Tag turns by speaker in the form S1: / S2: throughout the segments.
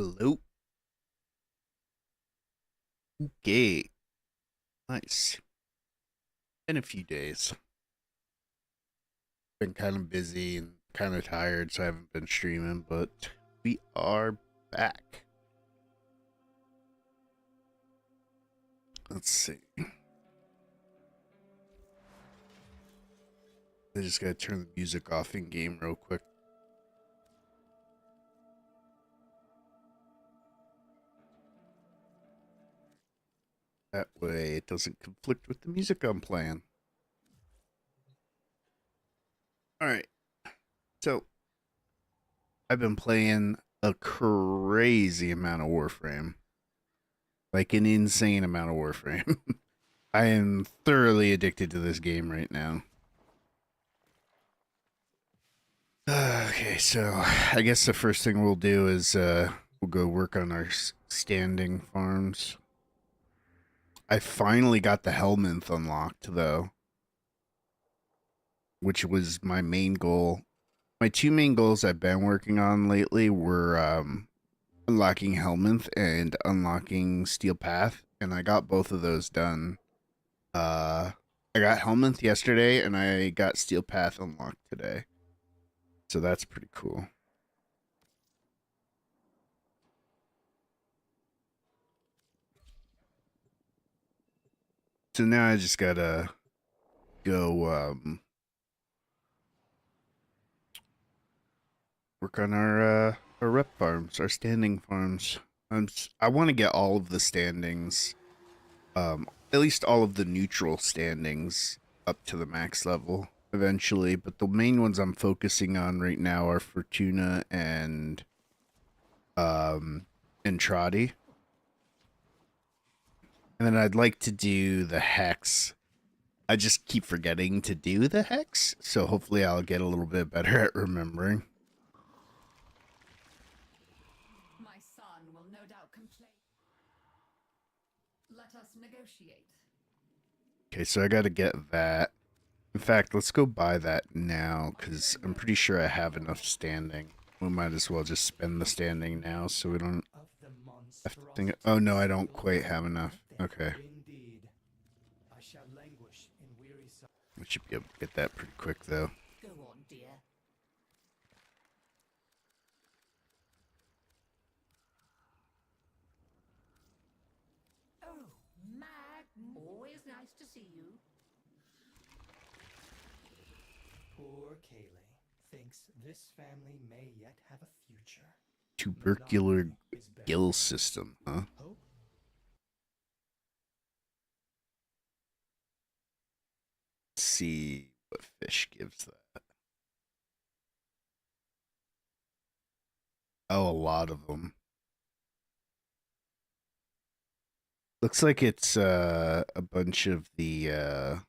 S1: Hello. Okay. Nice. Been a few days. Been kind of busy and kind of tired, so I haven't been streaming, but we are back. Let's see. I just gotta turn the music off in game real quick. That way it doesn't conflict with the music I'm playing. Alright. So I've been playing a crazy amount of Warframe. Like an insane amount of Warframe. I am thoroughly addicted to this game right now. Okay, so I guess the first thing we'll do is we'll go work on our standing farms. I finally got the Helminth unlocked though, which was my main goal. My two main goals I've been working on lately were unlocking Helminth and unlocking Steel Path, and I got both of those done. Uh, I got Helminth yesterday, and I got Steel Path unlocked today, so that's pretty cool. So now I just gotta go work on our rep farms, our standing farms. I want to get all of the standings, at least all of the neutral standings up to the max level eventually. But the main ones I'm focusing on right now are Fortuna um and Trotty. And then I'd like to do the Hex. I just keep forgetting to do the Hex, so hopefully I'll get a little bit better at remembering.
S2: My son will no doubt complain. Let us negotiate.
S1: Okay, so I got to get that. In fact, let's go buy that now, because I'm pretty sure I have enough standing. We might as well just spend the standing now, so we don't have to think. Oh no, I don't quite have enough. Okay. We should be able to get that pretty quick, though.
S2: Go on, dear. Oh, Mag, always nice to see you.
S3: Poor Kayleigh thinks this family may yet have a future.
S1: Tubercular gill system, huh?
S3: Hope?
S1: Let's see what fish gives that. Oh, a lot of them. Looks like it's a bunch of the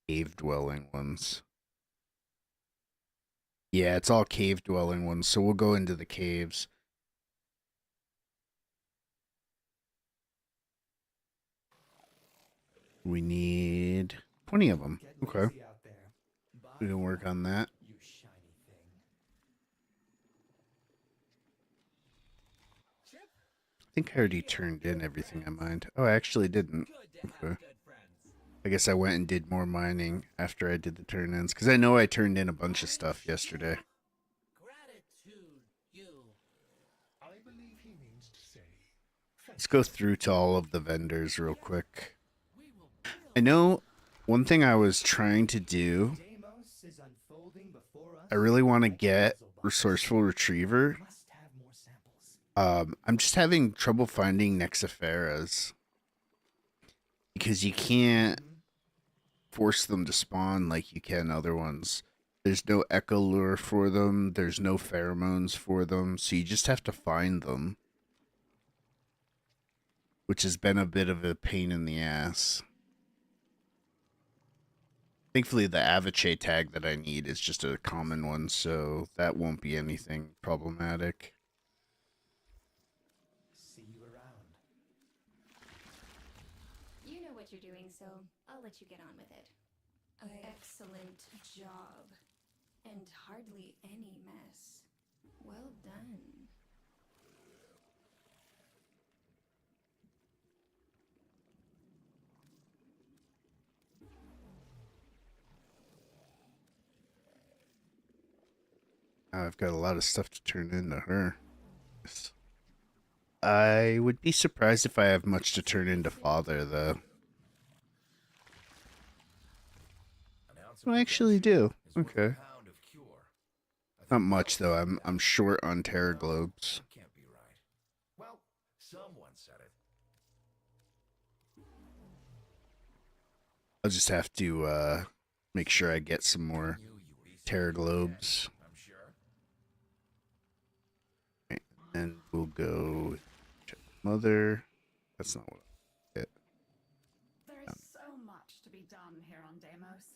S1: cave dwelling ones. Yeah, it's all cave dwelling ones, so we'll go into the caves. We need 20 of them. Okay. We can work on that.
S3: You shiny thing.
S1: I think I already turned in everything I mined. Oh, I actually didn't. Okay. I guess I went and did more mining after I did the turn-ins, because I know I turned in a bunch of stuff yesterday. Let's go through to all of the vendors real quick. I know one thing I was trying to do, I really want to get Resourceful Retriever. I'm just having trouble finding Nexipheras because you can't force them to spawn like you can other ones. There's no echo lure for them, there's no pheromones for them, so you just have to find them, which has been a bit of a pain in the ass. Thankfully, the Avache tag that I need is just a common one, so that won't be anything problematic.
S3: See you around.
S4: You know what you're doing, so I'll let you get on with it. Excellent job. And hardly any mess. Well done.
S1: I've got a lot of stuff to turn into her. Yes. I would be surprised if I have much to turn into father, though. I actually do. Okay. Not much though. I'm short on Terra globes.
S5: Can't be right. Well, someone said it.
S1: I'll just have to make sure I get some more Terra globes,
S5: I'm sure.
S1: and we'll go check mother. That's not what I hit.
S2: There is so much to be done here on Deimos.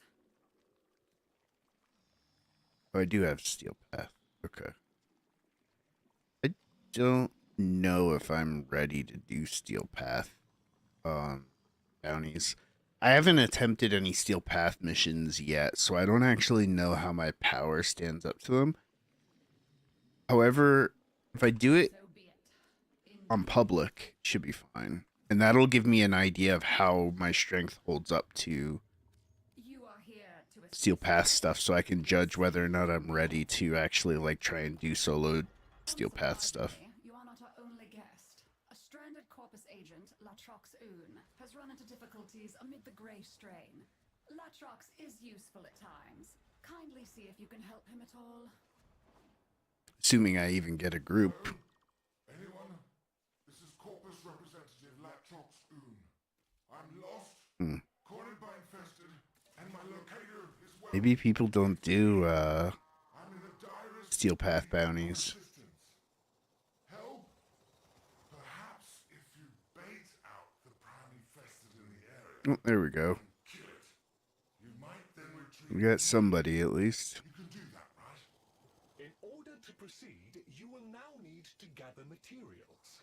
S1: Oh, I do have steel path. Okay. I don't know if I'm ready to do steel path bounties. I haven't attempted any steel path missions yet, so I don't actually know how my power stands up to them. However, if I do it
S2: So be it.
S1: on public, it should be fine. And that'll give me an idea of how my strength holds up to
S2: You are here to assist
S1: steel path stuff, so I can judge whether or not I'm ready to actually like try and do solo steel path stuff.
S2: You are not our only guest. A stranded Corpus agent, Latrox Oon, has run into difficulties amid the Grey Strain. Latrox is useful at times. Kindly see if you can help him at all.
S1: Assuming I even get a group.
S6: Anyone? This is Corpus representative Latrox Oon. I'm lost, cornered by infested, and my locator is well.
S1: Maybe people don't do
S6: I'm in the direst
S1: steel path bounties.
S6: assistance. Help? Perhaps if you bait out the prime infested in the area,
S1: Oh, there we go.
S6: kill it. You might then retrieve.
S1: We got somebody at least.
S6: You can do that, right?
S7: In order to proceed, you will now need to gather materials.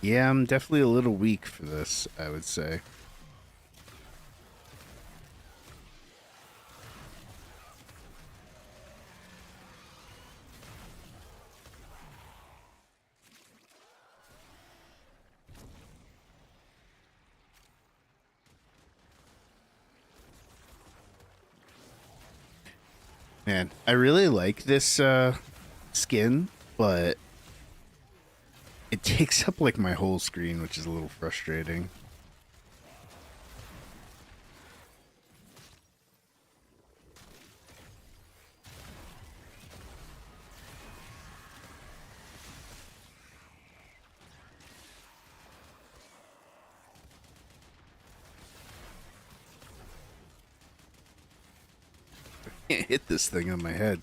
S1: Yeah, I'm definitely a little weak for this, I would say. Man, I really like this skin, but it takes up like my whole screen, which is a little frustrating. I can't hit this thing on my head.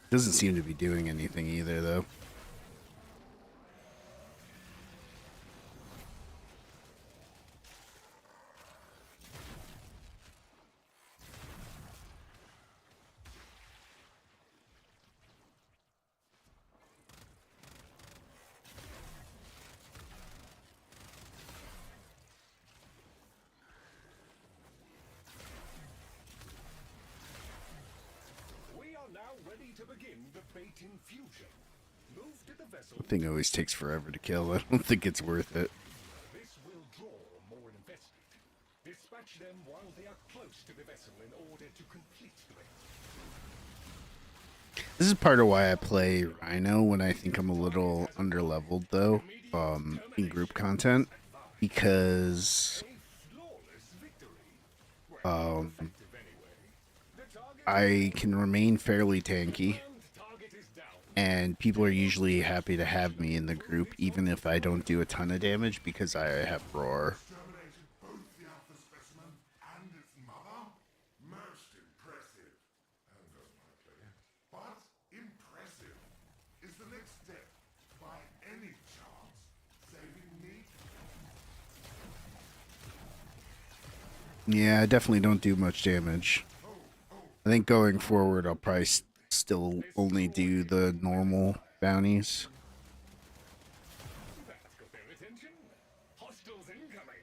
S1: Doesn't seem to be doing anything either, though.
S7: We are now ready to begin the bait infusion. Move to the vessel.
S1: The thing always takes forever to kill. I don't think it's worth it.
S7: This will draw more infested. Dispatch them while they are close to the vessel in order to complete the bait.
S1: This is part of why I play Rhino when I think I'm a little underleveled, though, in group content, because
S7: A flawless victory.
S1: um,
S7: Anyway, the target
S1: I can remain fairly tanky,
S7: target is down.
S1: and people are usually happy to have me in the group, even if I don't do a ton of damage, because I have Roar.
S6: Exterminated both the alpha specimen and its mother? Most impressive. Unlikely. But impressive. Is the next step, by any chance, saving me?
S1: Yeah, I definitely don't do much damage. I think going forward, I'll probably still only do the normal bounties.
S7: That got their attention. Hostiles incoming.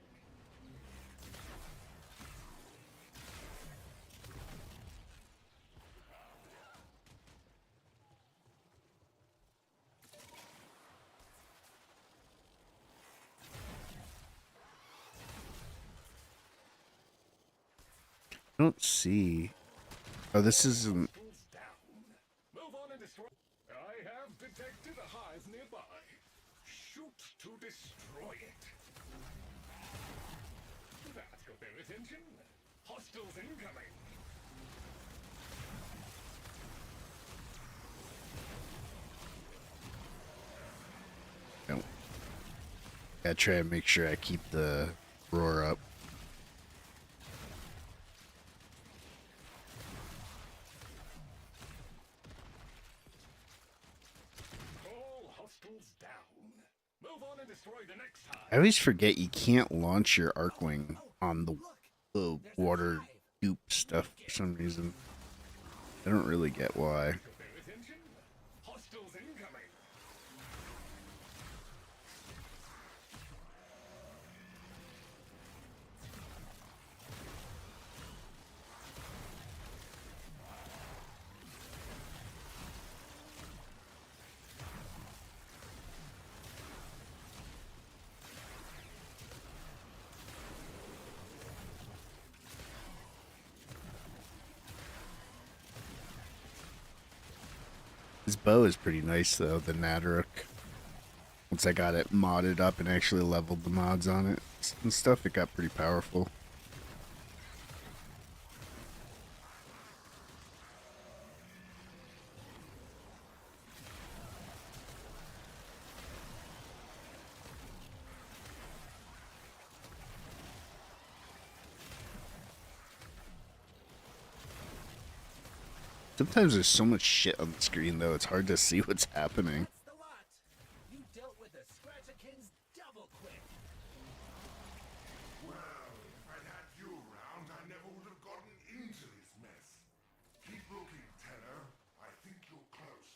S1: I don't see. Oh, this isn't.
S7: Hostiles down. Move on and destroy. I have detected a hive nearby. Shoot to destroy it. That got their attention. Hostiles incoming.
S1: No. Gotta try and make sure I keep the roar up.
S7: All hostiles down. Move on and destroy the next hive.
S1: I always forget you can't launch your Arcwing on the water goop stuff for some reason. I don't really get why.
S7: Got their attention. Hostiles incoming.
S1: His bow is pretty nice though, the Nadruk. Once I got it modded up and actually leveled the mods on it and stuff, it got pretty powerful. Sometimes there's so much shit on the screen though, it's hard to see what's happening.
S3: The lot. You dealt with the Scratchikins double quick.
S6: Well, if I'd had you around, I never would have gotten into this mess. Keep looking, Tenno. I think you're close.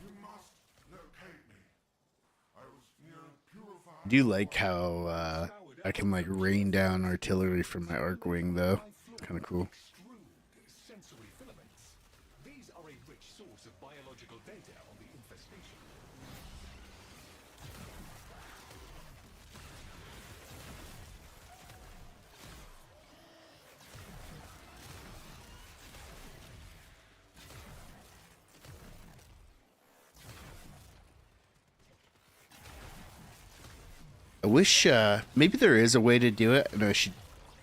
S6: You must locate me. I was near a purified...
S1: I do like how I can like rain down artillery from my Arcwing though. It's kind of cool.
S7: Extrude sensory filaments. These are a rich source of biological data on the infestation.
S1: I wish maybe there is a way to do it, and I should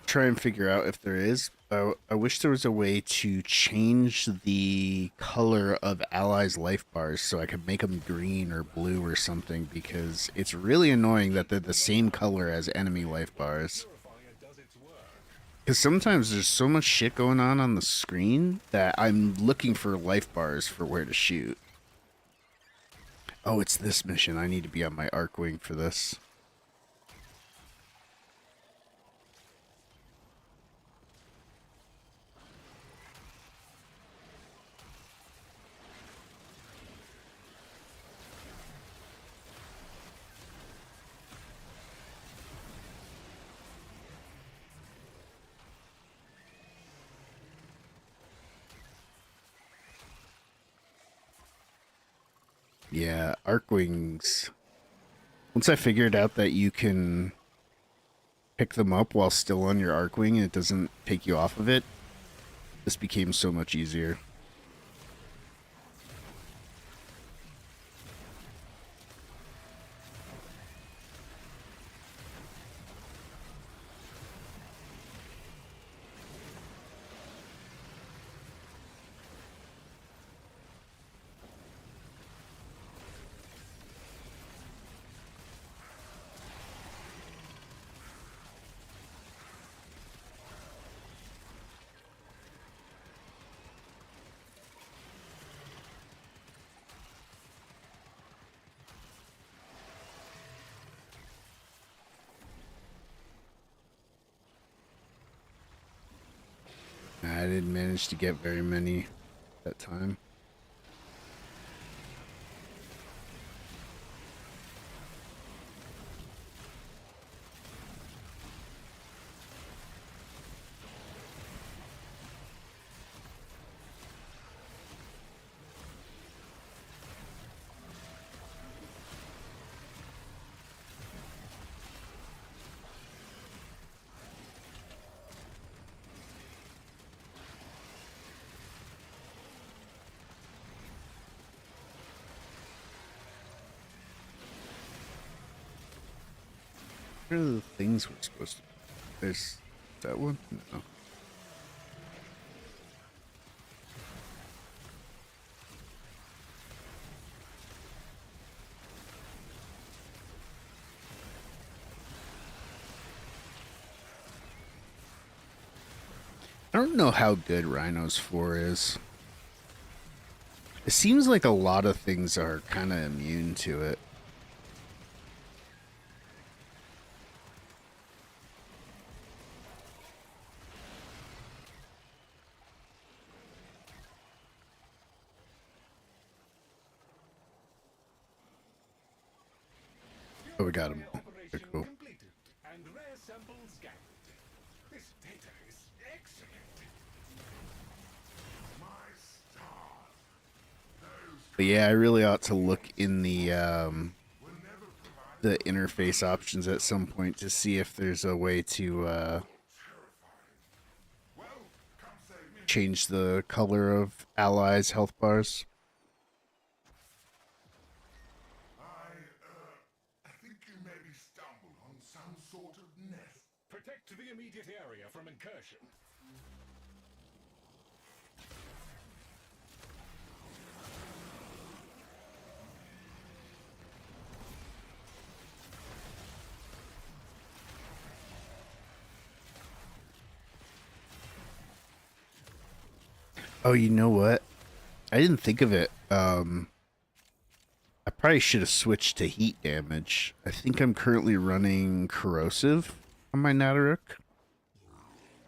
S1: try and figure out if there is. I wish there was a way to change the color of allies' life bars so I could make them green or blue or something, because it's really annoying that they're the same color as enemy life bars.
S7: Purifier does its work.
S1: Because sometimes there's so much shit going on the screen that I'm looking for life bars for where to shoot. Oh, it's this mission. I need to be on my Arcwing for this. Yeah, Arcwings. Once I figured out that you can pick them up while still on your Arcwing and it doesn't take you off of it, this became so much easier. I didn't manage to get very many that time. What are the things we're supposed to do? There's that one? No. I don't know how good Rhino's 4 is. It seems like a lot of things are kind of immune to it. Oh, we got him. Very
S7: Operation
S1: cool.
S7: completed and rare samples gathered. This data is excellent.
S6: My stars. Those
S1: But yeah, I really ought to look in the
S6: were never provided
S1: interface options at some point to see if there's a way to
S6: terrifying. Well, come save me.
S1: change the color of allies' health bars.
S6: I think you maybe stumbled on some sort of nest.
S7: Protect the immediate area from incursion.
S1: Oh, you know what? I didn't think of it. I probably should have switched to heat damage. I think I'm currently running corrosive on my Nataruk,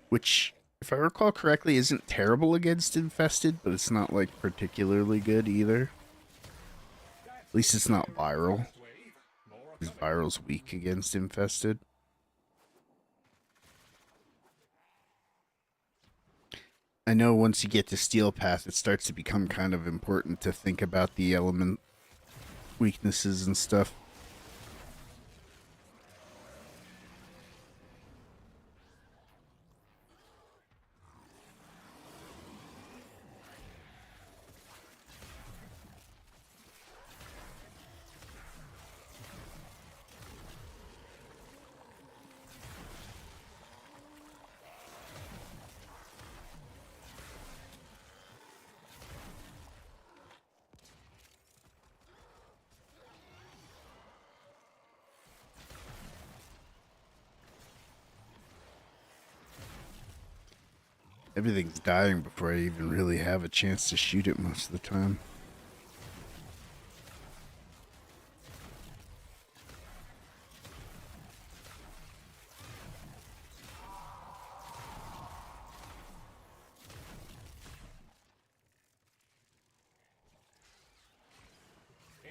S1: which, if I recall correctly, isn't terrible against infested, but it's not like particularly good either. At least it's not viral,
S7: Wave. More
S1: because viral's weak against infested. I know once you get to Steel Path, it starts to become kind of important to think about the element weaknesses and stuff. Everything's dying before I even really have a chance to shoot it most of the time.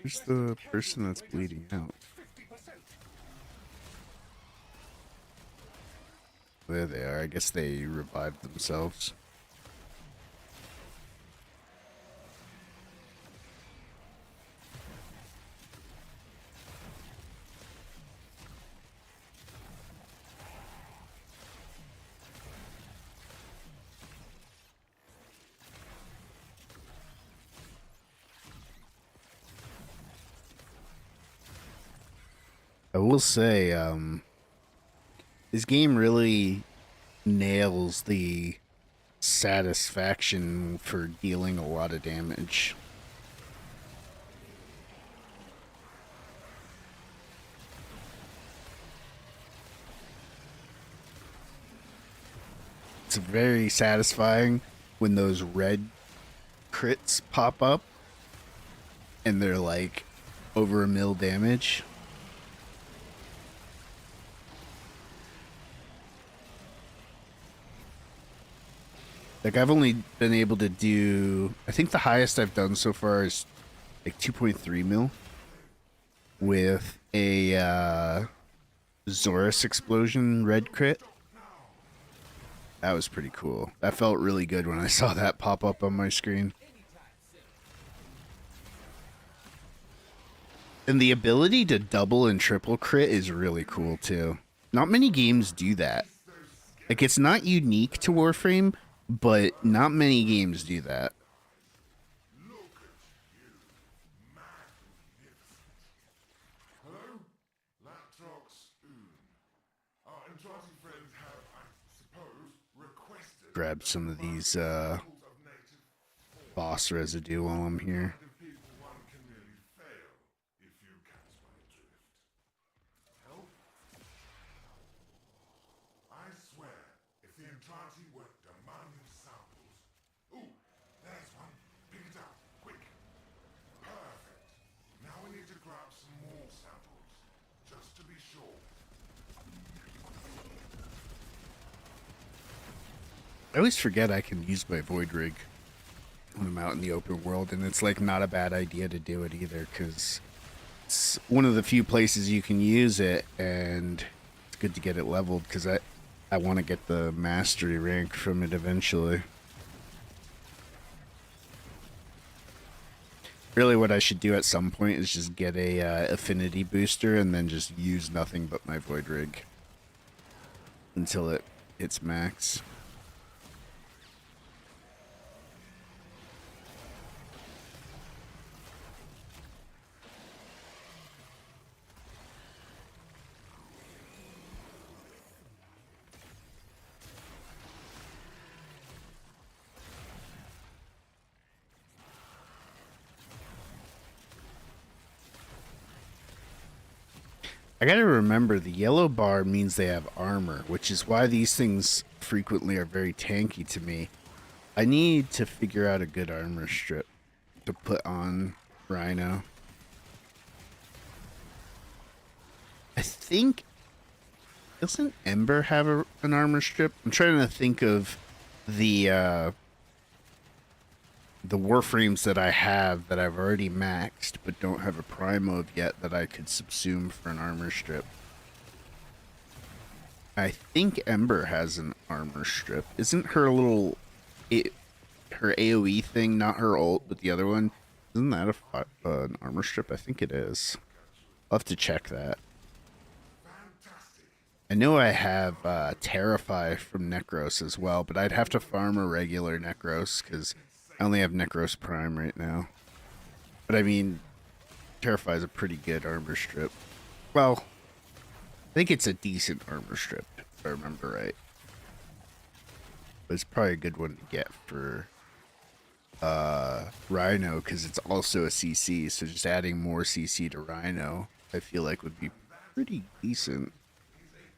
S1: Where's the person that's bleeding out?
S7: 50%.
S1: There they are. I guess they revived themselves. I will say, this game really nails the satisfaction for dealing a lot of damage. It's very satisfying when those red crits pop up and they're like over a mil damage. Like I've only been able to do, I think the highest I've done so far is like 2.3 mil with a Zorus explosion red crit. That was pretty cool. That felt really good when I saw that pop up on my screen. And the ability to double and triple crit is really cool too. Not many games do that. Like it's not unique to Warframe, but not many games do that.
S6: Hello? Latrox Oon. Our enchanting friends have, I suppose, requested
S1: Grab some of these
S6: samples of native
S1: boss residue while I'm here.
S6: kind of people one can really fail, if you catch my drift. Help? I swear, if the Entranti weren't demanding samples... Ooh, there's one. Pick it up, quick. Perfect. Now we need to grab some more samples, just to be sure.
S1: I always forget I can use my Void Rig when I'm out in the open world, and it's like not a bad idea to do it either, because it's one of the few places you can use it, and it's good to get it leveled, because I want to get the mastery rank from it eventually. Really what I should do at some point is just get a affinity booster and then just use nothing but my Void Rig until it hits max. I gotta remember the yellow bar means they have armor, which is why these things frequently are very tanky to me. I need to figure out a good armor strip to put on Rhino. I think, doesn't Ember have an armor strip? I'm trying to think of the Warframes that I have that I've already maxed but don't have a prime of yet that I could subsume for an armor strip. I think Ember has an armor strip. Isn't her little her AoE thing not her ult, but the other one? Isn't that an armor strip? I think it is. I'll have to check that. I know I have Terrify from Necros as well, but I'd have to farm a regular Necros because I only have Necros Prime right now. But I mean, Terrify is a pretty good armor strip. Well, I think it's a decent armor strip, if I remember right. But it's probably a good one to get for Rhino, because it's also a CC, so just adding more CC to Rhino, I feel like would be pretty decent.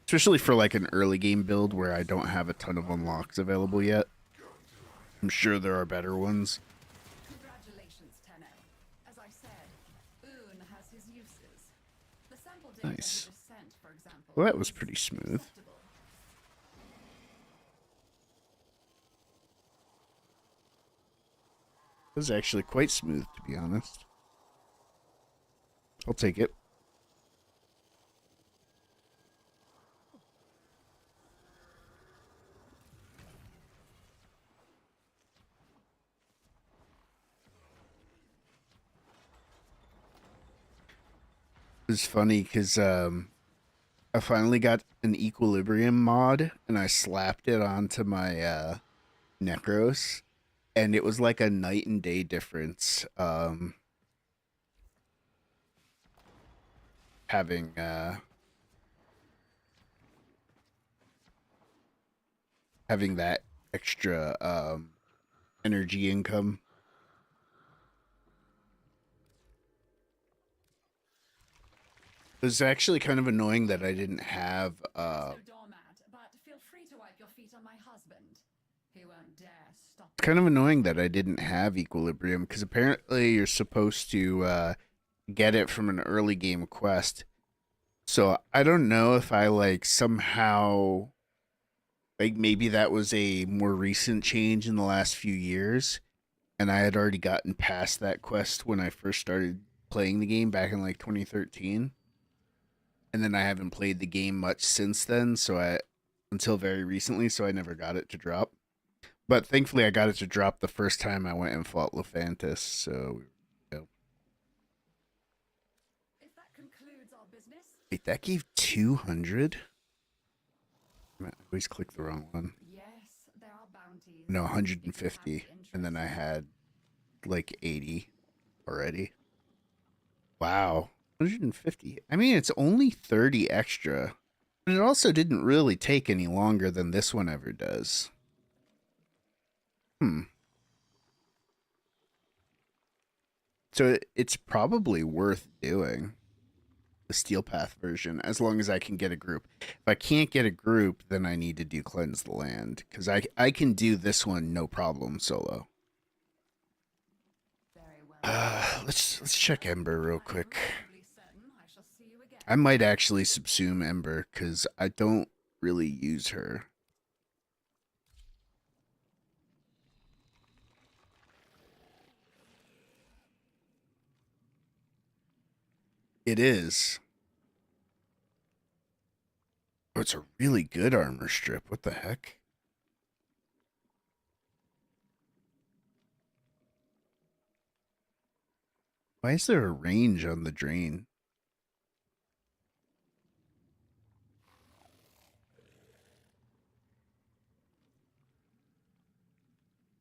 S1: Especially for like an early game build where I don't have a ton of unlocks available yet. I'm sure there are better ones.
S2: Congratulations, Tenno. As I said, Oon has his uses. The sample data
S1: Nice.
S2: he just sent, for example,
S1: Well, that was
S2: is
S1: pretty smooth.
S2: acceptable.
S1: It was actually quite smooth, to be honest. I'll take it. It was funny because I finally got an Equilibrium mod and I slapped it onto my Necros, and it was like a night and day difference. Having having that extra energy income. It was actually kind of annoying that I didn't have
S2: No doormat, but feel free to wipe your feet on my husband. He won't dare stop.
S1: it's kind of annoying that I didn't have Equilibrium, because apparently you're supposed to get it from an early game quest. So I don't know if I like somehow Like maybe that was a more recent change in the last few years, and I had already gotten past that quest when I first started playing the game back in like 2013, and then I haven't played the game much since then, so I until very recently, so I never got it to drop. But thankfully, I got it to drop the first time I went and fought Lephantis. So, yeah.
S2: If that concludes our business,
S1: Wait, that gave 200. I always click the wrong one.
S2: yes, there are bounties.
S1: No,
S2: if you have
S1: 150, and then I
S2: interest.
S1: had like 80 already. Wow, 150. I mean, it's only 30 extra, but it also didn't really take any longer than this one ever does. So it's probably worth doing the Steel Path version as long as I can get a group. If I can't get a group, then I need to do Cleanse the Land because I can do this one no problem solo.
S2: Very well.
S1: Let's check Ember real quick.
S2: I'm reasonably certain I shall see you again.
S1: I might actually subsume Ember because I don't really use her. It is. Oh, it's a really good armor strip. What the heck? Why is there a range on the drain?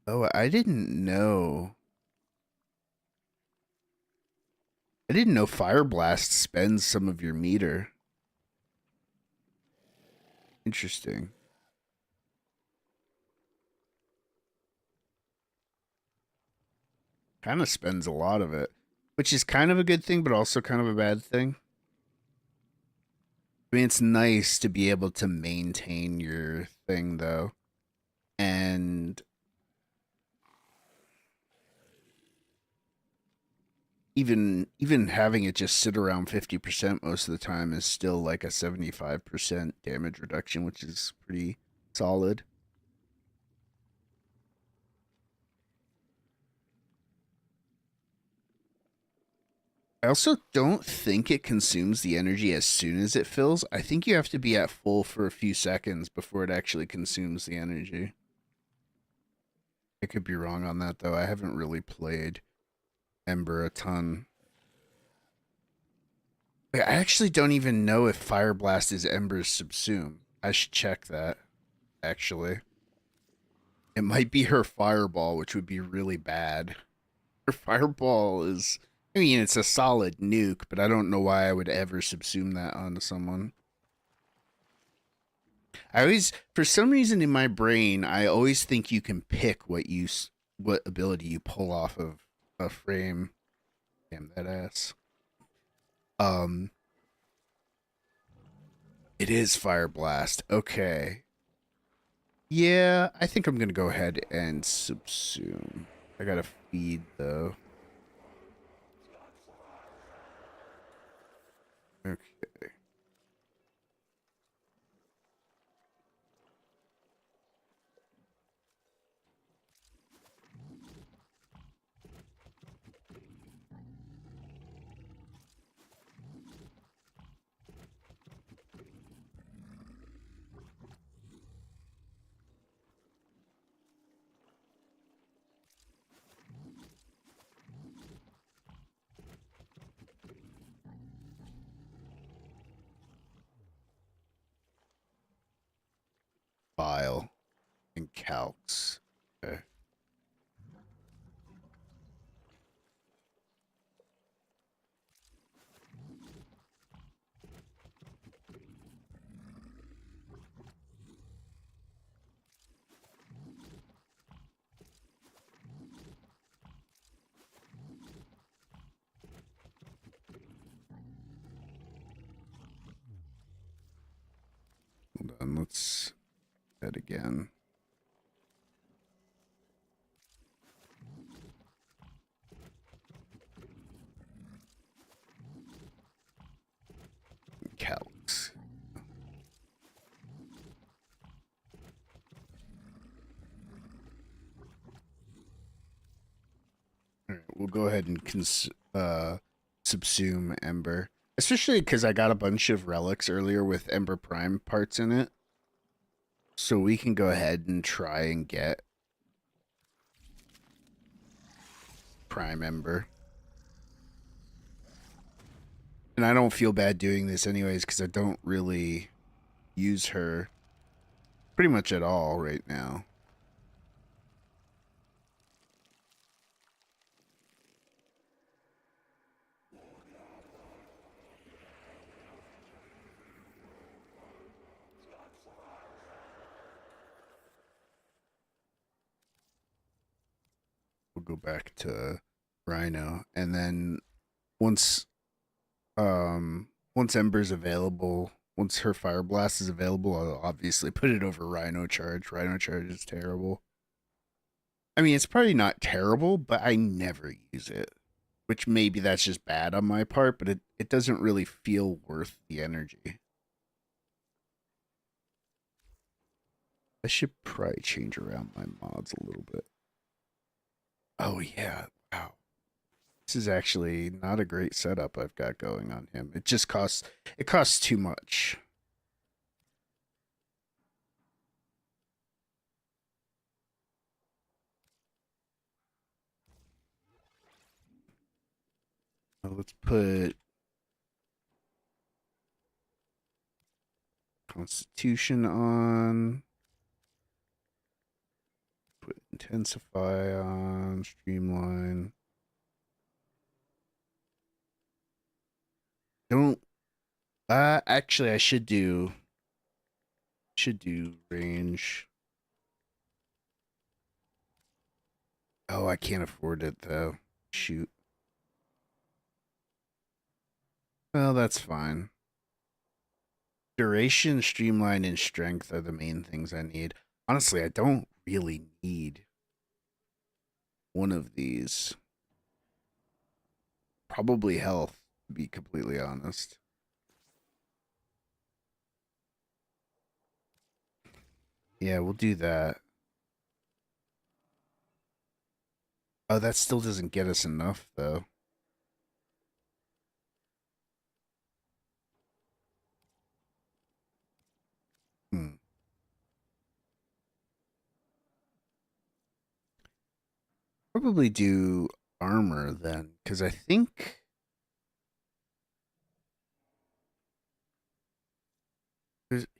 S1: Oh, I didn't know. I didn't know Fire Blast spends some of your meter. Interesting. Kind of spends a lot of it, which is kind of a good thing, but also kind of a bad thing. I mean, it's nice to be able to maintain your thing, though. And even having it just sit around 50% most of the time is still like a 75% damage reduction, which is pretty solid. I also don't think it consumes the energy as soon as it fills. I think you have to be at full for a few seconds before it actually consumes the energy. I could be wrong on that, though. I haven't really played Ember a ton. I actually don't even know if Fire Blast is Ember's subsume. I should check that, actually. It might be her Fireball, which would be really bad. Her Fireball is... I mean, it's a solid nuke, but I don't know why I would ever subsume that onto someone. I always... For some reason in my brain, I always think you can pick what ability you pull off of a frame. Damn that ass. It is Fire Blast. Okay. Yeah, I think I'm gonna go ahead and subsume. I gotta feed though. Okay. File and calcs. Okay. Hold on, let's that again. Calcs. we'll go ahead and subsume Ember. Especially because I got a bunch of relics earlier with Ember Prime parts in it. So we can go ahead and try and get Prime Ember. And I don't feel bad doing this anyways because I don't really use her pretty much at all right now. We'll go back to Rhino, and then once Ember's available, once her Fire Blast is available, I'll obviously put it over Rhino Charge. Rhino Charge is terrible. I mean, it's probably not terrible, but I never use it. Which maybe that's just bad on my part, but it doesn't really feel worth the energy. I should probably change around my mods a little bit. Oh yeah, wow. This is actually not a great setup I've got going on him. It costs too much. Let's put Constitution on. Put Intensify on. Streamline. Don't. Actually, I should do range. Oh, I can't afford it though. Shoot. Well, that's fine. Duration, streamline, and strength are the main things I need. Honestly, I don't really need one of these. Probably health, to be completely honest. Yeah, we'll do that. Oh, that still doesn't get us enough, though. Probably do armor then, because I think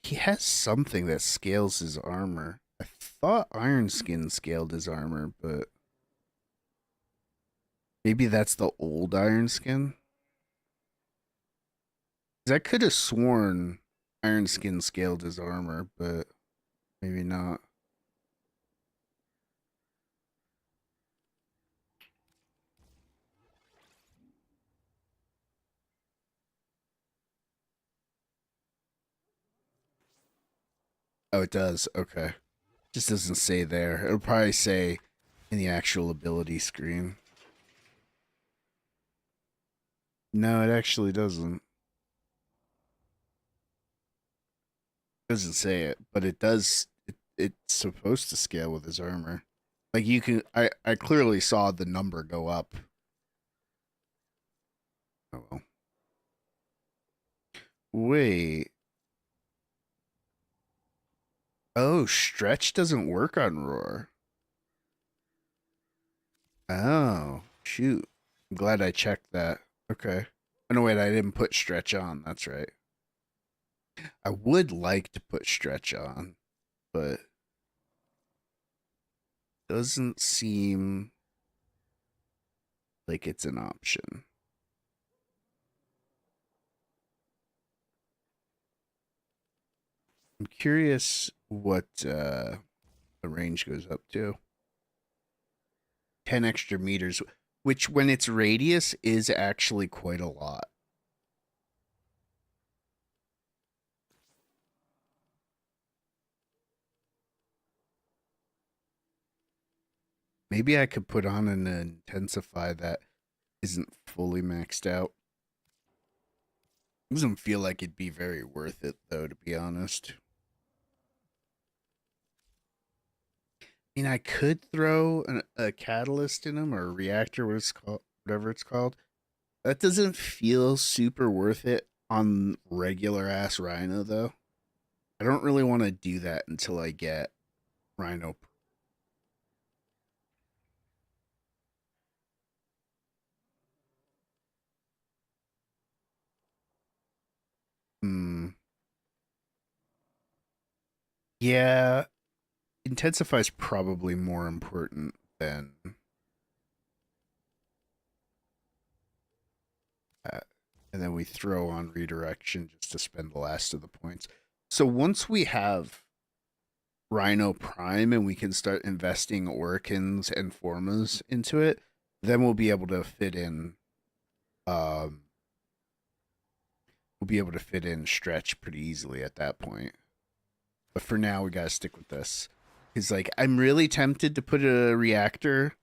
S1: he has something that scales his armor. I thought Iron Skin scaled his armor, but maybe that's the old Iron Skin. 'Cause I could have sworn Iron Skin scaled his armor, but maybe not. Oh, it does. Okay. Just doesn't say there. It'll probably say in the actual ability screen. No, it actually doesn't. It doesn't say it, but it does. It's supposed to scale with his armor. Like you can, I clearly saw the number go up. Oh well. Wait. Oh, stretch doesn't work on roar. Oh, shoot. I'm glad I checked that. Okay. Oh, no, wait, I didn't put stretch on. That's right. I would like to put stretch on, but doesn't seem like it's an option. I'm curious what the range goes up to. 10 extra meters, which when it's radius is actually quite a lot. Maybe I could put on an intensify that isn't fully maxed out. Doesn't feel like it'd be very worth it though, to be honest. mean, I could throw a catalyst in them or a reactor, what it's called, whatever it's called. That doesn't feel super worth it on regular ass Rhino though. I don't really want to do that until I get Rhino. Hmm. Yeah, Intensify is probably more important than that. And then we throw on redirection just to spend the last of the points. So once we have Rhino Prime and we can start investing Orikins and Formas into it, then we'll be able to fit in um we'll be able to fit in Stretch pretty easily at that point. But for now we gotta stick with this. Cause like I'm really tempted to put a reactor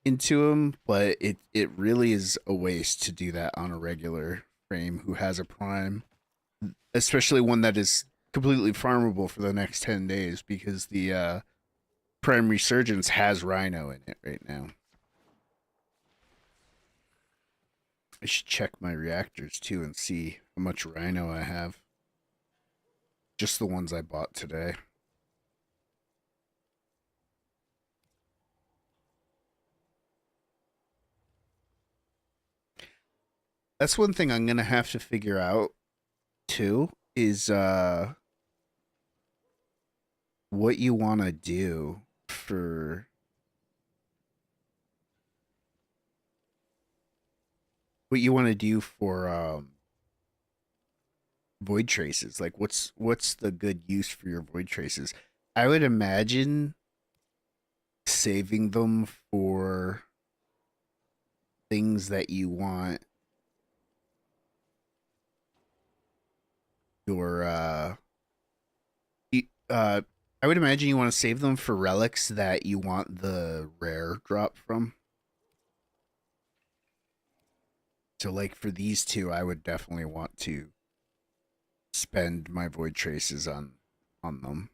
S1: into him, but it really is a waste to do that on a regular frame who has a prime, especially one that is completely farmable for the next 10 days because the prime resurgence has Rhino in it right now. I should check my reactors too and see how much Rhino I have. Just the ones I bought today. That's one thing I'm gonna have to figure out too is what you want to do for void traces. Like what's the good use for your void traces? I would imagine saving them for things that you want your I would imagine you want to save them for relics that you want the rare drop from. So like for these two, I would definitely want to spend my void traces on them.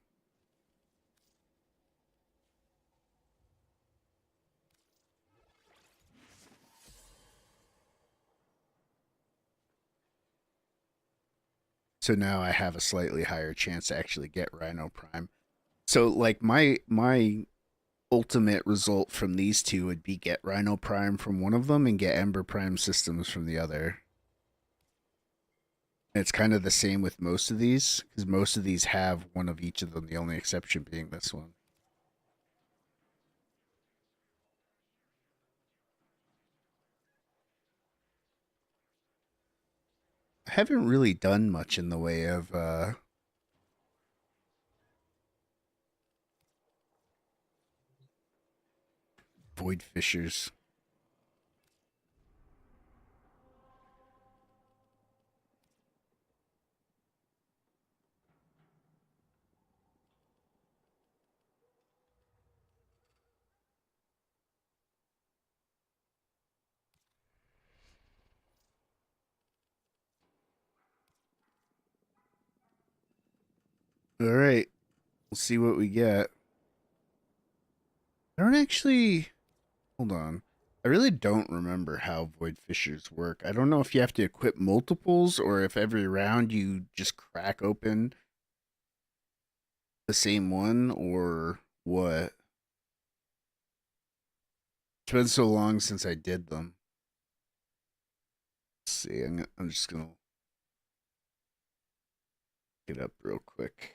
S1: So now I have a slightly higher chance to actually get Rhino Prime. So like my ultimate result from these two would be get Rhino Prime from one of them and get Ember Prime systems from the other. It's kind of the same with most of these because most of these have one of each of them. The only exception being this one. I haven't really done much in the way of void fissures. All right, we'll see what we get. I don't actually. Hold on. I really don't remember how void fissures work. I don't know if you have to equip multiples or if every round you just crack open the same one or what. It's been so long since I did them. Let's see. I'm just gonna get up real quick.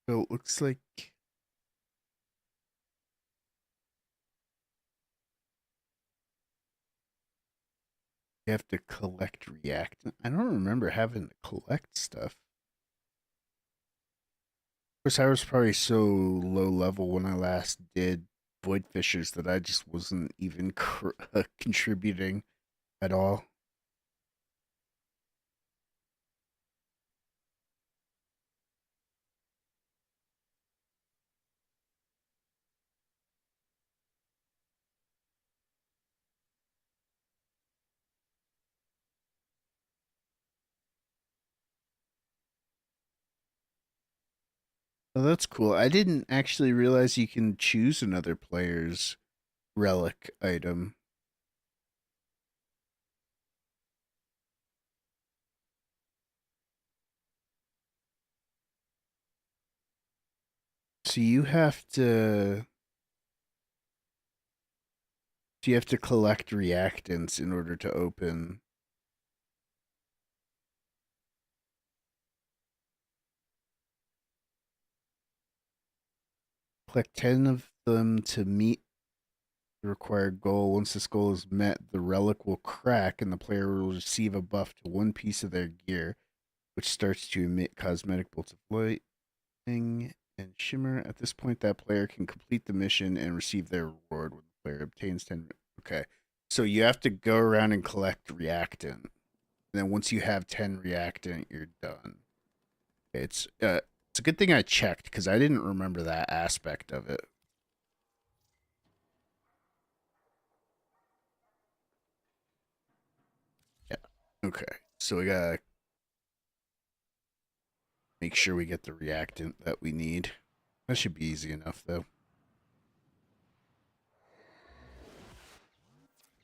S1: So it looks like you have to collect reactant. I don't remember having to collect stuff. Of course, I was probably so low level when I last did void fissures that I just wasn't even contributing at all. Oh, that's cool. I didn't actually realize you can choose another player's relic item. So you have to collect reactants in order to open. Collect 10 of them to meet the required goal. Once this goal is met, the relic will crack and the player will receive a buff to one piece of their gear, which starts to emit cosmetic bolts of lightning and shimmer. At this point, that player can complete the mission and receive their reward when the player obtains 10. Okay. So you have to go around and collect reactant. And then once you have 10 reactant, you're done. It's a good thing I checked because I didn't remember that aspect of it. Yeah. Okay. So we gotta make sure we get the reactant that we need. That should be easy enough, though.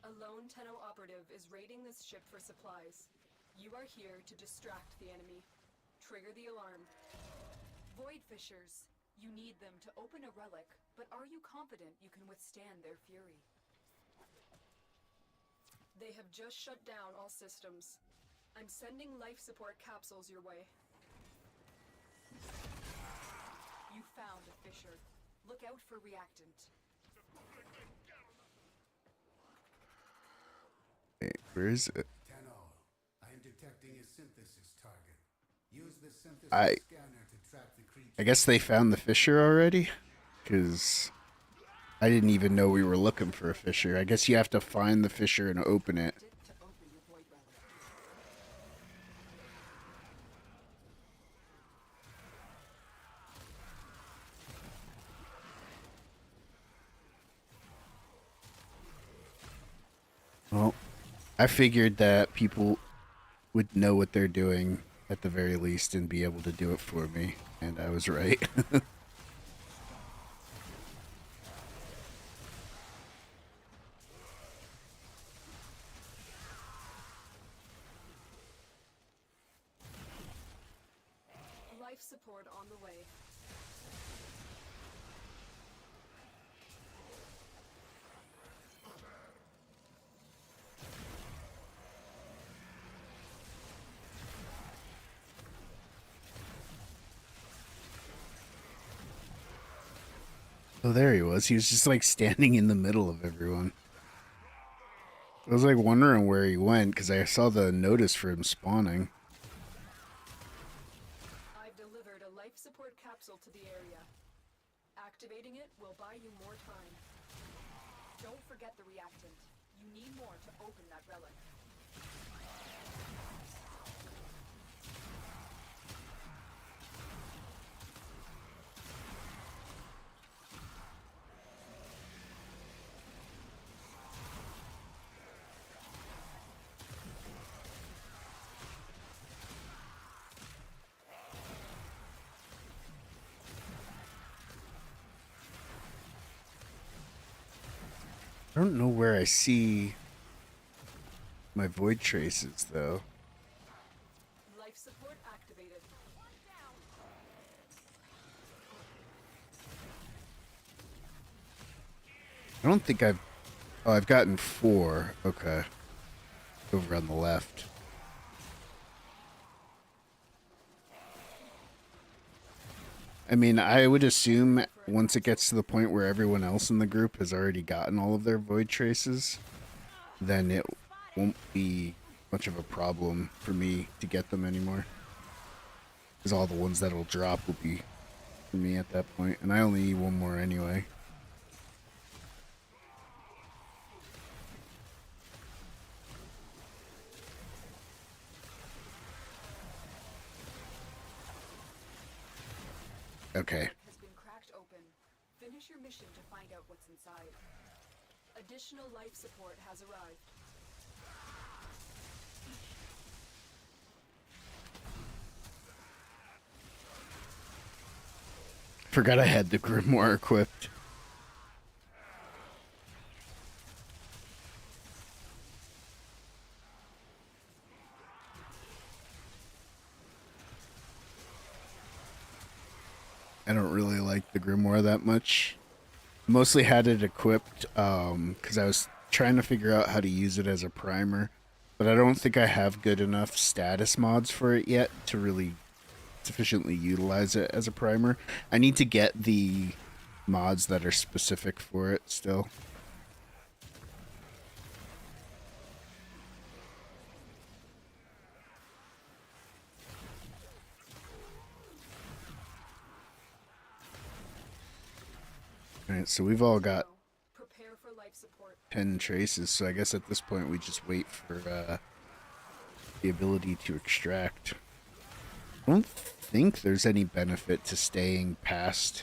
S8: A lone Tenno operative is raiding this ship for supplies. You are here to distract the enemy. Trigger the alarm. Void Fissures. You need them to open a relic, but are you confident you can withstand their fury? They have just shut down all systems. I'm sending life support capsules your way. You found a fissure. Look out for reactant.
S1: Wait, where is it?
S9: Tenno, I am detecting a synthesis target. Use the synthesis scanner to track the creature.
S1: I guess they found the fissure already? Because I didn't even know we were looking for a fissure. I guess you have to find the fissure and open it. Well, I figured that people would know what they're doing at the very least and be able to do it for me, and I was right.
S8: Life support on the way.
S1: Oh, there he was. He was just like standing in the middle of everyone. I was like wondering where he went because I saw the notice for him spawning.
S8: I've delivered a life support capsule to the area. Activating it will buy you more time. Don't forget the reactant. You need more to open that relic.
S1: I don't know where I see my void traces, though.
S8: Life support activated.
S1: I don't think I've... Oh, I've gotten 4. Okay. Over on the left. I mean, I would assume once it gets to the point where everyone else in the group has already gotten all of their void traces, then it won't be much of a problem for me to get them anymore. Because all the ones that'll drop will be for me at that point. And I only need one more anyway. Okay.
S8: Has been cracked open. Finish your mission to find out what's inside. Additional life support has arrived.
S1: Forgot I had the Grimoire equipped. I don't really like the Grimoire that much. Mostly had it equipped because I was trying to figure out how to use it as a primer, but I don't think I have good enough status mods for it yet to really sufficiently utilize it as a primer. I need to get the mods that are specific for it still. Alright, so we've all got
S8: Prepare for life support.
S1: 10 traces, so I guess at this point we just wait for the ability to extract. I don't think there's any benefit to staying past.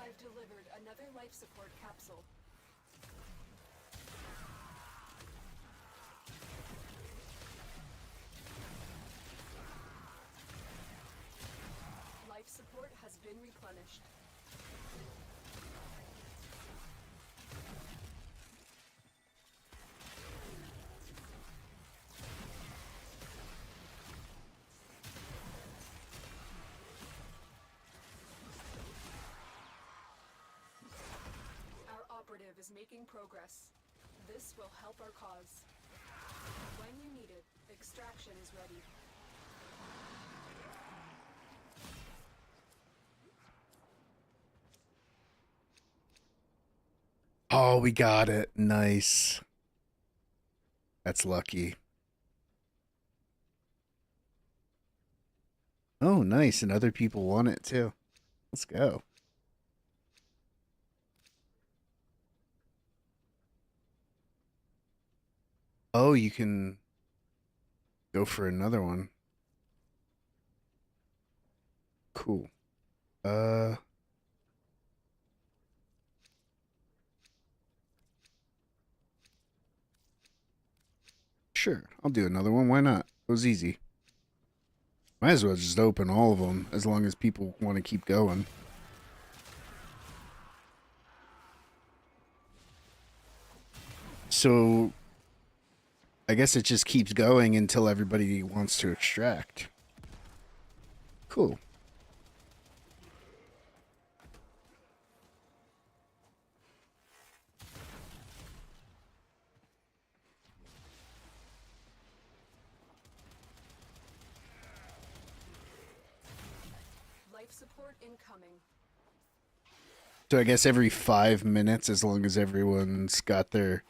S8: I've delivered another life support capsule. Life support has been replenished. Our operative is making progress. This will help our cause. When you need it, extraction is ready.
S1: Oh, we got it. Nice. That's lucky. Oh, nice. And other people want it too. Let's go. Oh, you can go for another one. Cool. Sure. I'll do another one. Why not? It was easy. Might as well just open all of them as long as people want to keep going. So I guess it just keeps going until everybody wants to extract. Cool.
S8: Life support incoming.
S1: So I guess every 5 minutes, as long as everyone's got their,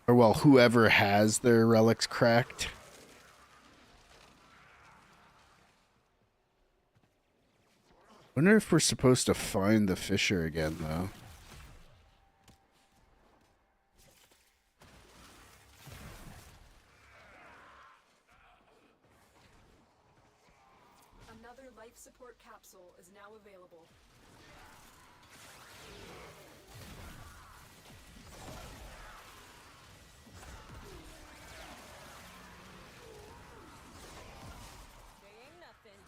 S1: or well, whoever has their relics cracked. Wonder if we're supposed to find the fissure again, though.
S8: Another life support capsule is now available. They ain't nothing.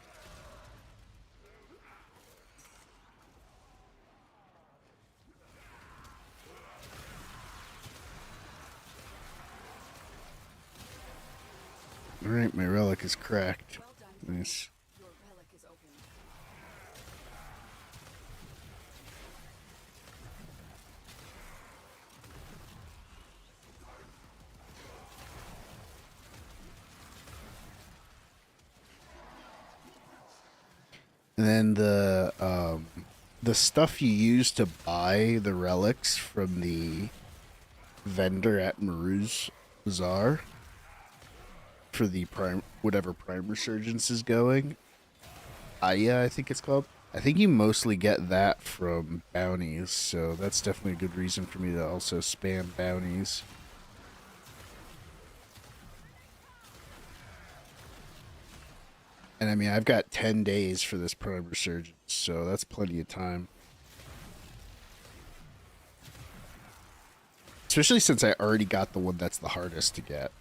S1: Alright, my relic is cracked.
S8: Well done.
S1: Nice.
S8: Your relic is open.
S1: And then the stuff you use to buy the relics from the vendor at Maru's Bazaar for the whatever Prime Resurgence is going, Aya, I think it's called. I think you mostly get that from bounties, so that's definitely a good reason for me to also spam bounties. And I mean, I've got 10 days for this Prime Resurgence, so that's plenty of time. Especially since I already got the one that's the hardest to get.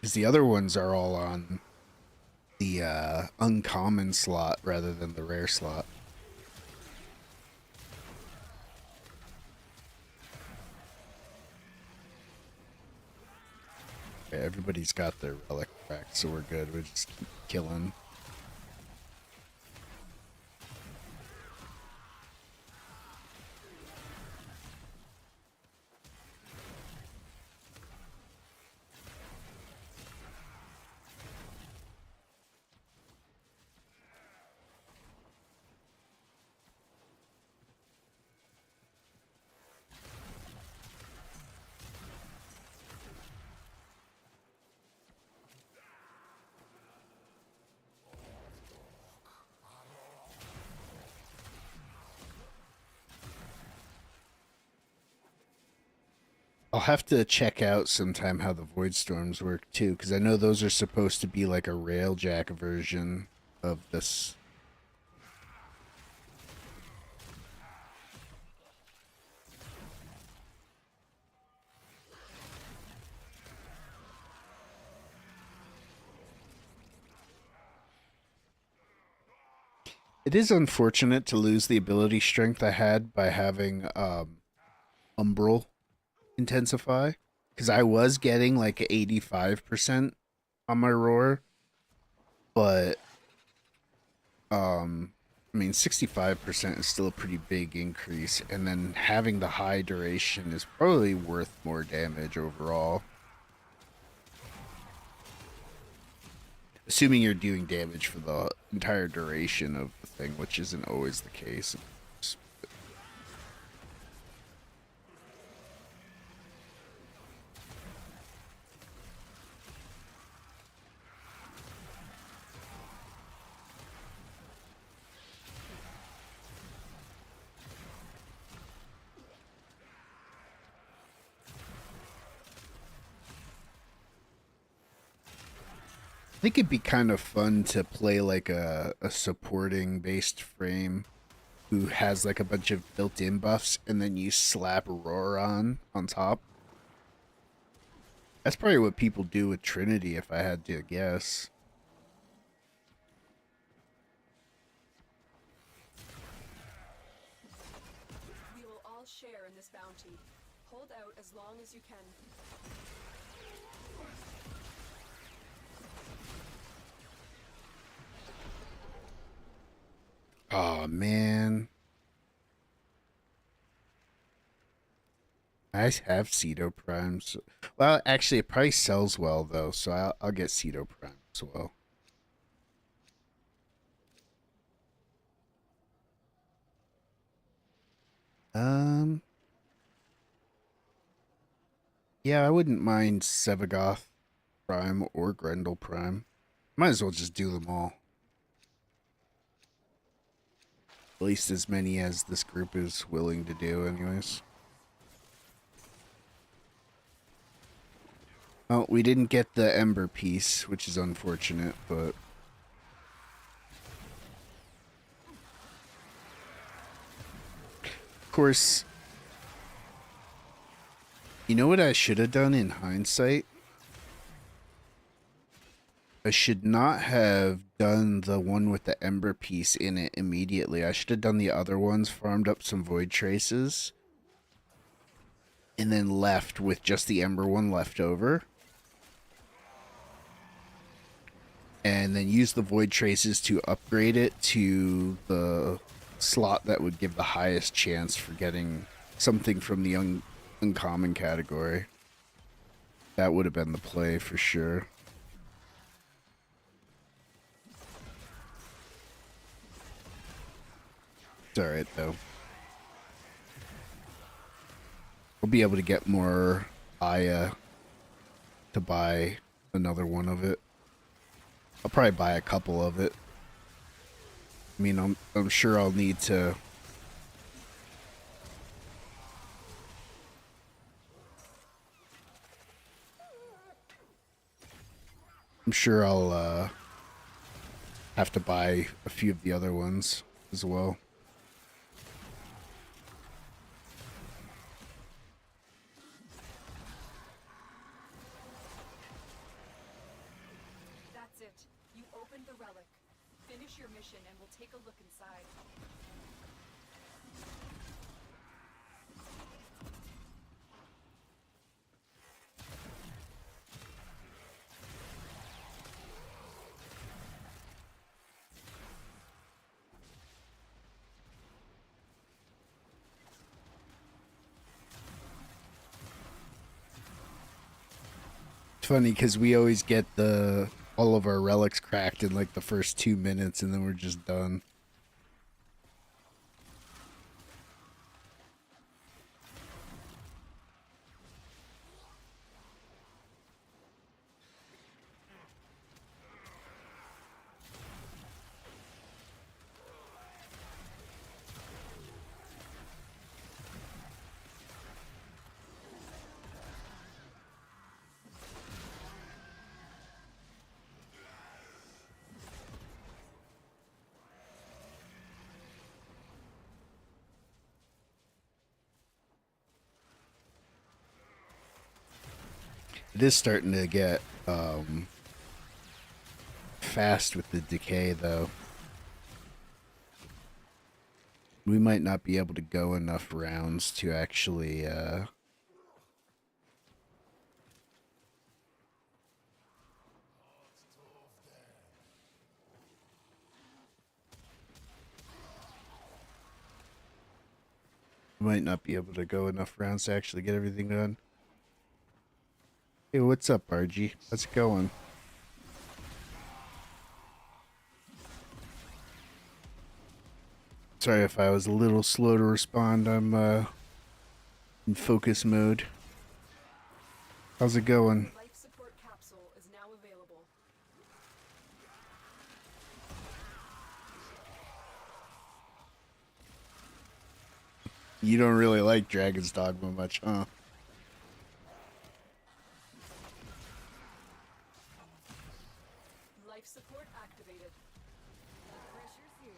S1: Because the other ones are all on the uncommon slot rather than the rare slot. Okay, everybody's got their relic back, so we're good. We just keep killing. I'll have to check out sometime how the Void Storms work too, because I know those are supposed to be like a Railjack version of this. It is unfortunate to lose the ability strength I had by having Umbral intensify, because I was getting like 85% on my roar, but I mean 65% is still a pretty big increase, and then having the high duration is probably worth more damage overall, assuming you're doing damage for the entire duration of the thing, which isn't always the case. I think it'd be kind of fun to play like a supporting based frame who has like a bunch of built-in buffs, and then you slap Roar on top. That's probably what people do with Trinity, if I had to guess.
S8: We will all share in this bounty. Hold out as long as you can.
S1: Oh man, I have Cedo Prime. So, well, actually, it probably sells well though, so I'll get Cedo Prime as well. Yeah, I wouldn't mind Sevagoth Prime or Grendel Prime. Might as well just do them all. At least as many as this group is willing to do, anyways. Oh, we didn't get the Ember piece, which is unfortunate, but... Of course... You know what I should have done in hindsight? I should not have done the one with the Ember piece in it immediately. I should have done the other ones, farmed up some Void Traces, and then left with just the Ember one left over. And then use the Void Traces to upgrade it to the slot that would give the highest chance for getting something from the uncommon category. That would have been the play for sure. It's alright though. We'll be able to get more Aya to buy another one of it. I'll probably buy a couple of it. I mean, I'm sure I'll need to. I'm sure I'll have to buy a few of the other ones as well.
S8: That's it. You opened the relic. Finish your mission and we'll take a look inside.
S1: It's funny because we always get all of our relics cracked in like the first 2 minutes, and then we're just done. It is starting to get fast with the decay, though. We might not be able to go enough rounds to actually might not be able to go enough rounds to actually get everything done. Hey, what's up, RG? How's it going? Sorry if I was a little slow to respond. I'm in focus mode. How's it going?
S8: Life support capsule is now available.
S1: You don't really like Dragon's Dogma much, huh?
S8: Life support activated. Pressure 0.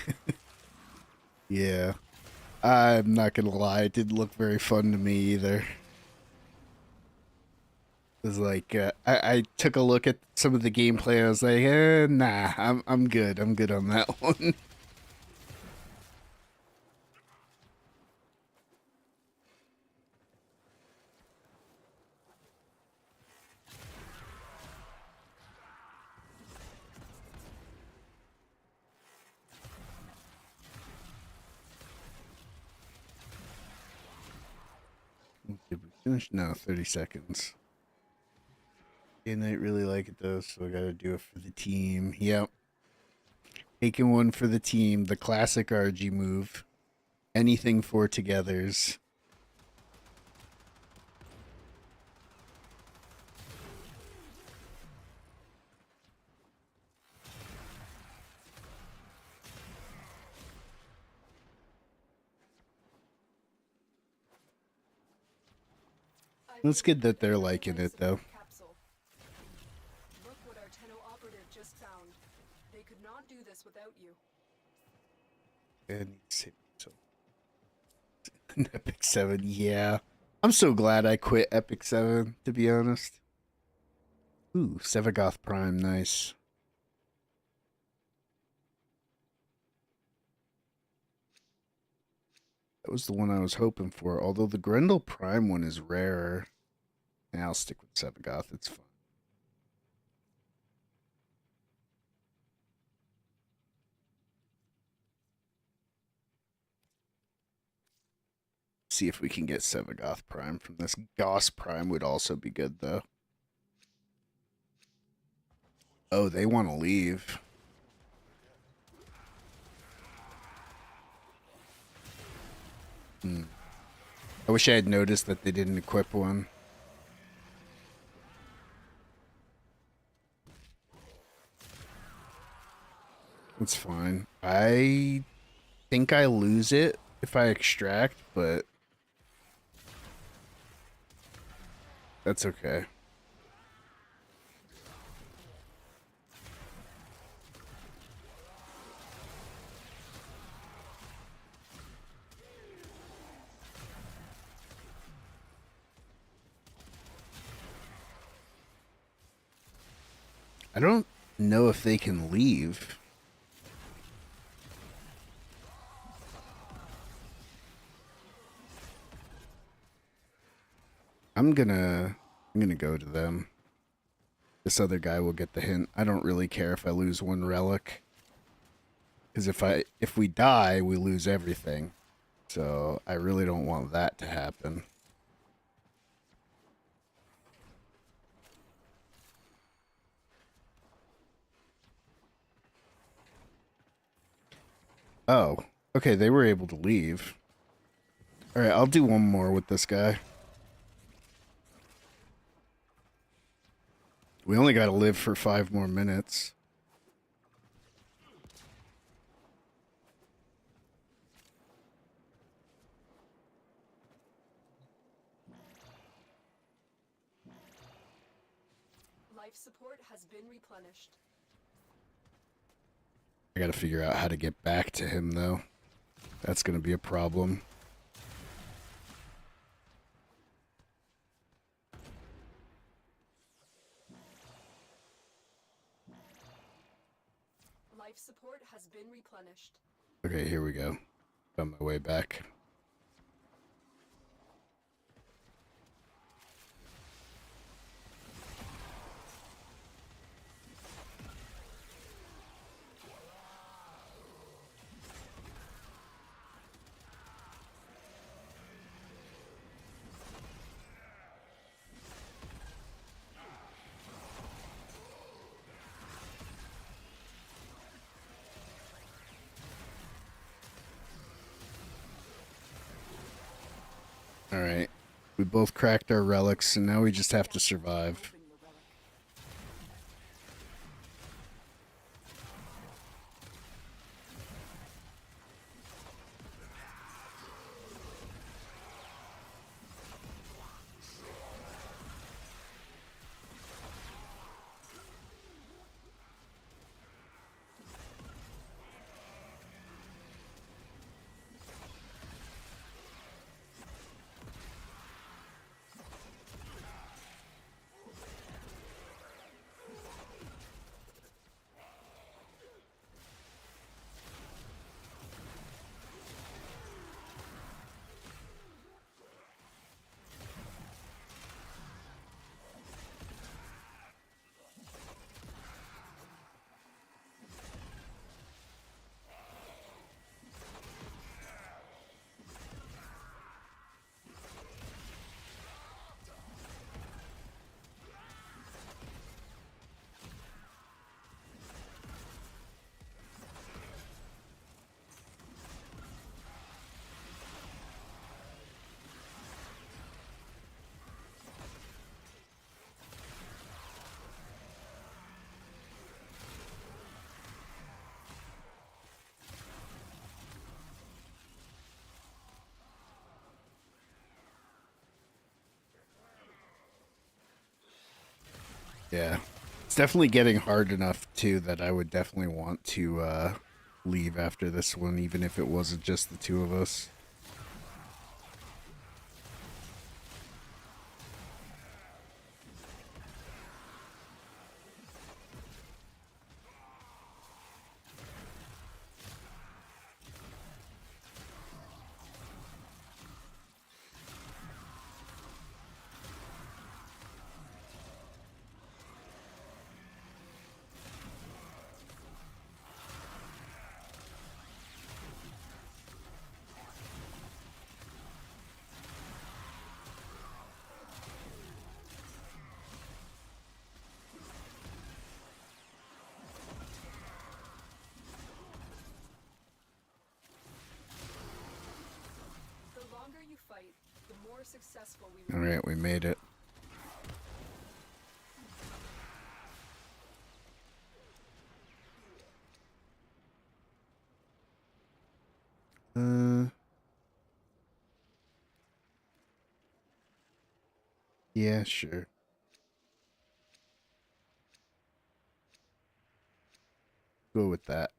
S8: Retargeting.
S1: Yeah. I'm not gonna lie, it didn't look very fun to me either. It was like, I took a look at some of the gameplay, I was like, nah, I'm good. I'm good on that one. Did we finish? No, 30 seconds. And I really like it though, so I gotta do it for the team. Yep. Taking one for the team. The classic RG move. Anything for togethers. It's good that they're liking it though.
S8: Capsule. Look what our Tenno operative just found. They could not do this without you.
S1: And so Epic 7, yeah. I'm so glad I quit Epic 7, to be honest. Ooh, Sevagoth Prime, nice. That was the one I was hoping for, although the Grendel Prime one is rarer. Yeah, I'll stick with Sevagoth, it's fine. See if we can get Sevagoth Prime from this. Goss Prime would also be good, though. Oh, they want to leave. I wish I had noticed that they didn't equip one. That's fine. I think I lose it if I extract, but that's okay. I don't know if they can leave. I'm gonna go to them. This other guy will get the hint. I don't really care if I lose one relic. Because if we die, we lose everything. So I really don't want that to happen. Oh, okay, they were able to leave. Alright, I'll do one more with this guy. We only gotta live for 5 more minutes.
S8: Life support has been replenished.
S1: I gotta figure out how to get back to him, though. That's gonna be a problem.
S8: Life support has been replenished.
S1: Okay, here we go. On my way back. Alright. We both cracked our relics, and now we just have to survive. Yeah. It's definitely getting hard enough, too, that I would definitely want to leave after this one, even if it wasn't just the two of us.
S8: The longer you fight, the more successful we will.
S1: Alright, we made it. Yeah, sure. Go with that.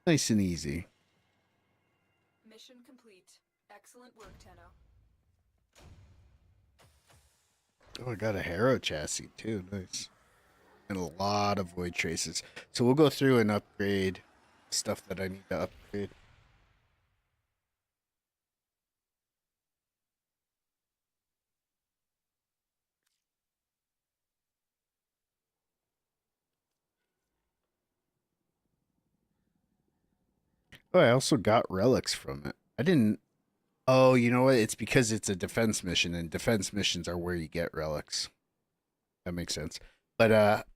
S1: Nice and easy.
S8: Mission complete. Excellent work, Tenno.
S1: Oh, I got a Harrow chassis too. Nice. And a lot of void traces. So we'll go through and upgrade stuff that I need to upgrade. Oh, I also got relics from it. I didn't. Oh, you know what? It's because it's a defense mission, and defense missions are where you get relics. That makes sense. But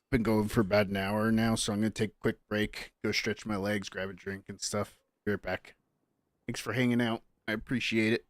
S1: been going for about an hour now, so I'm gonna take a quick break, go stretch my legs, grab a drink and stuff. Be right back. Thanks for hanging out. I appreciate it.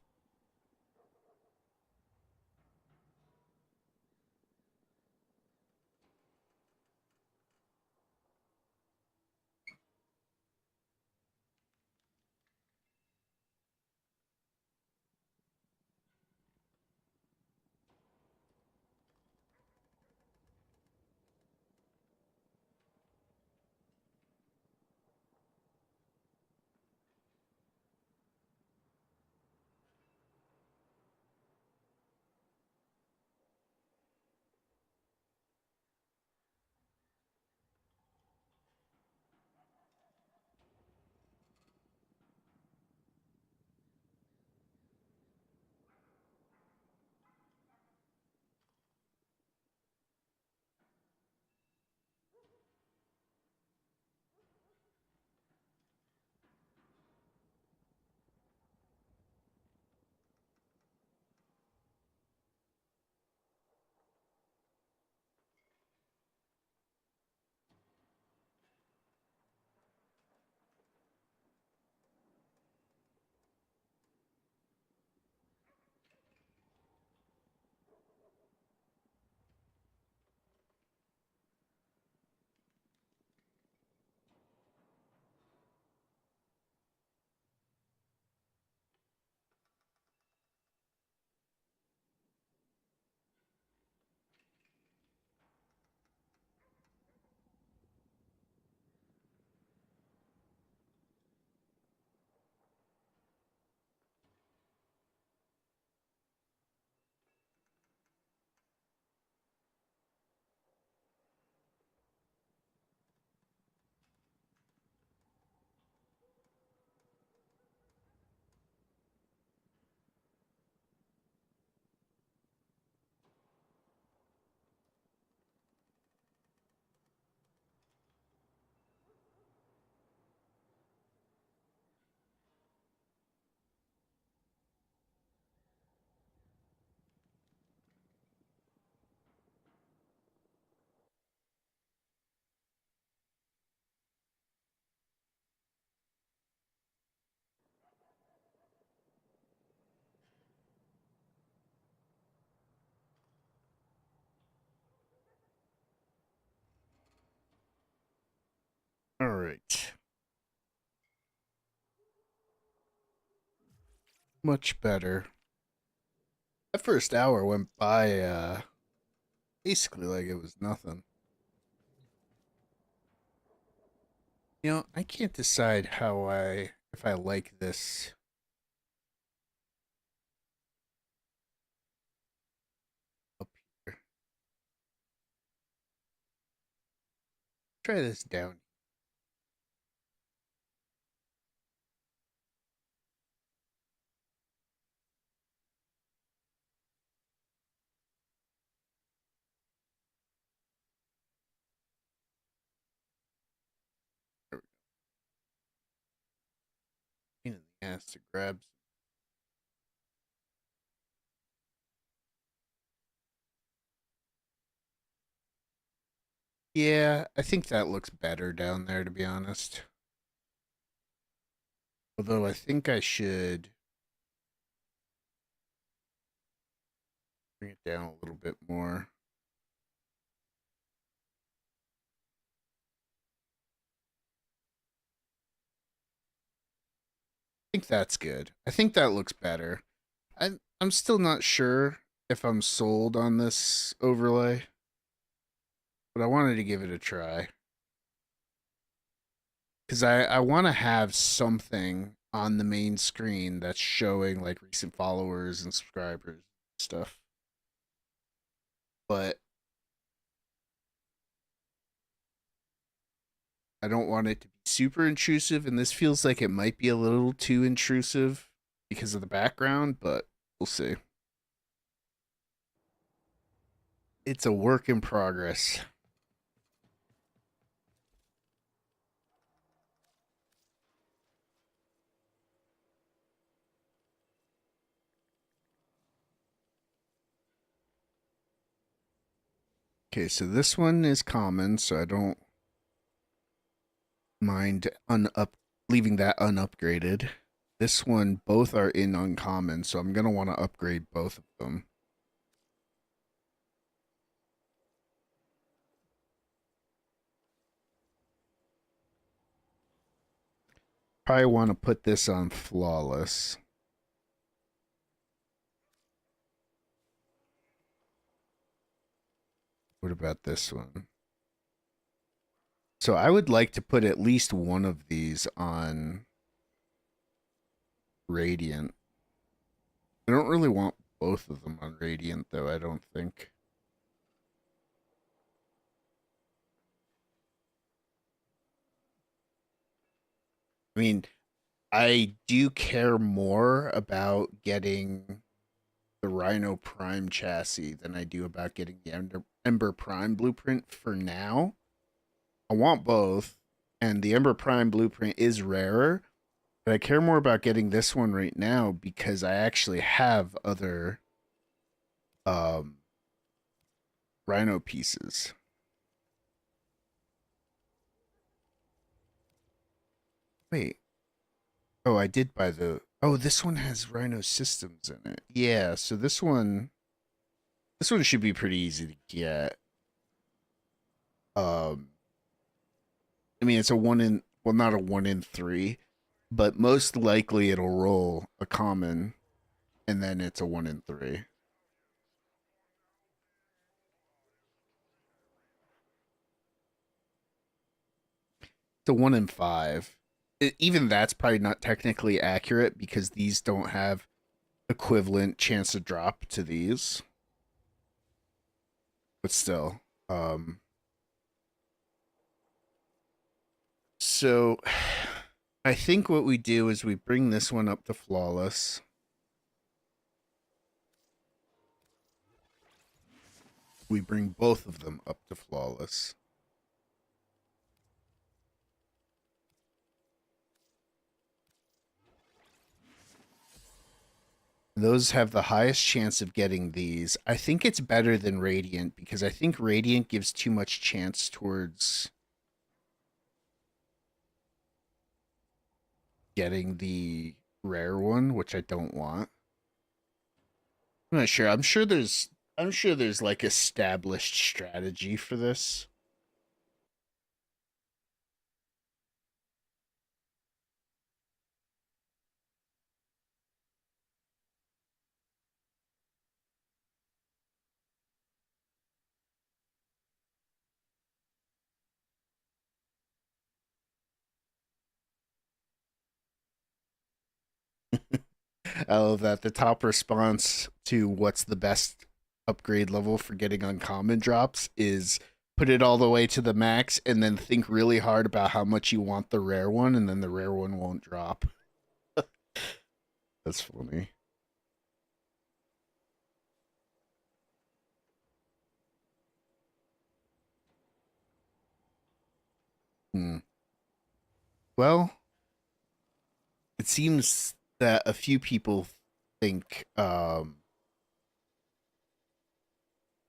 S1: All right. Much better. That first hour went by basically like it was nothing. You know, I can't decide how I if I like this up here. Try this down. Pain in the ass to grab. Yeah, I think that looks better down there, to be honest. Although I think I should bring it down a little bit more. I think that's good. I think that looks better. I'm still not sure if I'm sold on this overlay, but I wanted to give it a try. Because I want to have something on the main screen that's showing like recent followers and subscribers and stuff. But I don't want it to be super intrusive, and this feels like it might be a little too intrusive because of the background, but we'll see. It's a work in progress. Okay, so this one is common, so I don't mind leaving that unupgraded. This one, both are in uncommon, so I'm gonna want to upgrade both of them. Probably want to put this on flawless. What about this one? So I would like to put at least one of these on Radiant. I don't really want both of them on Radiant, though, I don't think. I mean, I do care more about getting the Rhino Prime chassis than I do about getting the Ember Prime blueprint for now. I want both, and the Ember Prime blueprint is rarer, but I care more about getting this one right now because I actually have other Rhino pieces. Wait. Oh, I did buy the... Oh, this one has Rhino systems in it. Yeah, so this one should be pretty easy to get. I mean, it's a 1 in... Well, not a 1 in 3, but most likely it'll roll a common, and then it's a 1 in 3. It's a 1 in 5. Even that's probably not technically accurate because these don't have equivalent chance to drop to these. But still. So I think what we do is we bring this one up to flawless. We bring both of them up to flawless. Those have the highest chance of getting these. I think it's better than Radiant because I think Radiant gives too much chance towards getting the rare one, which I don't want. I'm not sure. I'm sure there's like established strategy for this. I love that. The top response to what's the best upgrade level for getting uncommon drops is put it all the way to the max and then think really hard about how much you want the rare one, and then the rare one won't drop. That's funny. Well, it seems that a few people think that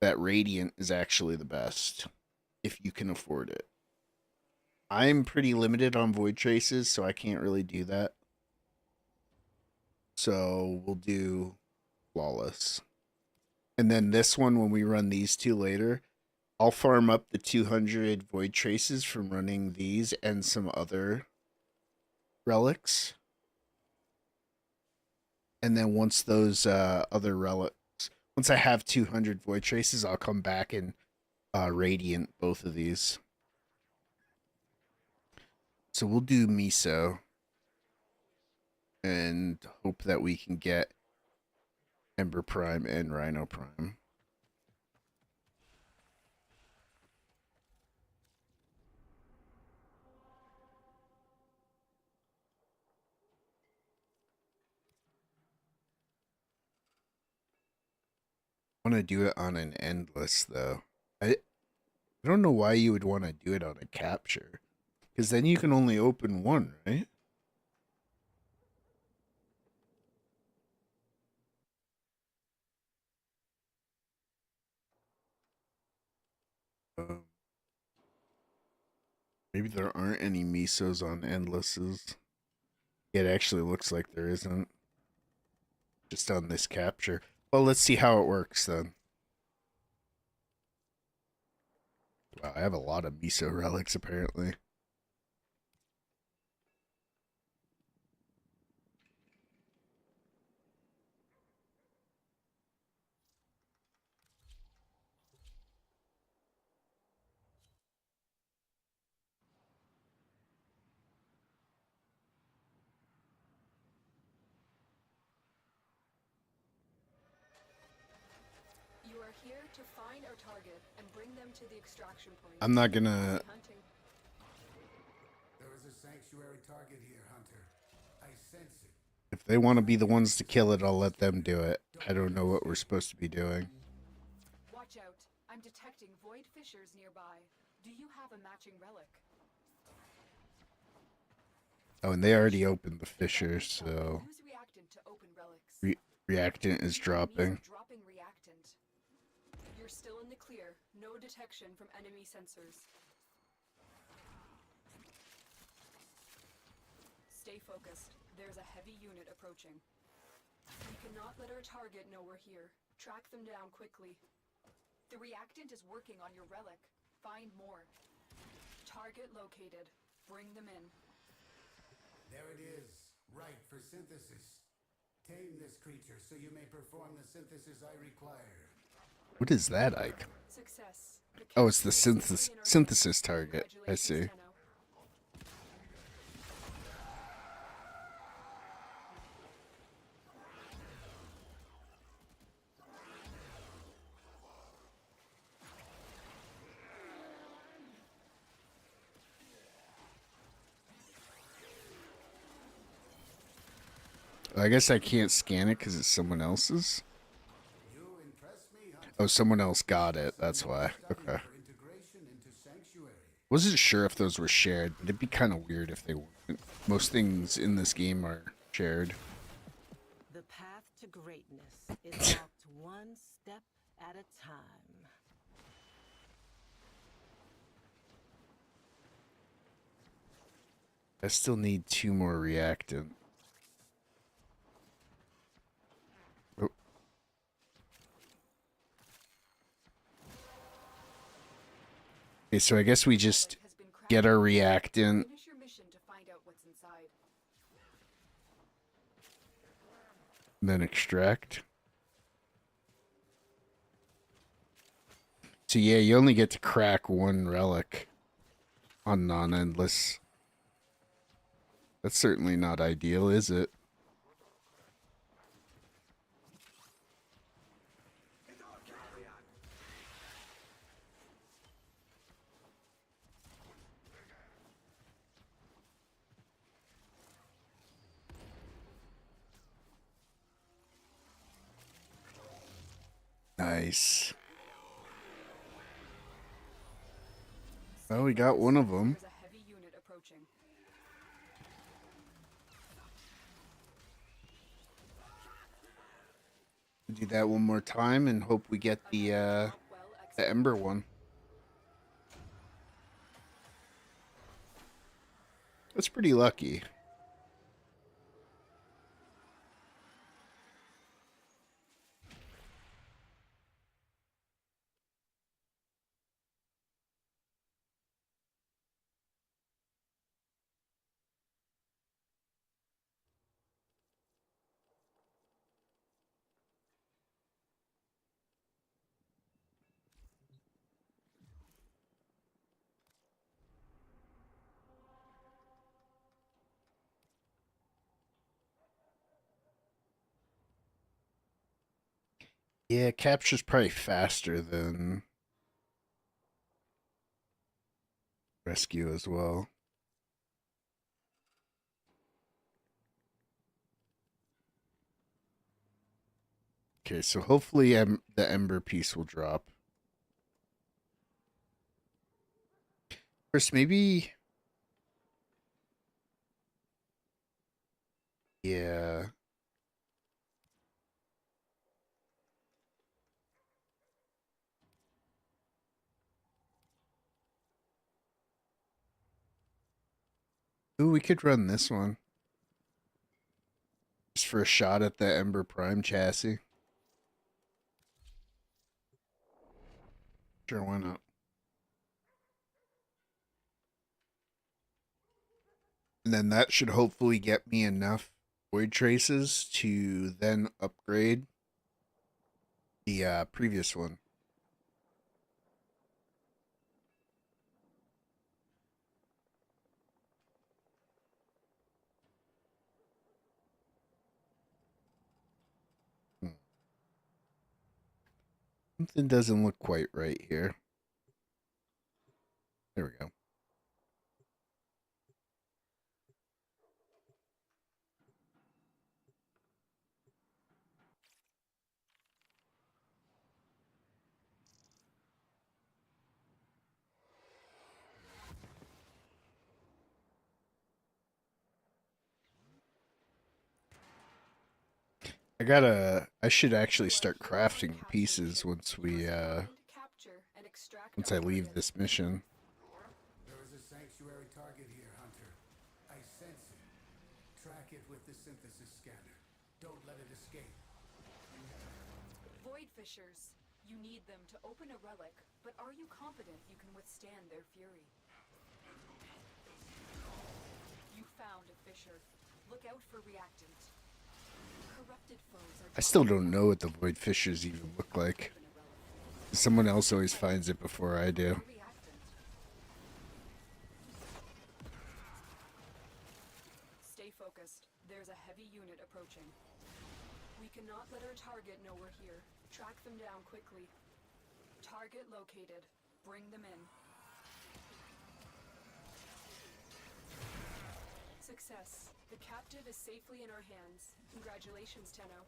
S1: Radiant is actually the best. if you can afford it. I'm pretty limited on void traces, so I can't really do that. So we'll do flawless. And then this one, when we run these two later, I'll farm up the 200 void traces from running these and some other relics. And then once those other relics, once I have 200 void traces, I'll come back and radiant both of these. So we'll do miso and hope that we can get Ember Prime and Rhino Prime. I want to do it on an endless though. I don't know why you would want to do it on a capture, because then you can only open one, right? Maybe there aren't any misos on endlesses. It actually looks like there isn't. Just on this capture. Well, let's see how it works then. Wow, I have a lot of miso relics apparently.
S8: You are here to find our target and bring them to the extraction point.
S1: I'm not gonna...
S8: Hunting.
S9: There is a sanctuary target here, Hunter. I sense it.
S1: If they want to be the ones to kill it, I'll let them do it. I don't know what we're supposed to be doing.
S8: Watch out. I'm detecting void fissures nearby. Do you have a matching relic?
S1: Oh, and they already opened the fissures, so...
S8: Use reactant to open relics.
S1: Reactant is dropping.
S8: Dropping reactant. You're still in the clear. No detection from enemy sensors. Stay focused. There's a heavy unit approaching. We cannot let our target know we're here. Track them down quickly. The reactant is working on your relic. Find more. Target located. Bring them in.
S9: There it is. Right for synthesis. Tame this creature so you may perform the synthesis I require.
S1: What is that icon?
S8: Success.
S1: Oh, it's the synthesis target. I see. I guess I can't scan it because it's someone else's. Oh, someone else got it. That's why. Okay. Wasn't sure if those were shared, but it'd be kind of weird if they weren't. Most things in this game are shared.
S10: The path to greatness is walked one step at a time.
S1: I still need 2 more reactant. Oh. Okay, so I guess we just get our reactant.
S8: Finish your mission to find out what's inside.
S1: Then extract. So yeah, you only get to crack 1 relic on non-endless. That's certainly not ideal, is it? Nice. Well, we got one of them.
S8: There's a heavy unit approaching.
S1: Do that one more time and hope we get the Ember one. That's pretty lucky. Yeah, capture's probably faster than rescue as well. Okay, so hopefully the Ember piece will drop. First, maybe... Yeah. Ooh, we could run this one. Just for a shot at the Ember Prime chassis. Sure, why not? And then that should hopefully get me enough void traces to then upgrade the previous one. Something doesn't look quite right here. There we go. I should actually start crafting the pieces once once I leave this mission.
S9: There is a sanctuary target here, Hunter. I sense it. Track it with the synthesis scanner. Don't let it escape.
S8: Void fissures. You need them to open a relic, but are you confident you can withstand their fury? You found a fissure. Look out for reactant. Corrupted foes are
S1: I still don't know what the void fissures even look like. Someone else always finds it before I do.
S8: Stay focused. There's a heavy unit approaching. We cannot let our target know we're here. Track them down quickly. Target located. Bring them in. Success. The captive is safely in our hands. Congratulations, Tenno.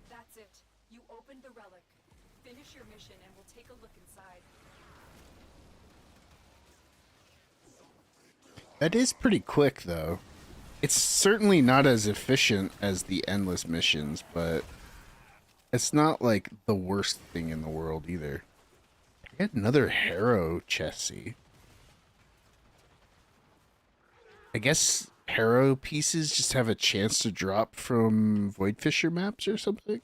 S8: That's it. You opened the relic. Finish your mission and we'll take a look inside.
S1: That is pretty quick, though. It's certainly not as efficient as the endless missions, but it's not like the worst thing in the world either. I got another Harrow chassis. I guess Harrow pieces just have a chance to drop from Void Fissure maps or something.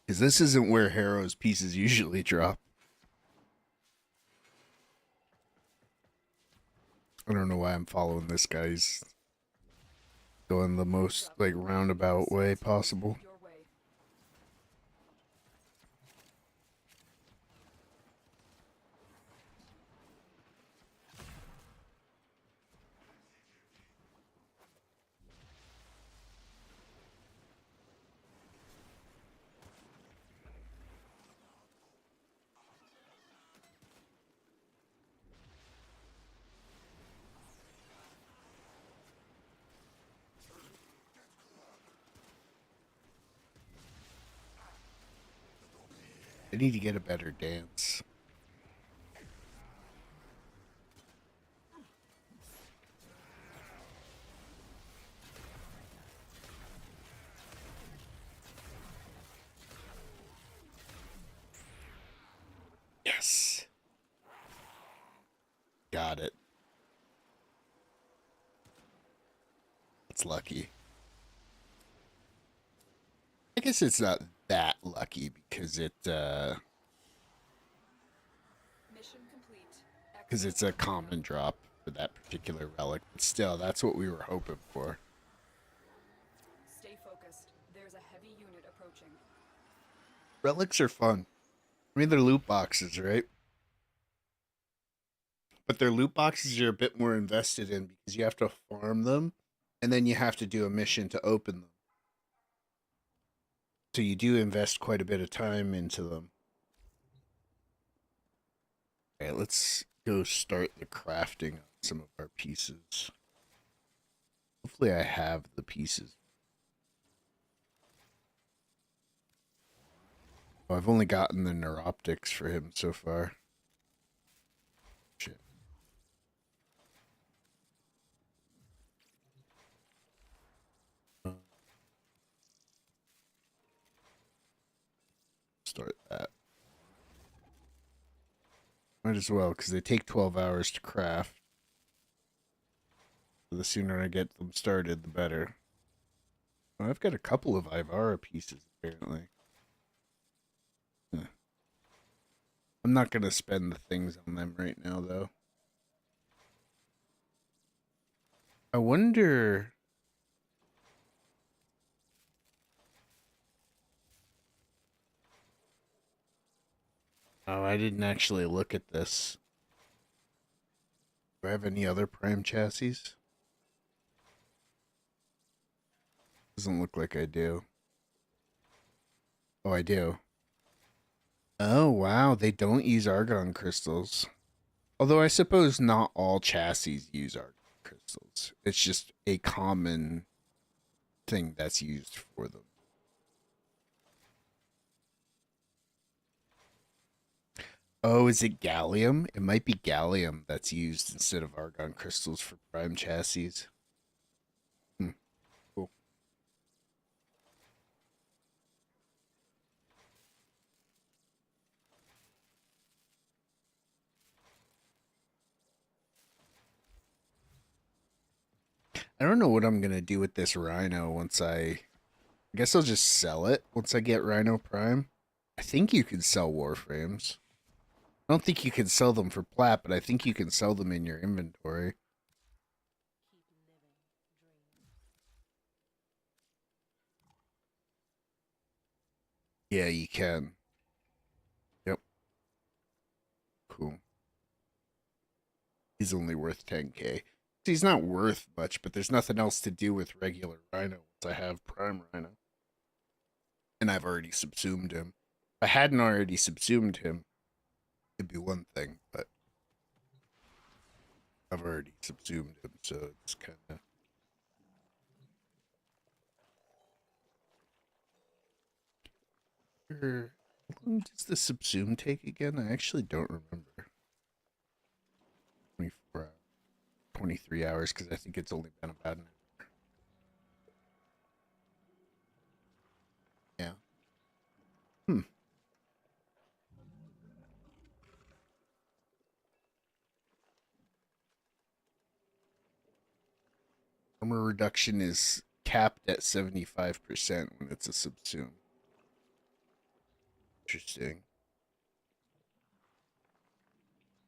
S1: Because this isn't where Harrow's pieces usually drop. I don't know why I'm following this guy. He's going the most, like, roundabout way possible. I need to get a better dance. got it. It's lucky. I guess it's not that lucky because
S8: Mission complete.
S1: because it's a common drop for that particular relic. But still, that's what we were hoping for.
S8: Stay focused. There's a heavy unit approaching.
S1: Relics are fun. I mean, they're loot boxes, right? But their loot boxes you're a bit more invested in because you have to farm them and then you have to do a mission to open them. So you do invest quite a bit of time into them. Okay, let's go start the crafting on some of our pieces. Hopefully I have the pieces. Oh, I've only gotten the neuroptics for him so far. Shit. Start that. Might as well, because they take 12 hours to craft. So the sooner I get them started, the better. Well, I've got a couple of Ivara pieces, apparently. Huh. I'm not going to spend the things on them right now, though. I wonder... Oh, I didn't actually look at this. Do I have any other Prime chassis? Doesn't look like I do. Oh, I do. Oh, wow. They don't use argon crystals. Although I suppose not all chassis use argon crystals. It's just a common thing that's used for them. Oh, is it gallium? It might be gallium that's used instead of argon crystals for prime chassis. Cool. I don't know what I'm going to do with this Rhino once I guess I'll just sell it once I get Rhino Prime. I think you can sell Warframes. I don't think you can sell them for plat, but I think you can sell them in your inventory. Yeah, you can. Yep. Cool. He's only worth 10k. He's not worth much, but there's nothing else to do with regular Rhino once I have Prime Rhino. And I've already subsumed him. If I hadn't already subsumed him, it'd be one thing, but I've already subsumed him, so it's kind of... How long does the subsume take again? I actually don't remember. 24 hours. 23 hours, because I think it's only been about an hour. Yeah. Armor reduction is capped at 75% when it's a subsume. Interesting.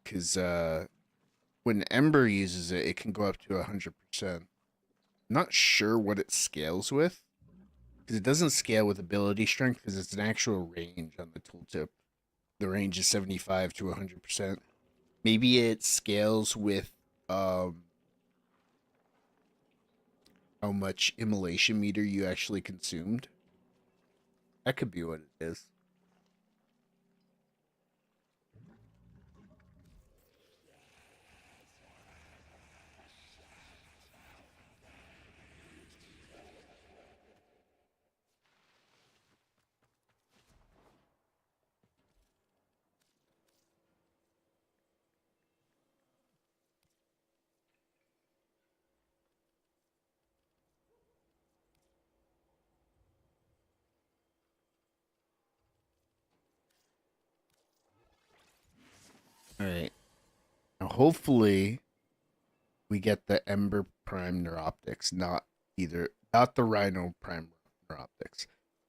S1: Because when Ember uses it, it can go up to 100%. Not sure what it scales with. Because it doesn't scale with ability strength because it's an actual range on the tooltip. The range is 75 to 100%. Maybe it scales with how much immolation meter you actually consumed. That could be what it is. Alright. Now hopefully we get the Ember Prime Neuroptics, not the Rhino Prime Neuroptics.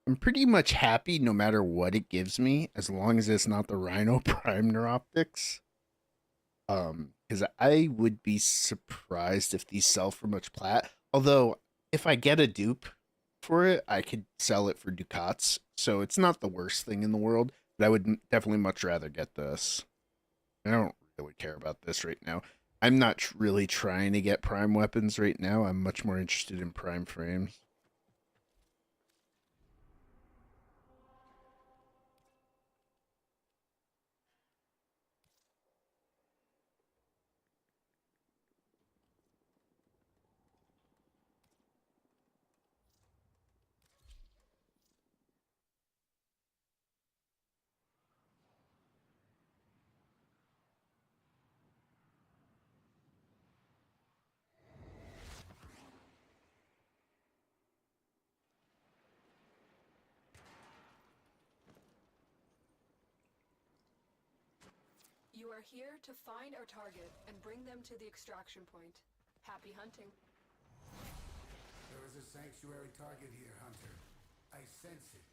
S1: I'm pretty much happy no matter what it gives me, as long as it's not the Rhino Prime Neuroptics. Because I would be surprised if these sell for much plat. Although, if I get a dupe for it, I could sell it for ducats. So it's not the worst thing in the world, but I would definitely much rather get this. I don't really care about this right now. I'm not really trying to get prime weapons right now. I'm much more interested in prime frames.
S8: You are here to find our target and bring them to the extraction point. Happy hunting.
S9: There is a sanctuary target here, Hunter. I sense it.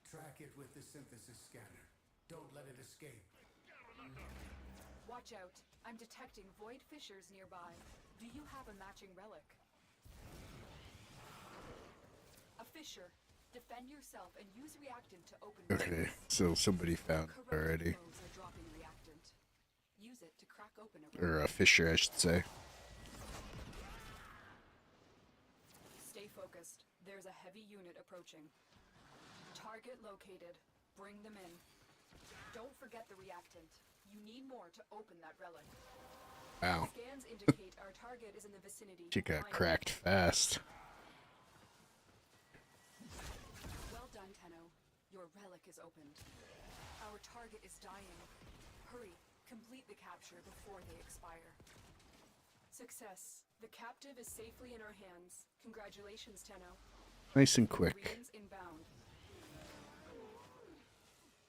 S9: Track it with the synthesis scanner. Don't let it escape.
S8: Watch out. I'm detecting void fissures nearby. Do you have a matching relic? A fissure. Defend yourself and use reactant to open it.
S1: Okay, so somebody found it already.
S8: Foes are dropping reactant. Use it to crack open a
S1: Or a fisher, I should say.
S8: Stay focused. There's a heavy unit approaching. Target located. Bring them in. Don't forget the reactant. You need more to open that relic.
S1: Wow.
S8: Scans indicate our target is in the vicinity.
S1: She got
S8: Find it.
S1: cracked fast.
S8: Well done, Tenno. Your relic is opened. Our target is dying. Hurry. Complete the capture before they expire. Success. The captive is safely in our hands. Congratulations, Tenno.
S1: Nice and quick.
S8: Marines inbound.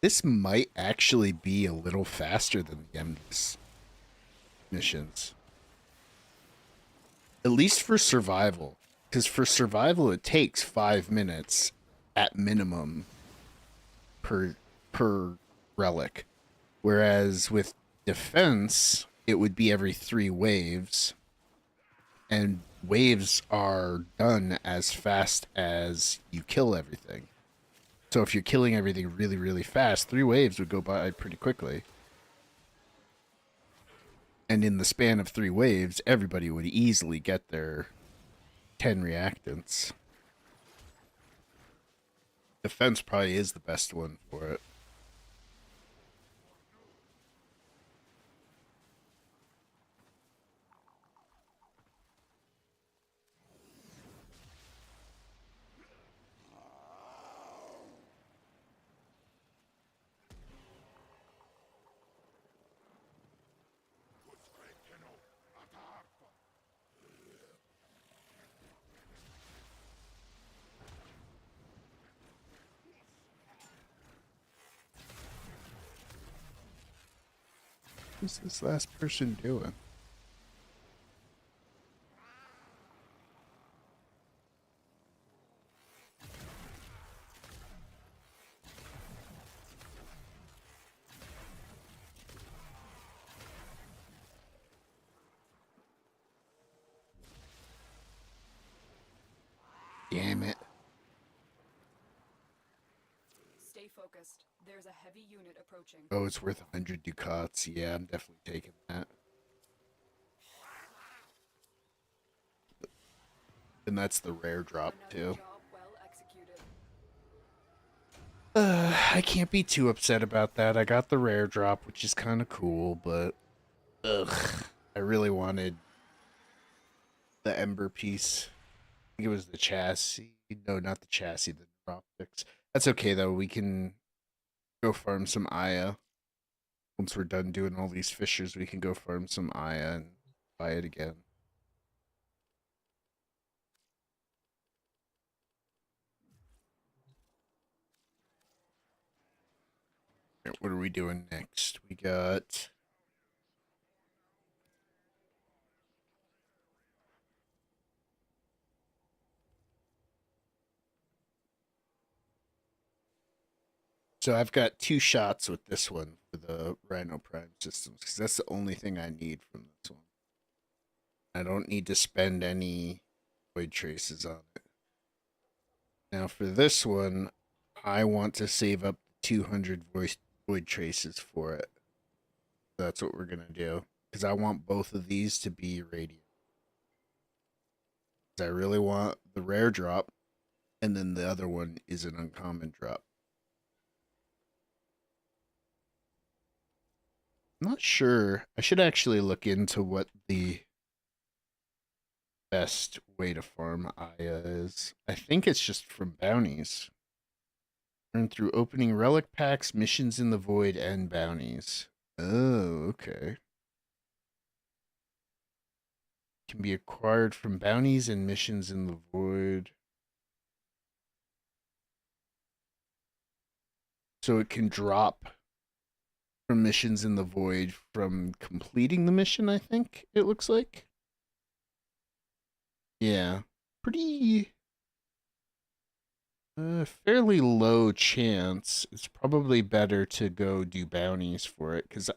S1: This might actually be a little faster than the endless missions. At least for survival. Because for survival, it takes 5 minutes at minimum per relic. Whereas with defense, it would be every 3 waves. And waves are done as fast as you kill everything. So if you're killing everything really, really fast, 3 waves would go by pretty quickly. And in the span of 3 waves, everybody would easily get their 10 reactants. Defense probably is the best one for it. What's this last person doing? Damn it.
S8: Stay focused. There's a heavy unit approaching.
S1: Oh, it's worth 100 ducats. Yeah, I'm definitely taking that. And that's the rare drop,
S8: Another
S1: too.
S8: job well executed.
S1: I can't be too upset about that. I got the rare drop, which is kind of cool, but... Ugh. I really wanted the Ember piece. I think it was the chassis. No, not the chassis, the optics. That's okay, though. We can go farm some Aya. Once we're done doing all these fissures, we can go farm some Aya and buy it again. Alright, what are we doing next? We got So I've got 2 shots with this one for the Rhino Prime systems because that's the only thing I need from this one. I don't need to spend any void traces on it. Now for this one, I want to save up 200 void traces for it. That's what we're going to do because I want both of these to be radiant. I really want the rare drop, and then the other one is an uncommon drop. I'm not sure. I should actually look into what the best way to farm Aya is. I think it's just from bounties. Earn through opening relic packs, missions in the void, and bounties. Oh, okay. Can be acquired from bounties and missions in the void. So it can drop from missions in the void from completing the mission, I think it looks like. Yeah. Pretty fairly low chance. It's probably better to go do bounties for it because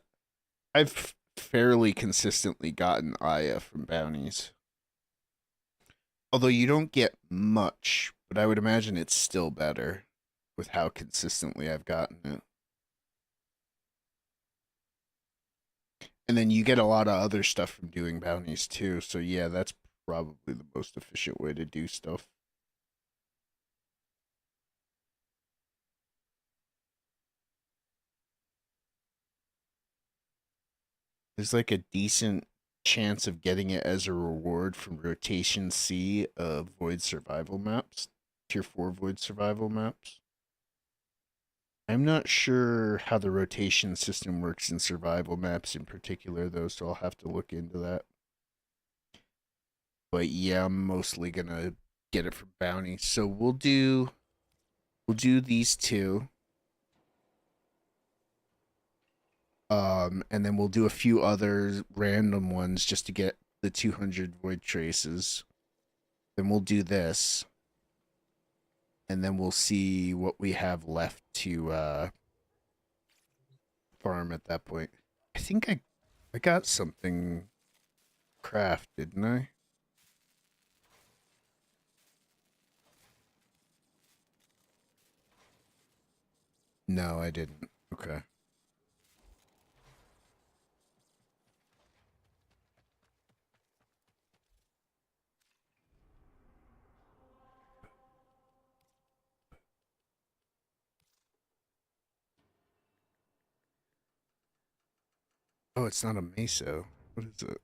S1: I've fairly consistently gotten Aya from bounties. Although you don't get much, but I would imagine it's still better with how consistently I've gotten it. And then you get a lot of other stuff from doing bounties too. So yeah, that's probably the most efficient way to do stuff. There's like a decent chance of getting it as a reward from Rotation C of Void Survival maps, Tier 4 Void Survival maps. I'm not sure how the rotation system works in survival maps in particular, though, so I'll have to look into that. But yeah, I'm mostly gonna get it from bounty. So we'll do these 2. And then we'll do a few other random ones just to get the 200 void traces. Then we'll do this. And then we'll see what we have left to farm at that point. I think I got something craft, didn't I? No, I didn't. Okay. Oh, it's not a meso. What is it?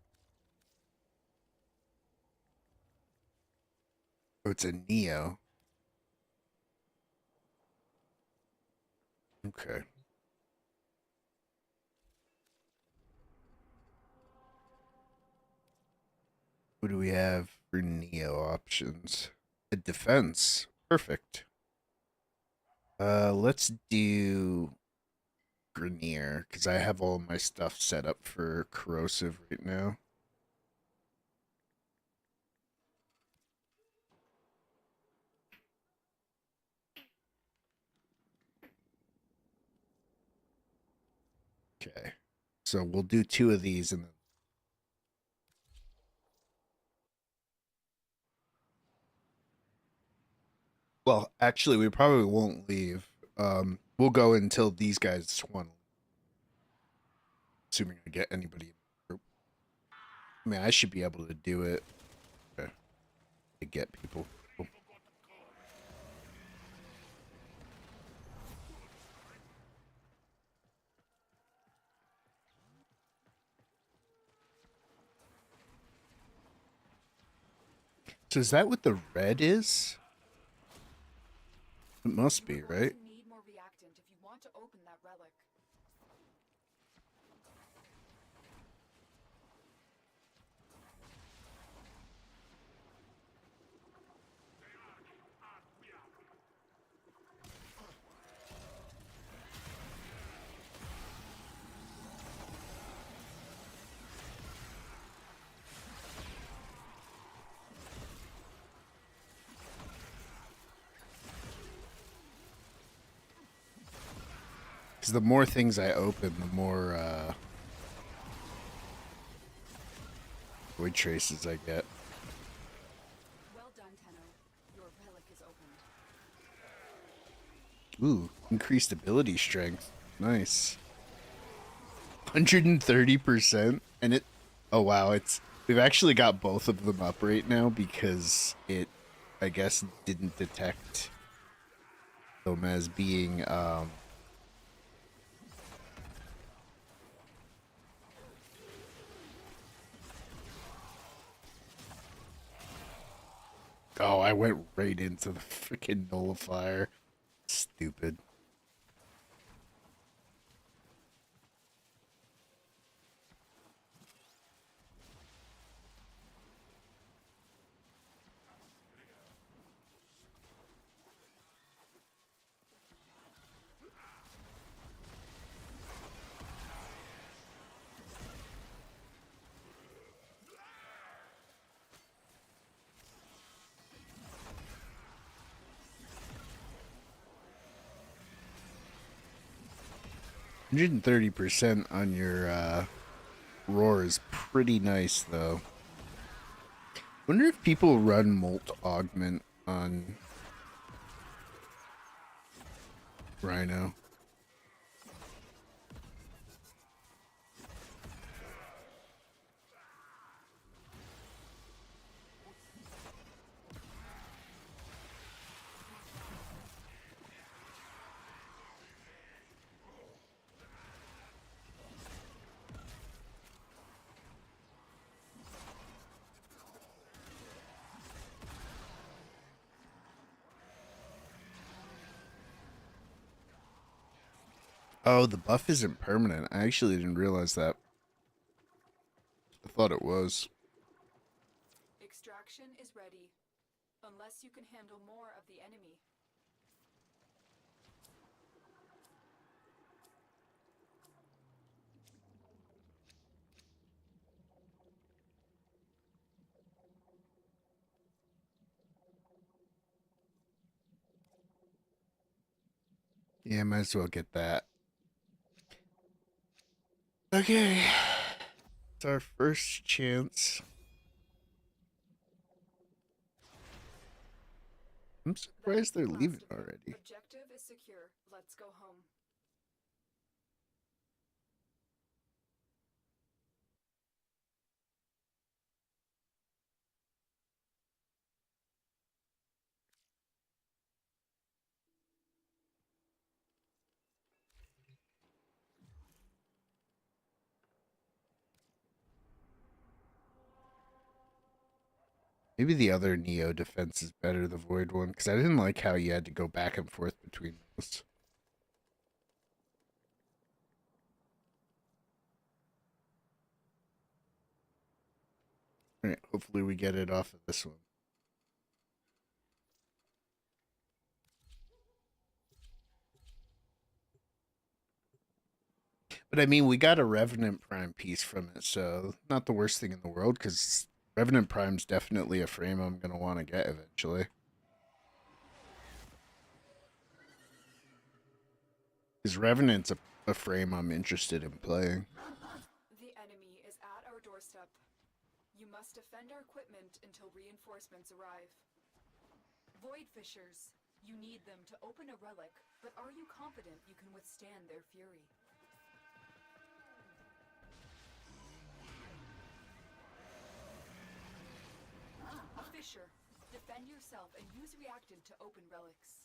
S1: Oh, it's a neo. Okay. What do we have for neo options? A defense. Perfect. Let's do Grenier, because I have all my stuff set up for corrosive right now. Okay. So we'll do 2 of these and then well, actually we probably won't leave. We'll go until these guys want, assuming I get anybody in the group. I mean, I should be able to do it. Okay. To get people. Cool. So is that what the red is? It must be, right?
S8: You need more reactant if you want to open that relic.
S1: Because the more things I open, the more void traces I get.
S8: Well done, Tenno. Your relic is opened.
S1: Ooh, increased ability strength. Nice. 130%, and it. Oh wow, we've actually got both of them up right now because it, I guess, didn't detect them as being Oh, I went right into the freaking nullifier. Stupid. $130% on your roar is pretty nice, though. Wonder if people run Molt Augment on Rhino. Oh, the buff isn't permanent. I actually didn't realize that. I thought it was.
S8: Extraction is ready. Unless you can handle more of the enemy.
S1: Yeah, might as well get that. Okay. It's our first chance. I'm surprised they're leaving already.
S8: Objective is secure. Let's go home.
S1: Maybe the other Neo defense is better, the Void one, because I didn't like how you had to go back and forth between those. Alright, hopefully we get it off of this one. But I mean, we got a Revenant Prime piece from it, so not the worst thing in the world, because Revenant Prime's definitely a frame I'm going to want to get eventually. Because Revenant's a frame I'm interested in playing.
S8: The enemy is at our doorstep. You must defend our equipment until reinforcements arrive. Void Fishers, you need them to open a relic, but are you confident you can withstand their fury? Fisher, defend yourself and use reactant to open relics.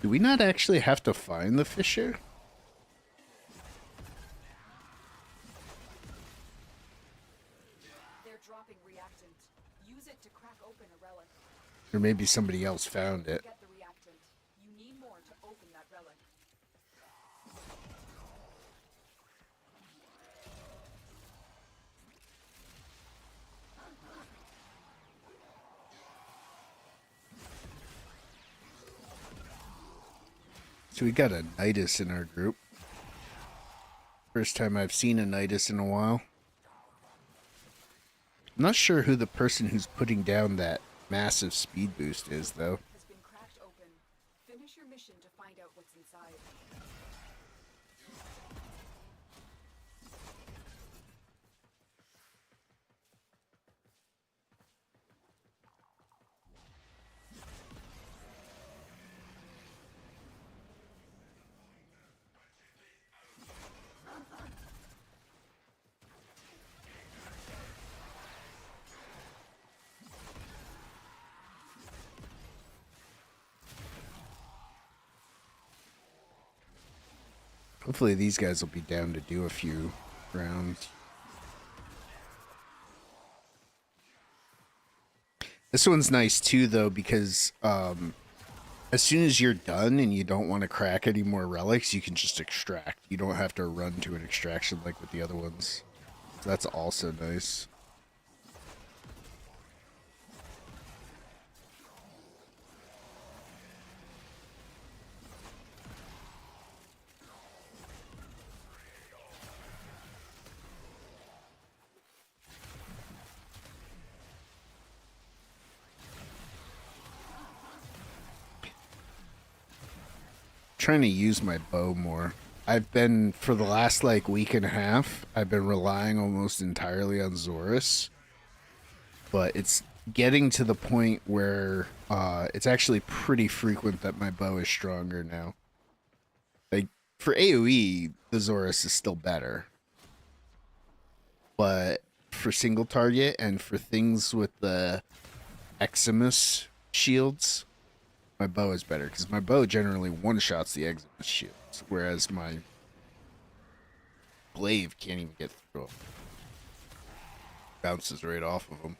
S1: Do we not actually have to find the Fisher?
S8: They're dropping reactant. Use it to crack open a relic.
S1: Or maybe somebody else found it.
S8: Get the reactant. You need more to open that relic.
S1: So we got a Nidus in our group. First time I've seen a Nidus in a while. I'm not sure who the person who's putting down that massive speed boost is, though.
S8: Has been cracked open. Finish your mission to find out what's inside.
S1: Hopefully these guys will be down to do a few rounds. This one's nice too, though, because as soon as you're done and you don't want to crack any more relics, you can just extract. You don't have to run to an extraction like with the other ones. So that's also nice. Trying to use my bow more. I've been, for the last like week and a half, I've been relying almost entirely on Zorus, but it's getting to the point where it's actually pretty frequent that my bow is stronger now. Like for AoE, the Zorus is still better, but for single target and for things with the Eximus shields, my bow is better, because my bow generally one-shots the Eximus shields, whereas my glaive can't even get through them. Bounces right off of them.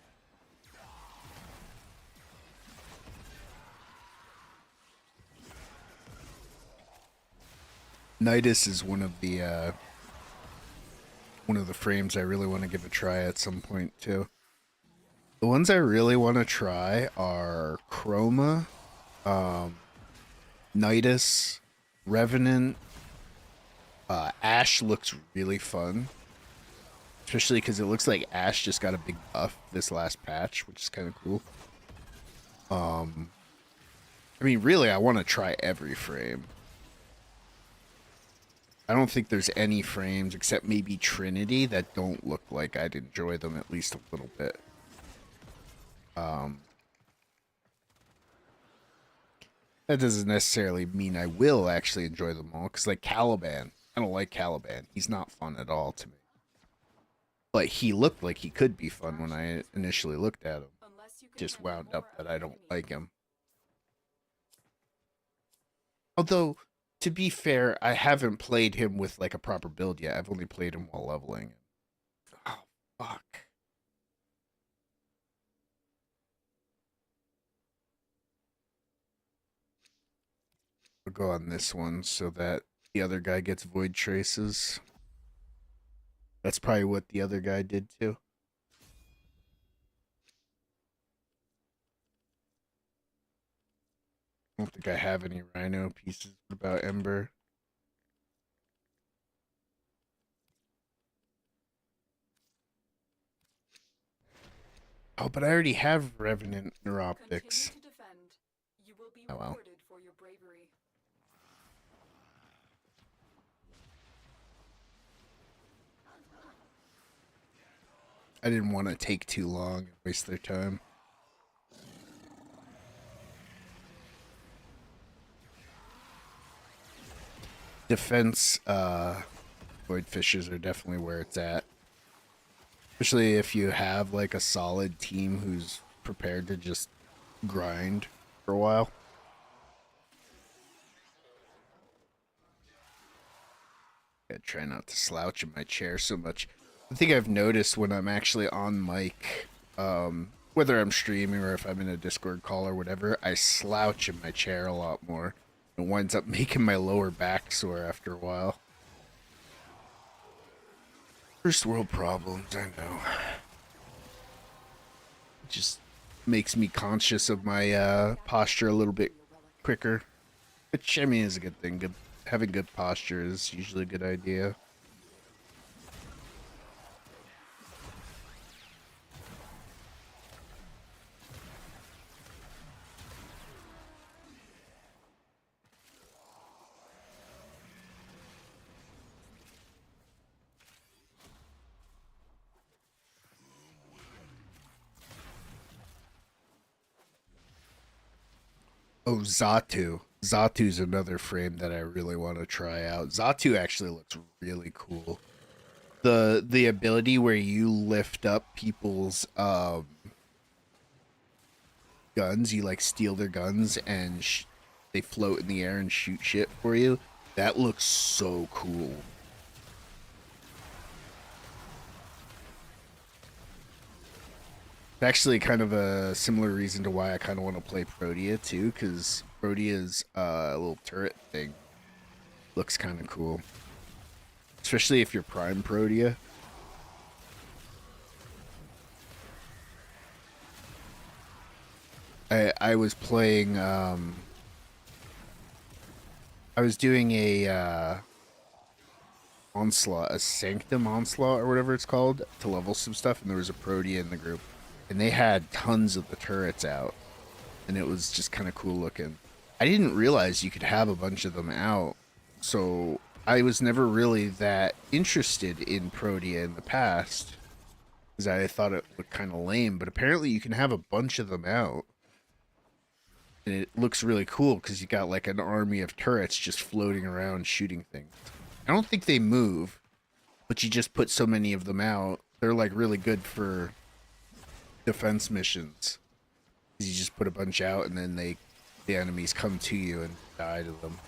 S1: Nidus is one of the frames I really want to give a try at some point too. The ones I really want to try are Chroma, Nidus, Revenant. Ash looks really fun, especially because it looks like Ash just got a big buff this last patch, which is kind of cool. I mean, really, I want to try every frame. I don't think there's any frames except maybe Trinity that don't look like I'd enjoy them at least a little bit. That doesn't necessarily mean I will actually enjoy them all, because like Caliban, I don't like Caliban. He's not fun at all to me. But he looked like he could be fun when I initially looked at him. Just wound up that I don't like him. Although, to be fair, I haven't played him with like a proper build yet. I've only played him while leveling. Oh, fuck. We'll go on this one so that the other guy gets void traces. That's probably what the other guy did too. I don't think I have any Rhino pieces. What about Ember? Oh, but I already have Revenant Neuroptics. Oh well. I didn't want to take too long and waste their time. Defense, void fishes are definitely where it's at. Especially if you have like a solid team who's prepared to just grind for a while. I try not to slouch in my chair so much. I think I've noticed when I'm actually on mic, whether I'm streaming or if I'm in a Discord call or whatever, I slouch in my chair a lot more. It winds up making my lower back sore after a while. First world problems, I know. It just makes me conscious of my posture a little bit quicker. Which, I mean, is a good thing. Having good posture is usually a good idea. Oh, Zatu. Zatu's another frame that I really want to try out. Zatu actually looks really cool. The ability where you lift up people's guns, you like steal their guns and they float in the air and shoot shit for you. That looks so cool. It's actually kind of a similar reason to why I kind of want to play Protea too, because Protea's little turret thing looks kind of cool. Especially if you're Prime Protea. I was playing I was doing a onslaught, a Sanctum onslaught or whatever it's called, to level some stuff, and there was a Protea in the group. And they had tons of the turrets out. And it was just kind of cool looking. I didn't realize you could have a bunch of them out. So I was never really that interested in Protea in the past. Because I thought it looked kind of lame. But apparently you can have a bunch of them out. And it looks really cool because you got like an army of turrets just floating around shooting things. I don't think they move. But you just put so many of them out. They're like really good for defense missions. You just put a bunch out and then the enemies come to you and die to them.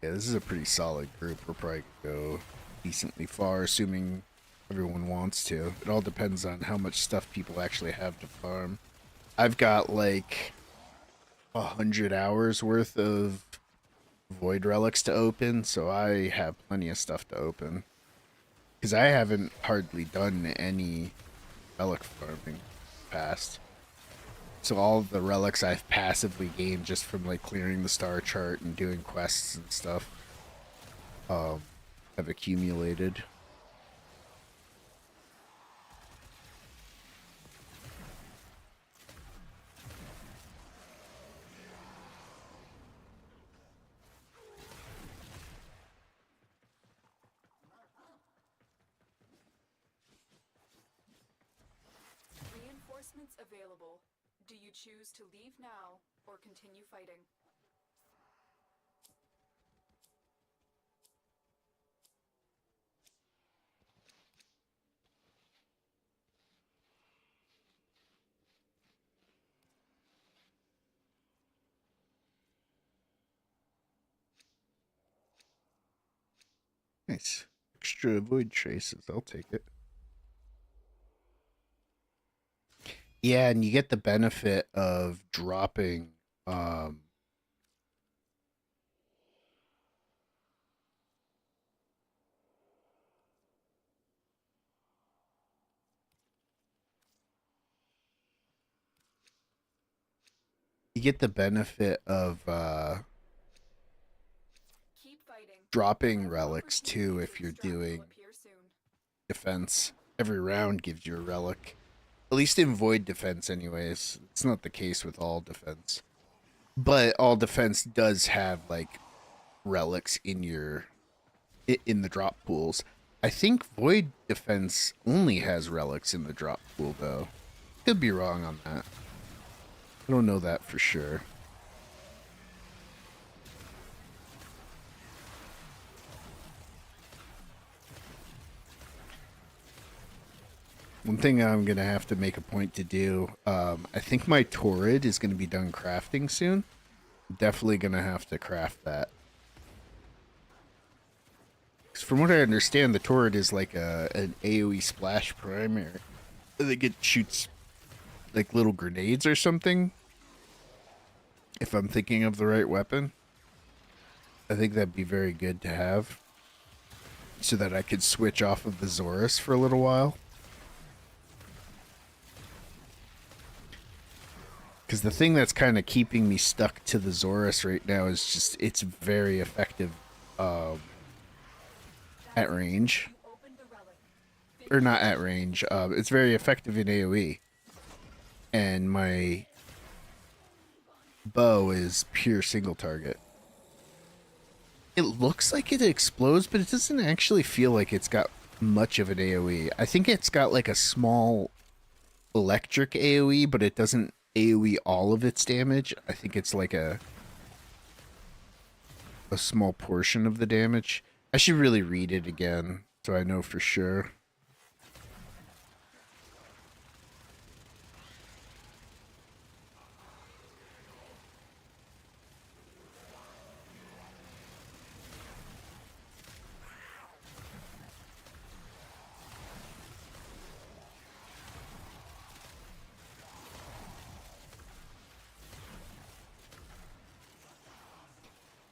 S1: Yeah, this is a pretty solid group. We're probably gonna go decently far, assuming everyone wants to. It all depends on how much stuff people actually have to farm. I've got like 100 hours worth of void relics to open, so I have plenty of stuff to open. Because I haven't hardly done any relic farming past. So all the relics I've passively gained just from like clearing the star chart and doing quests and stuff have accumulated.
S8: Reinforcements available. Do you choose to leave now or continue fighting?
S1: Nice. Extra void traces. I'll take it. Yeah, and you get the benefit of dropping you get the benefit of
S8: Keep fighting.
S1: dropping relics too if you're doing defense. Every round gives you a relic. At least in void defense anyways. It's not the case with all defense. But all defense does have like relics in the drop pools. I think void defense only has relics in the drop pool though. Could be wrong on that. I don't know that for sure. One thing I'm going to have to make a point to do, I think my Torrid is going to be done crafting soon. Definitely going to have to craft that. 'Cause from what I understand, the Torrid is like an AoE splash primary. I think it shoots like little grenades or something. If I'm thinking of the right weapon. I think that'd be very good to have. So that I could switch off of the Zorus for a little while. Because the thing that's kind of keeping me stuck to the Zorus right now is just it's very effective at range. Or not at range. It's very effective in AoE. And my bow is pure single target. it looks like it explodes, but it doesn't actually feel like it's got much of an AoE. I think it's got like a small electric AoE, but it doesn't AoE all of its damage. I think it's like a small portion of the damage. I should really read it again so I know for sure.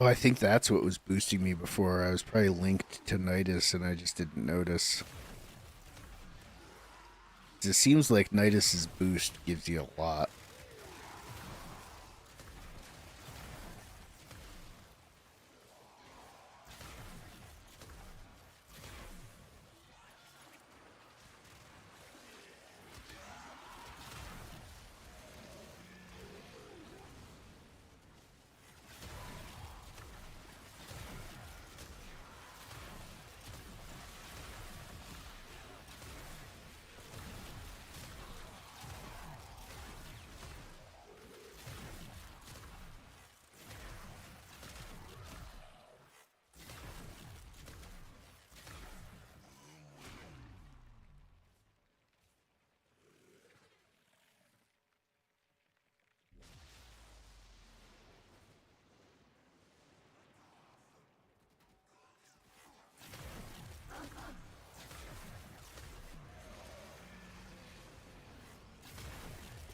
S1: Oh, I think that's what was boosting me before. I was probably linked to Nidus and I just didn't notice. It seems like Nidus's boost gives you a lot.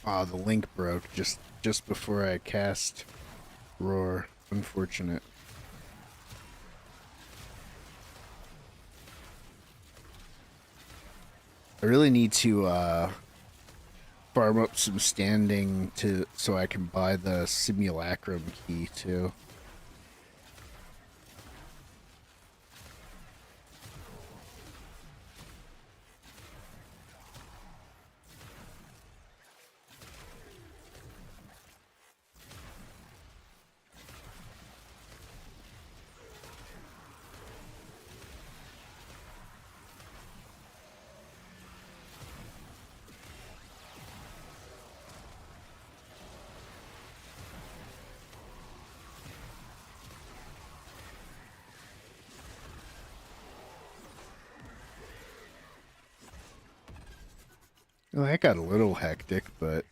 S1: Ah, the link broke just before I cast Roar. Unfortunate. I really need to farm up some standing so I can buy the simulacrum key too. Well, that got a little hectic, but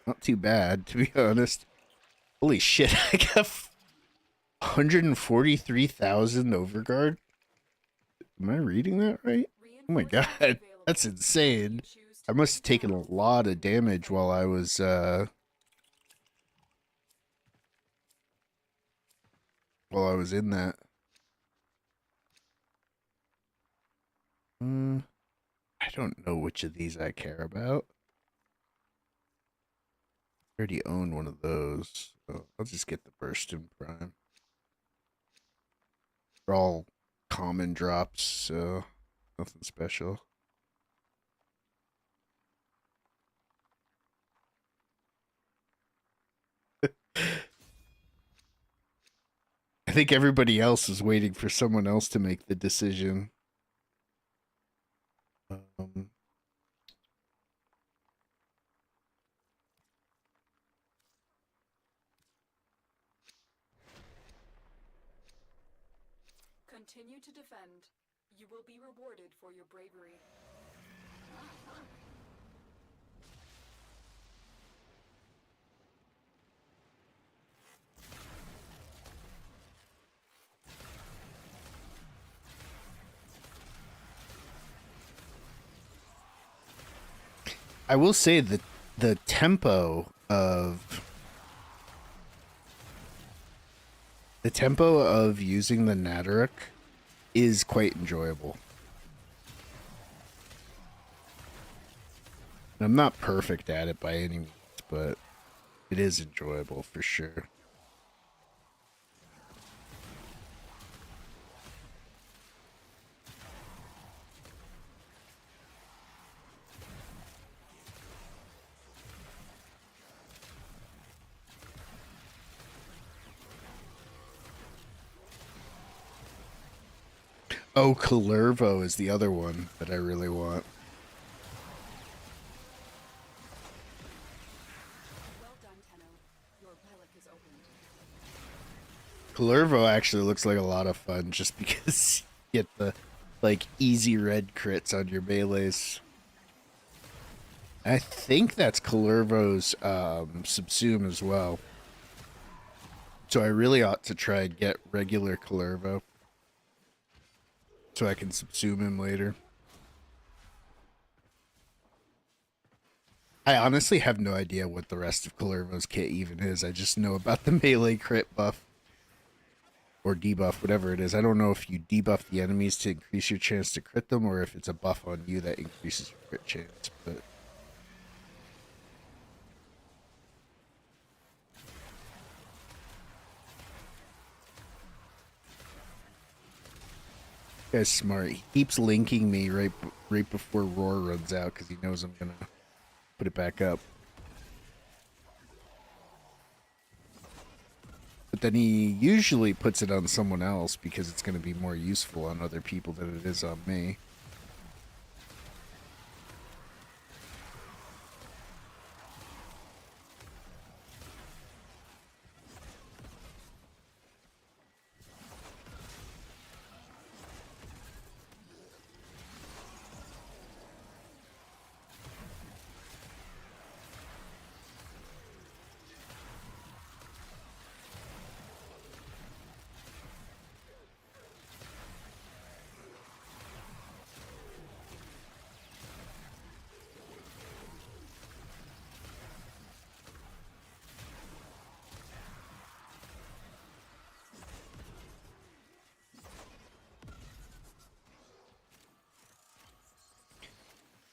S1: not too bad, to be honest. Holy shit, I got 143,000 overguard? Am I reading that right? Oh my god, that's insane. I must have taken a lot of damage while I was, in that. I don't know which of these I care about. I already own one of those, so I'll just get the Burston Prime. They're all common drops, so nothing special. I think everybody else is waiting for someone else to make the decision.
S8: Continue to defend. You will be rewarded for your bravery.
S1: I will say that the tempo of using the Nadaruk is quite enjoyable. I'm not perfect at it by any means, but it is enjoyable for sure. Oh, Kalervo is the other one that I really want.
S8: Well done, Tenno. Your relic is opened.
S1: Kalervo actually looks like a lot of fun just because you get the like easy red crits on your melees. I think that's Kalervo's subsume as well. So I really ought to try and get regular Kalervo so I can subsume him later. I honestly have no idea what the rest of Kalervo's kit even is. I just know about the melee crit buff. Or debuff, whatever it is. I don't know if you debuff the enemies to increase your chance to crit them, or if it's a buff on you that increases your crit chance, but... This guy's smart. He keeps linking me right before Roar runs out, because he knows I'm gonna put it back up. But then he usually puts it on someone else because it's going to be more useful on other people than it is on me.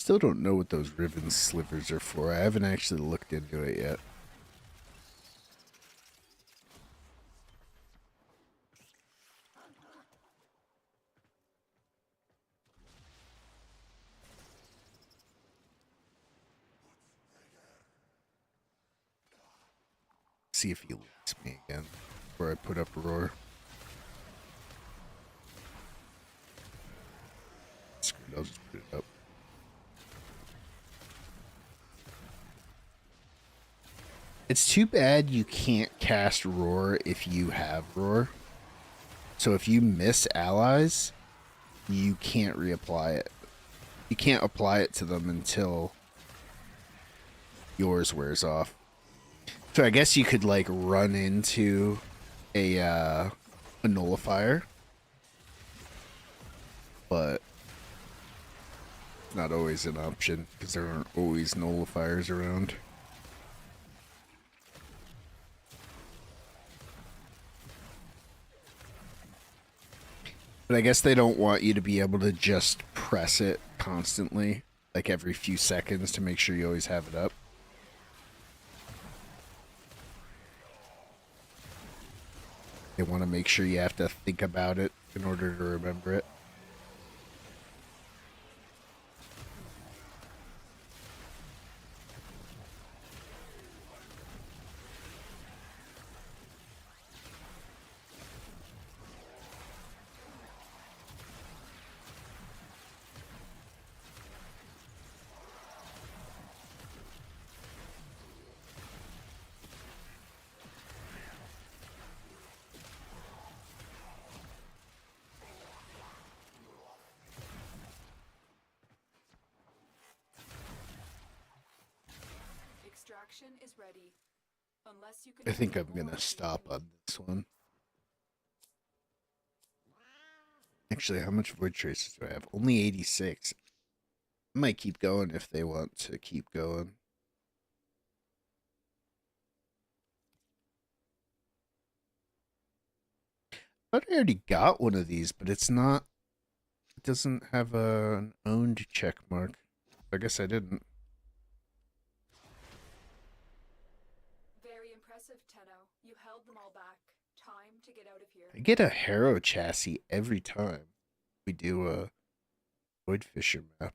S1: Still don't know what those ribbon slivers are for. I haven't actually looked into it yet. See if he lets me again before I put up Roar. Screw it, I'll just put it up. It's too bad you can't cast Roar if you have Roar. So if you miss allies, you can't reapply it. You can't apply it to them until yours wears off. So I guess you could like run into a nullifier, but not always an option because there aren't always nullifiers around. But I guess they don't want you to be able to just press it constantly, like every few seconds, to make sure you always have it up. They want to make sure you have to think about it in order to remember it.
S8: Extraction is ready. Unless you can
S1: I think I'm gonna stop on this one. Actually, how much Void Traces do I have? Only 86. I might keep going if they want to keep going. I thought I already got one of these, but it's not... It doesn't have an owned check mark. I guess I didn't.
S8: Very impressive, Tenno. You held them all back. Time to get out of here.
S1: I get a Harrow chassis every time we do a Void Fisher map.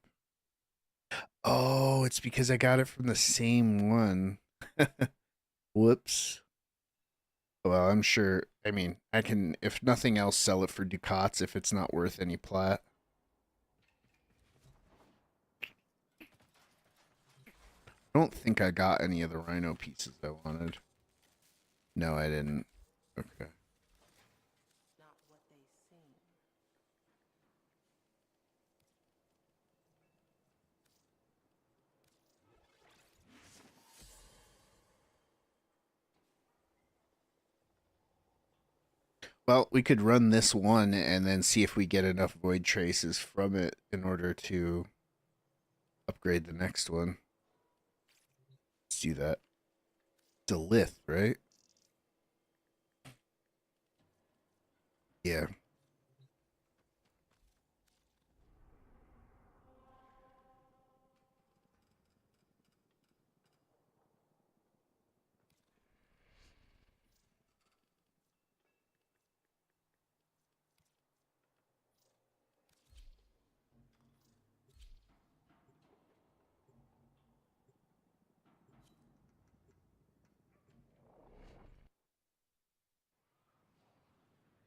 S1: Oh, it's because I got it from the same one. Whoops. Well, I'm sure. I mean, I can, if nothing else, sell it for ducats if it's not worth any plat. I don't think I got any of the rhino pieces I wanted. No, I didn't. Okay.
S10: Not what they seem.
S1: Well, we could run this one and then see if we get enough void traces from it in order to upgrade the next one. Let's do that. It's a lith, right? Yeah.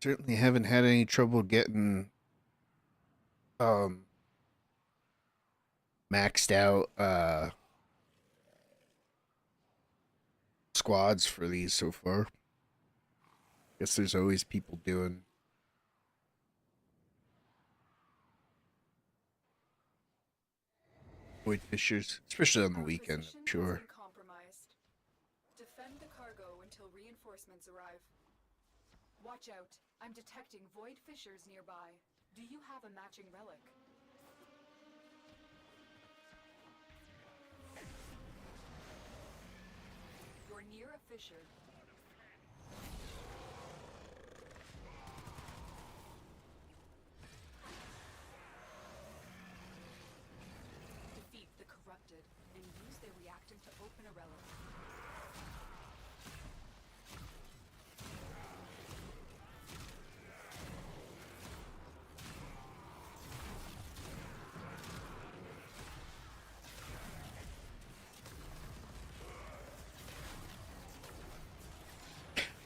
S1: Certainly haven't had any trouble getting um maxed out squads for these so far. Guess there's always people doing void fishers, especially on the
S8: Our
S1: weekend,
S8: position
S1: I'm
S8: has
S1: sure.
S8: been compromised. Defend the cargo until reinforcements arrive. Watch out. I'm detecting void fissures nearby. Do you have a matching relic? You're near a fissure. Defeat the corrupted and use their reactant to open a relic.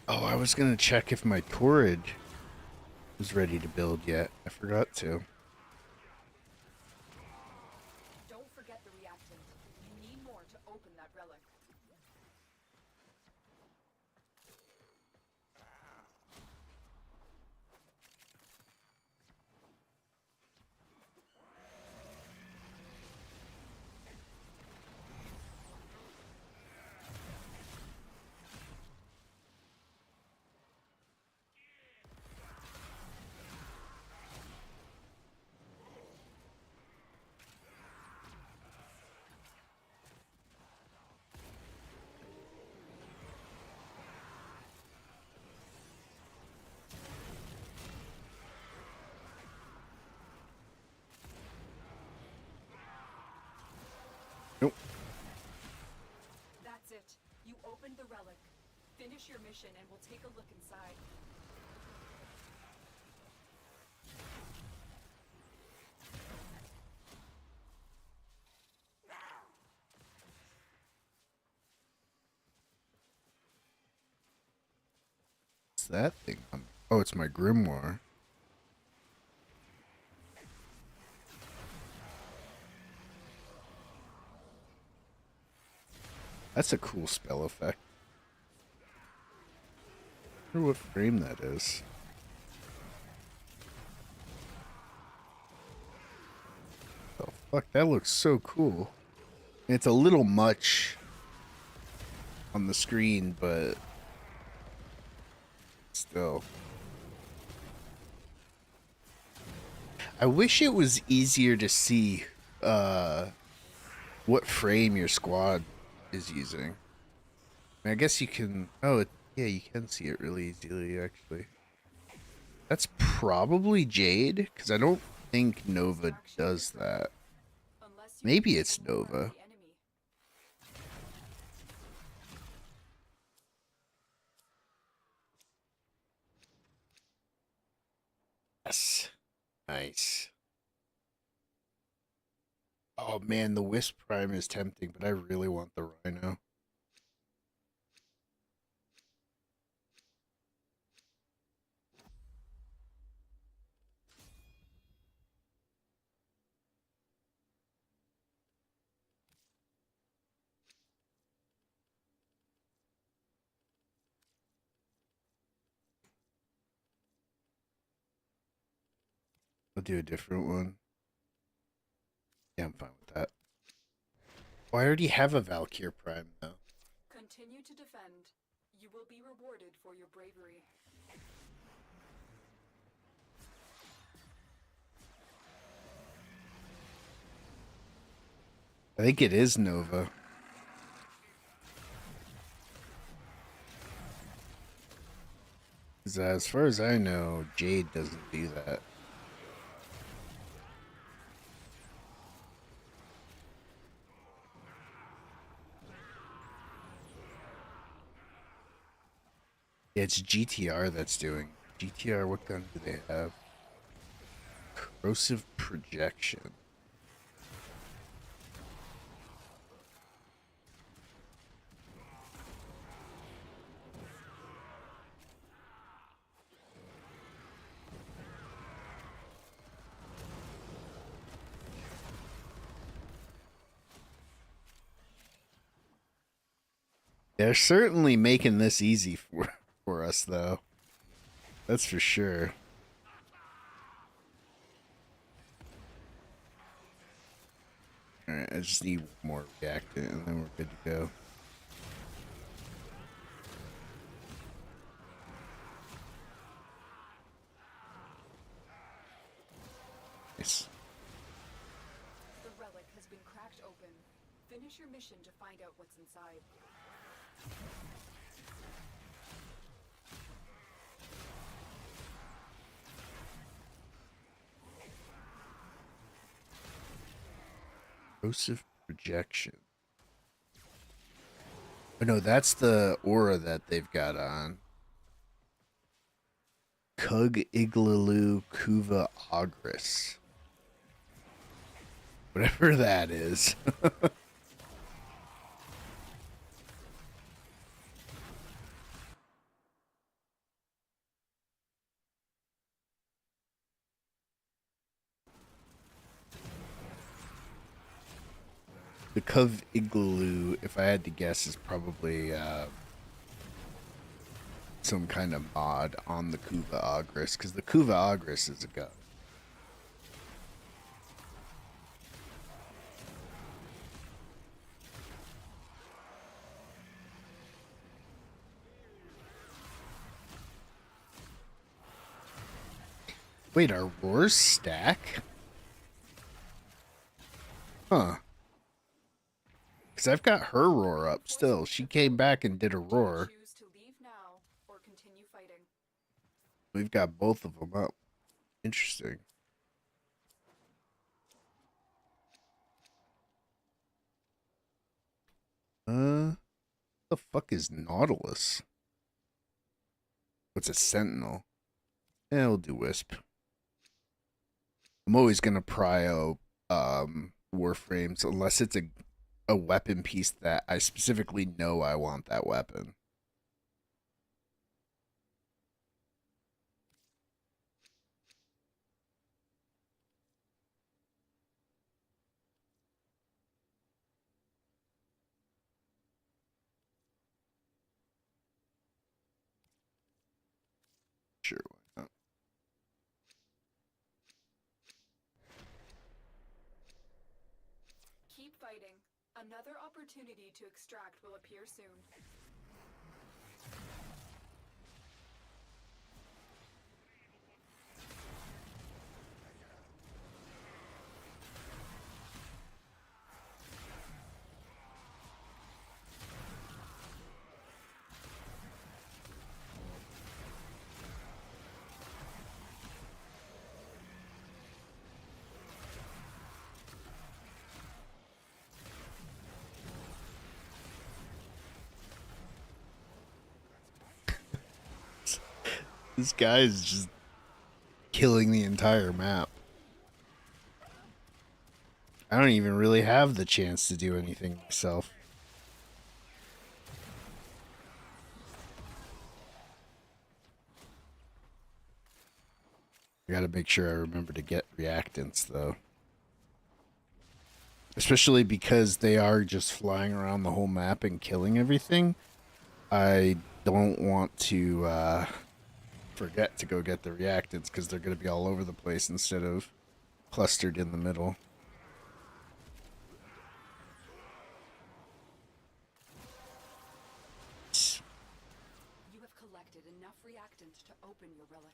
S1: Oh, I was gonna check if my torrid was ready to build yet. I forgot to.
S8: Don't forget the reactant. You need more to open that relic.
S1: Nope.
S8: That's it. You opened the relic. Finish your mission and we'll take a look inside.
S1: What's that thing? Oh, it's my grimoire. That's a cool spell effect. I wonder what frame that is. Oh, fuck, that looks so cool. It's a little much on the screen, but still. I wish it was easier to see what frame your squad is using. I guess you can. Oh, yeah, you can see it really easily, actually. That's probably Jade, because I don't think Nova does that.
S8: Unless you
S1: Maybe
S8: can
S1: it's
S8: pull out
S1: Nova.
S8: the enemy.
S1: Yes. Nice. Oh man, the Wisp Prime is tempting, but I really want the Rhino. I'll do a different one. Yeah, I'm fine with that. Well, I already have a Valkyr Prime, though.
S8: Continue to defend. You will be rewarded for your bravery.
S1: I think it is Nova. Because as far as I know, Jade doesn't do that. Yeah, it's GTR that's doing. GTR, what gun do they have? Corrosive Projection. They're certainly making this easy for us, though. That's for sure. Alright, I just need more reactant and then we're good to go. Nice.
S8: The relic has been cracked open. Finish your mission to find out what's inside.
S1: Corrosive Projection. Oh no, that's the aura that they've got on. Kug Iglalu Kuva Agris. Whatever that is. The Kuv Iglalu, if I had to guess, is probably some kind of mod on the Kuva Agris, because the Kuva Agris is a gun. Wait, are roars stack? Huh. Because I've got her roar up still. She came back and did a roar.
S8: Choose to leave now or continue fighting.
S1: We've got both of them up. Interesting. What the fuck is Nautilus? What's a Sentinel? Yeah, we'll do Wisp. I'm always gonna prio Warframes unless it's a weapon piece that I specifically know I want that weapon. Sure, why not?
S8: Keep fighting. Another opportunity to extract will appear soon.
S1: This guy is just killing the entire map. I don't even really have the chance to do anything myself. I gotta make sure I remember to get reactants, though. Especially because they are just flying around the whole map and killing everything. I don't want to forget to go get the reactants because they're going to be all over the place instead of clustered in the middle.
S8: You have collected enough reactant to open your relic.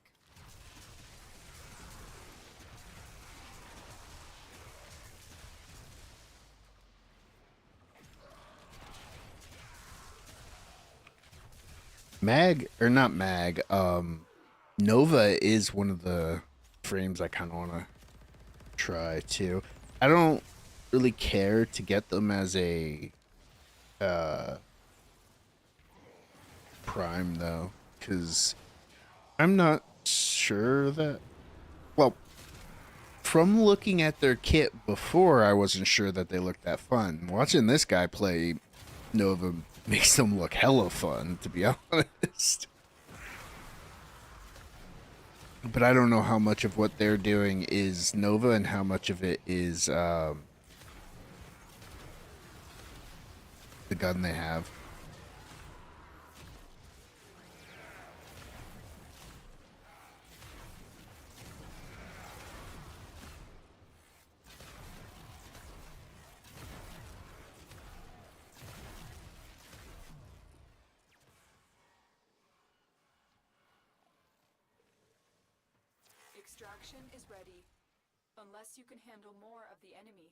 S1: Mag, or not Mag, Nova is one of the frames I kind of want to try too. I don't really care to get them as a Prime though, because I'm not sure that, well, from looking at their kit before, I wasn't sure that they looked that fun. Watching this guy play Nova makes them look hella fun, to be honest. But I don't know how much of what they're doing is Nova and how much of it is the gun they have.
S8: Extraction is ready, unless you can handle more of the enemy.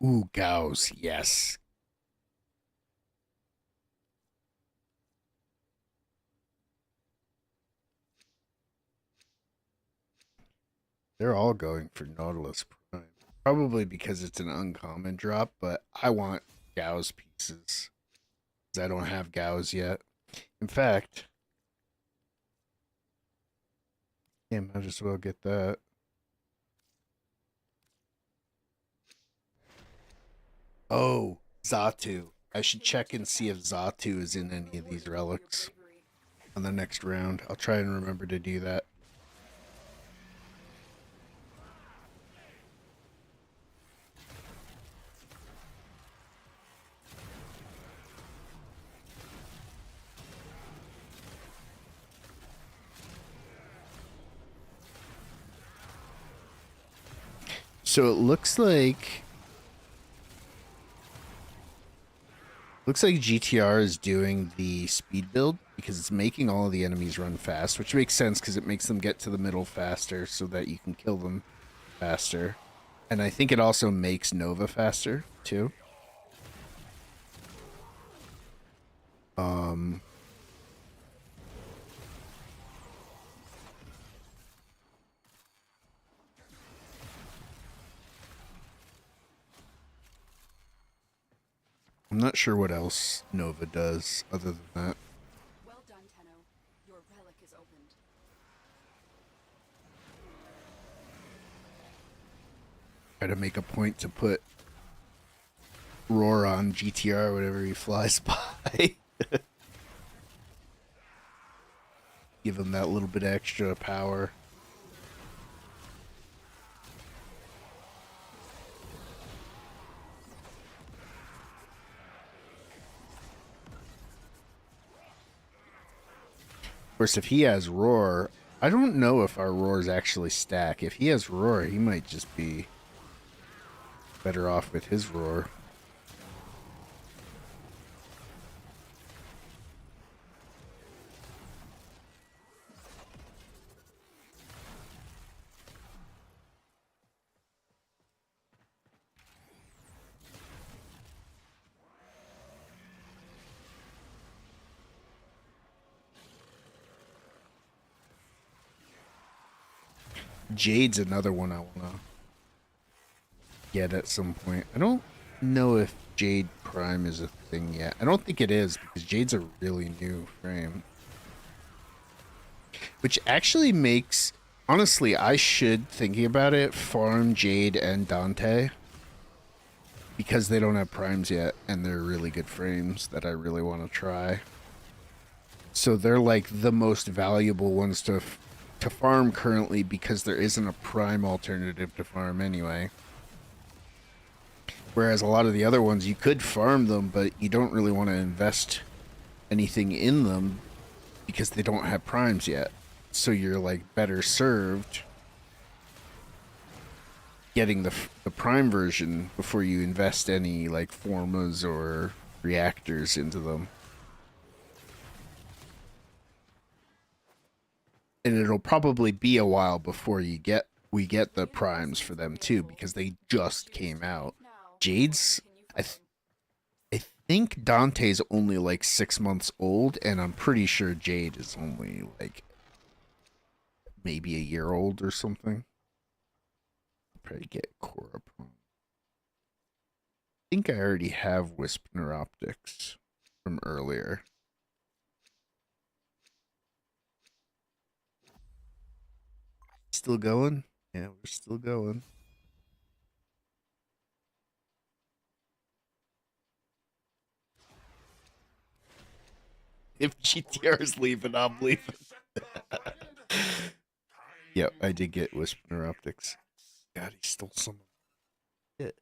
S1: Ooh, Gauss, yes. They're all going for Nautilus Prime. Probably because it's an uncommon drop, but I want Gauss pieces. Because I don't have Gauss yet. In fact, yeah, might as well get that. Oh, Xatu. I should check and see if Xatu is in any of these relics on the next round. I'll try and remember to do that. So it looks like GTR is doing the speed build because it's making all of the enemies run fast, which makes sense because it makes them get to the middle faster so that you can kill them faster. And I think it also makes Nova faster too. I'm not sure what else Nova does other than that.
S8: Well done, Tenno. Your relic is opened.
S1: Try to make a point to put Roar on GTR whenever he flies by. Give him that little bit extra power. Of course, if he has Roar, I don't know if our Roars actually stack. If he has Roar, he might just be better off with his Roar. Jade's another one I want to get at some point. I don't know if Jade Prime is a thing yet. I don't think it is because Jade's a really new frame. Which actually makes, honestly, I should, thinking about it, farm Jade and Dante. Because they don't have primes yet and they're really good frames that I really want to try. So they're like the most valuable ones to farm currently because there isn't a prime alternative to farm anyway. Whereas a lot of the other ones, you could farm them, but you don't really want to invest anything in them because they don't have primes yet. So you're like better served getting the prime version before you invest any like formas or reactors into them. And it'll probably be a while before we get the primes for them too, because they just came out. Jade's I think Dante's only like 6 months old, and I'm pretty sure Jade is only like maybe a year old or something. Probably get Cora Prime. I think I already have Wisp Neuroptics from earlier. Still going? Yeah, we're still going. If GTR is leaving, I'm leaving. Yep, I did get Wisp Neuroptics. God, he stole some of it.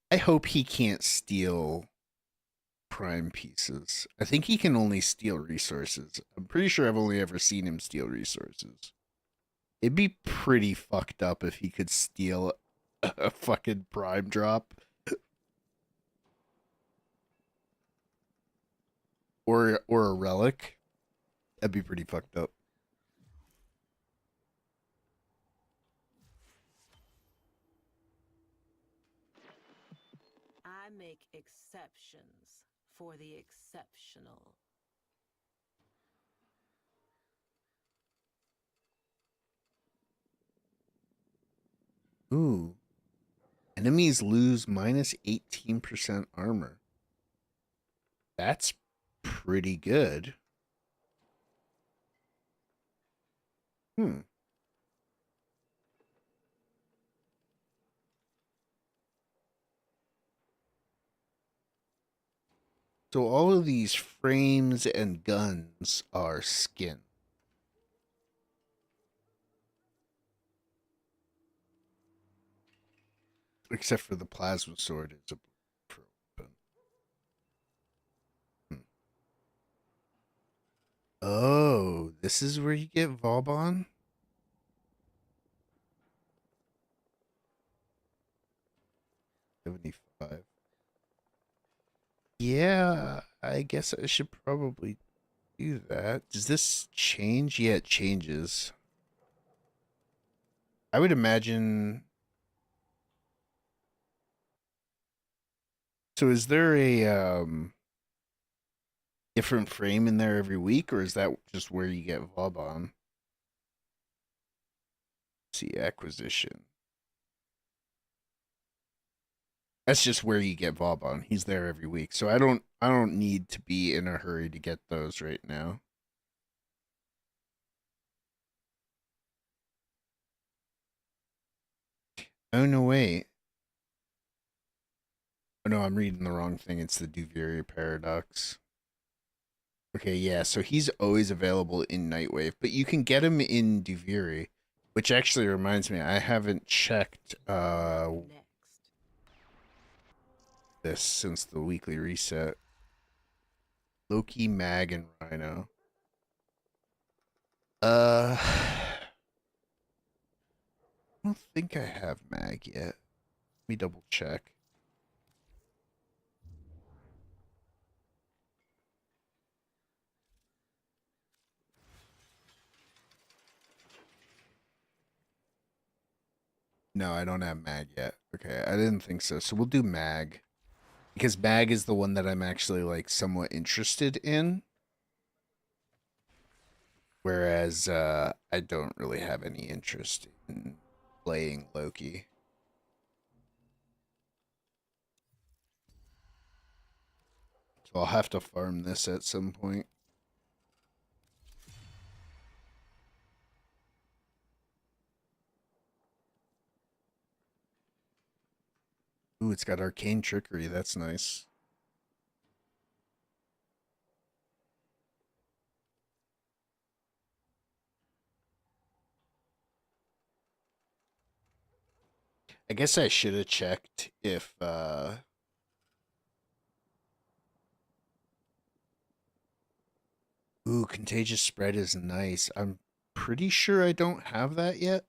S1: I hope he can't steal prime pieces. I think he can only steal resources. I'm pretty sure I've only ever seen him steal resources. It'd be pretty fucked up if he could steal a fucking prime drop. Or a relic. That'd be pretty fucked up.
S10: I make exceptions for the exceptional.
S1: Ooh. Enemies lose minus 18% armor. That's pretty good. Hmm. So all of these frames and guns are skin. Except for the plasma sword is a weapon. Oh, this is where you get Vauban? $75. Yeah, I guess I should probably do that. Does this change? Yeah, it changes. I would imagine. So is there a different frame in there every week, or is that just where you get Vauban? See, acquisition. That's just where you get Vauban. He's there every week. So I don't need to be in a hurry to get those right now. Oh no, wait. Oh no, I'm reading the wrong thing. It's the Duviri paradox. Okay, yeah, so he's always available in Nightwave, but you can get him in Duviri, which actually reminds me, I haven't checked this since the weekly reset. Loki, Mag, and Rhino. I don't think I have Mag yet. Let me double check. No, I don't have Mag yet. Okay, I didn't think so. So we'll do Mag. Because Mag is the one that I'm actually like somewhat interested in. Whereas I don't really have any interest in playing Loki. So I'll have to farm this at some point. Ooh, it's got arcane trickery. That's nice. I guess I should have checked if ooh, contagious spread is nice. I'm pretty sure I don't have that yet.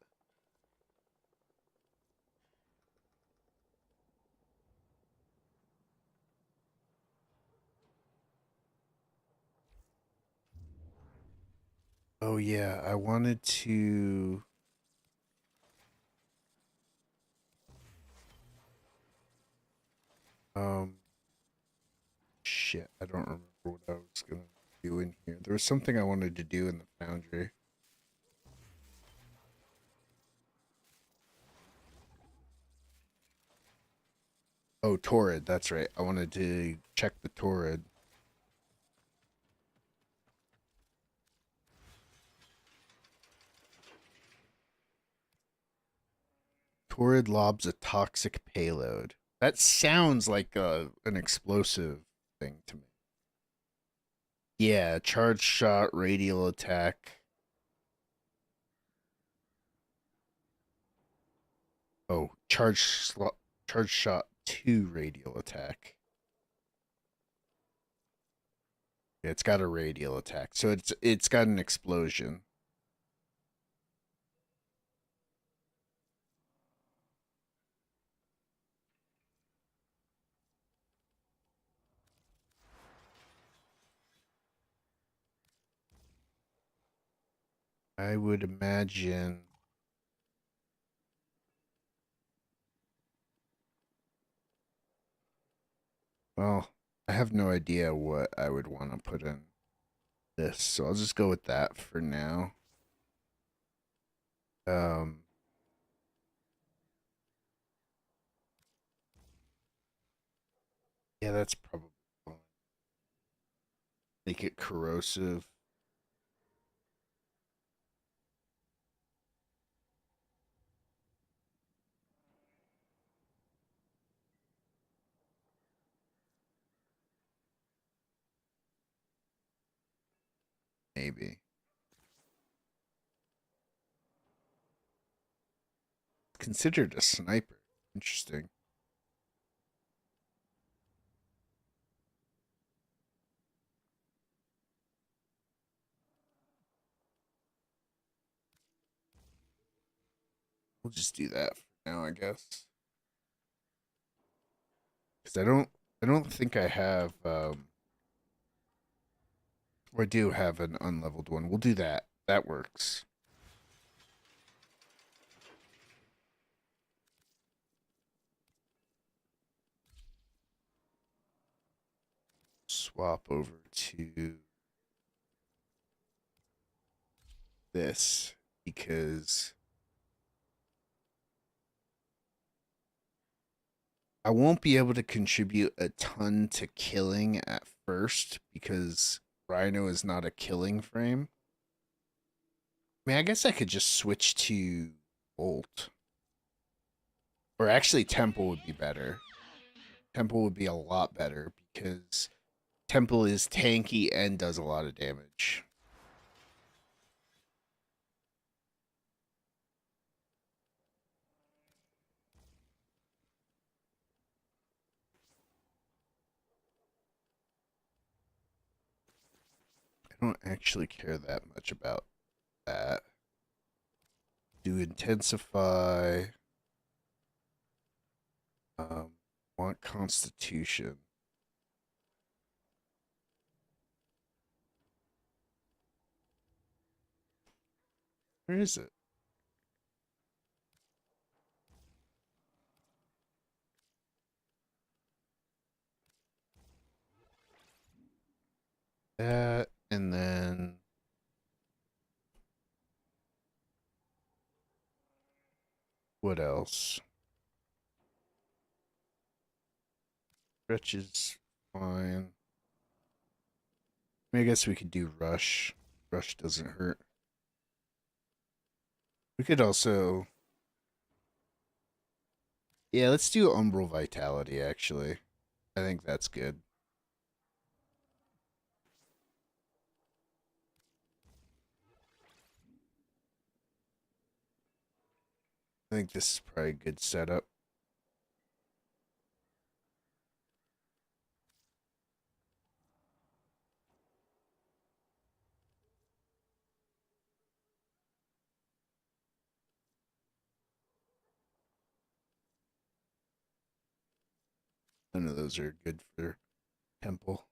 S1: Oh yeah, I wanted to shit, I don't remember what I was gonna do in here. There was something I wanted to do in the foundry. Oh, Torrid, that's right. I wanted to check the Torrid. Torrid lobs a toxic payload. That sounds like an explosive thing to me. Yeah, charge shot, radial attack. Oh, charge shot 2 radial attack. Yeah, it's got a radial attack. So it's got an explosion. I would imagine. Well, I have no idea what I would want to put in this, so I'll just go with that for now. Yeah, that's probably fine. Make it corrosive. Maybe. Considered a sniper. Interesting. We'll just do that for now, I guess. Because I don't think I have or I do have an unleveled one. We'll do that. That works. Swap over to this because I won't be able to contribute a ton to killing at first because Rhino is not a killing frame. I mean, I guess I could just switch to Bolt. Or actually, Temple would be better. Temple would be a lot better because Temple is tanky and does a lot of damage. I don't actually care that much about that. Do intensify. Want Constitution. Where is it? That and then what else? Stretch is fine. I guess we could do Rush. Rush doesn't hurt. We could also... Yeah, let's do Umbral Vitality, actually. I think that's good. I think this is probably a good setup. None of those are good for Temple.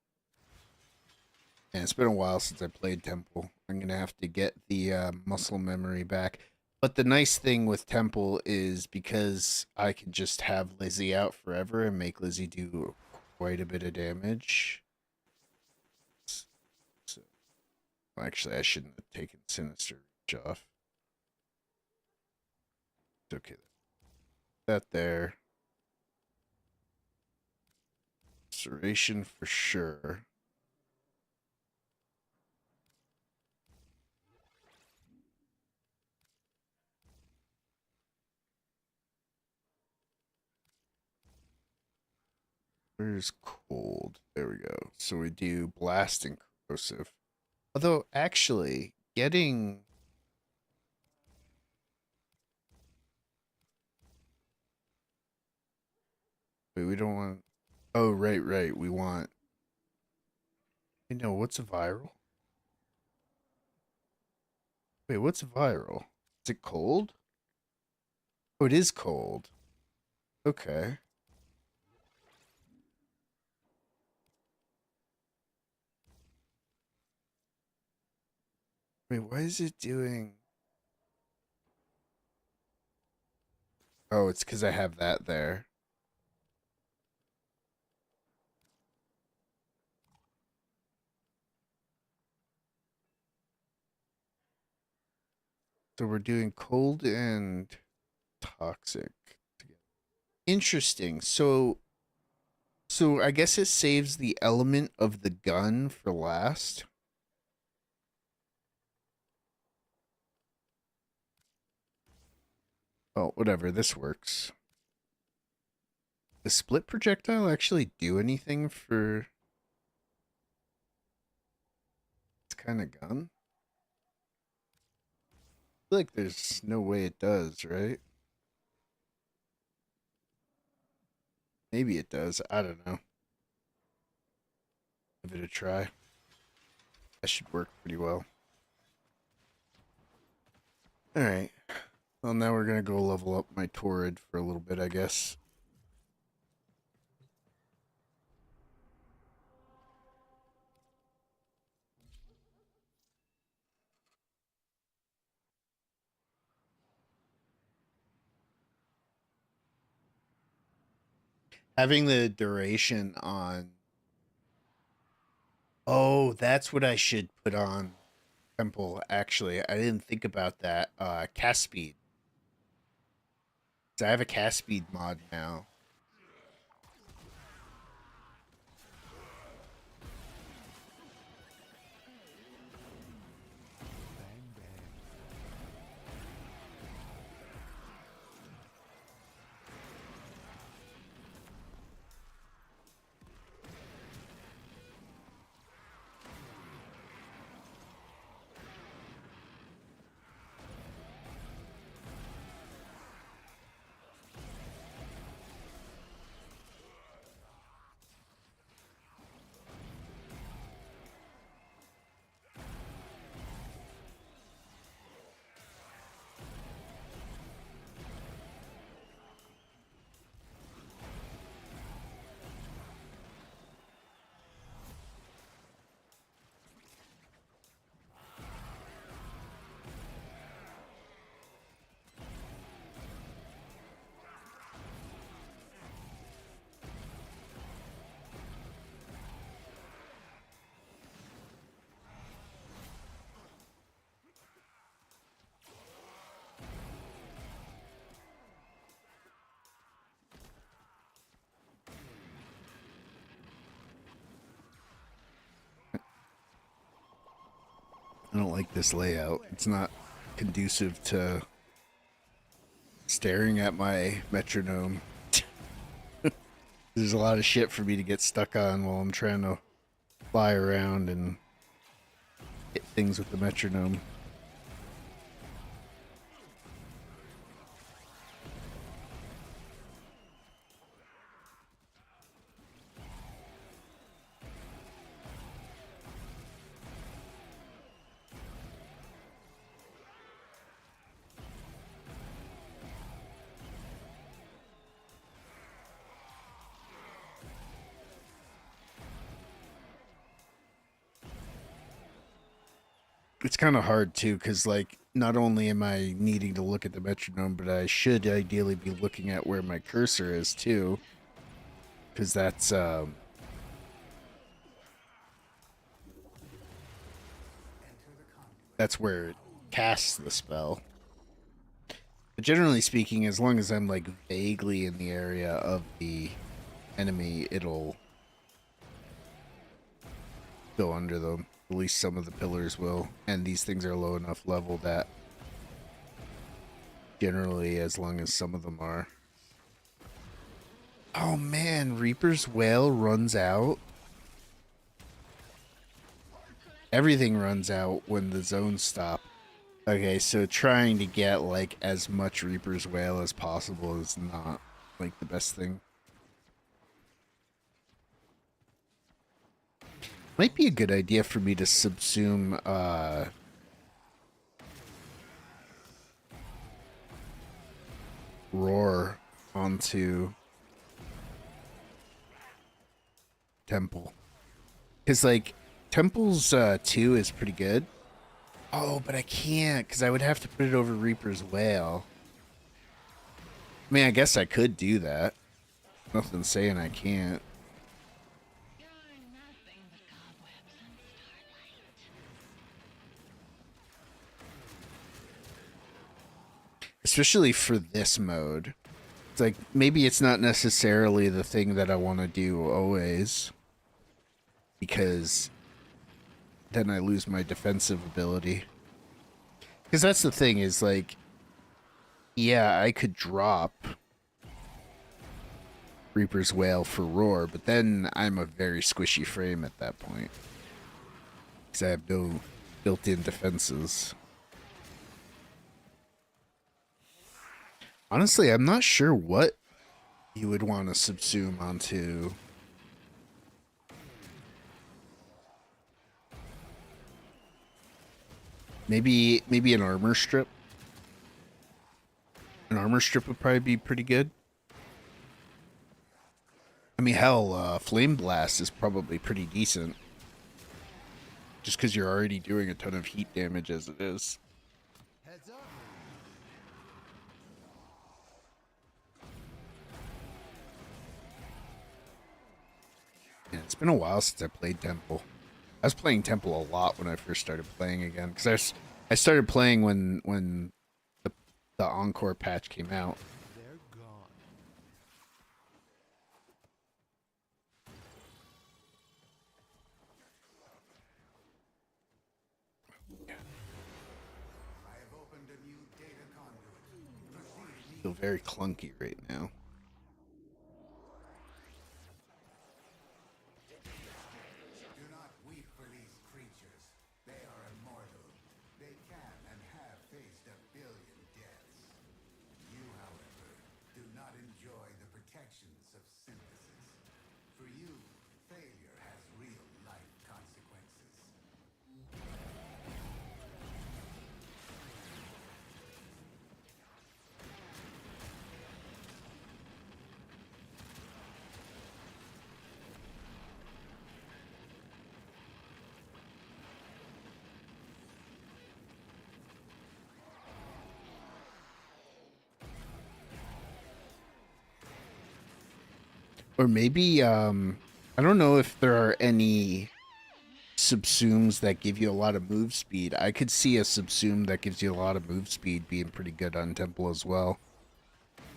S1: And it's been a while since I played Temple. I'm going to have to get the muscle memory back. But the nice thing with Temple is because I can just have Lizzie out forever and make Lizzie do quite a bit of damage. So, well, actually, I shouldn't have taken Sinister Reach off. It's okay. That there. Serration for sure. Where's cold? There we go. So we do blast and corrosive. Although actually getting wait, we don't want oh right. We want you know what's a viral? Wait, what's viral? Is it cold? Oh, it is cold. Okay. Wait, why is it doing... Oh, it's because I have that there. So we're doing cold and toxic together. Interesting. So I guess it saves the element of the gun for last. Oh, whatever. This works. Does split projectile actually do anything for this kind of gun? I feel like there's no way it does, right? Maybe it does. I don't know. Give it a try. That should work pretty well. Alright. Well, now we're going to go level up my Torrid for a little bit, I guess. Having the duration on... Oh, that's what I should put on Temple, actually. I didn't think about that. Cast speed. So I have a cast speed mod now. I don't like this layout. It's not conducive to staring at my metronome. There's a lot of shit for me to get stuck on while I'm trying to fly around and hit things with the metronome. it's kind of hard too, because like not only am I needing to look at the metronome, but I should ideally be looking at where my cursor is too, because that's where it casts the spell. But generally speaking, as long as I'm like vaguely in the area of the enemy, it'll go under them. At least some of the pillars will. And these things are low enough level that generally, as long as some of them are. Oh man, Reaper's Wail runs out. Everything runs out when the zones stop. Okay, so trying to get like as much Reaper's Wail as possible is not like the best thing. Might be a good idea for me to subsume Roar onto Temple. Because like Temple's 2 is pretty good. Oh, but I can't, because I would have to put it over Reaper's Wail. I mean, I guess I could do that. Nothing saying I can't. Especially for this mode. It's like, maybe it's not necessarily the thing that I want to do always. Because then I lose my defensive ability. Because that's the thing, is like, yeah, I could drop Reaper's Wail for Roar, but then I'm a very squishy frame at that point. Because I have no built-in defenses. Honestly, I'm not sure what you would want to subsume onto. Maybe an armor strip. An armor strip would probably be pretty good. I mean, hell, Flame Blast is probably pretty decent. Just because you're already doing a ton of heat damage as it is.
S9: Heads up.
S1: Yeah, it's been a while since I played Temple. I was playing Temple a lot when I first started playing again, because I started playing when the Encore patch came out.
S9: They're gone. I have opened a new data conduit.
S1: I feel very clunky right now.
S9: Do not weep for these creatures. They are immortal. They can and have faced 1 billion deaths. You, however, do not enjoy the protections of synthesis. For you, failure has real-life consequences.
S1: Or maybe, I don't know if there are any subsumes that give you a lot of move speed. I could see a subsume that gives you a lot of move speed being pretty good on Temple as well.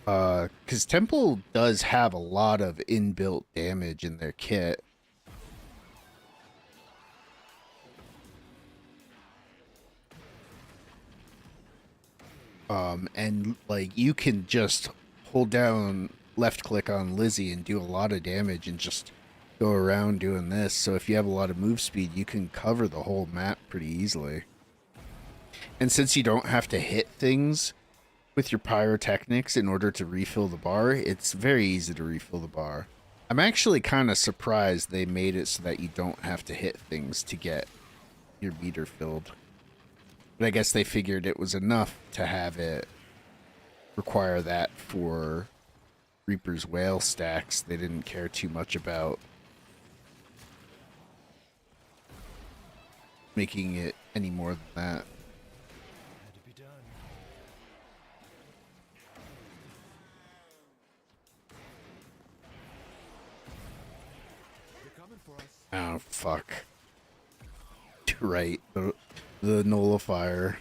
S1: Because Temple does have a lot of inbuilt damage in their kit. And like you can just hold down left click on Lizzie and do a lot of damage and just go around doing this. So if you have a lot of move speed, you can cover the whole map pretty easily. And since you don't have to hit things with your pyrotechnics in order to refill the bar, it's very easy to refill the bar. I'm actually kind of surprised they made it so that you don't have to hit things to get your meter filled. But I guess they figured it was enough to have it require that for Reaper's Wail stacks. They didn't care too much about making it any more than that.
S7: Had to be done. They're coming for us.
S1: Oh, fuck. Right, the nullifier.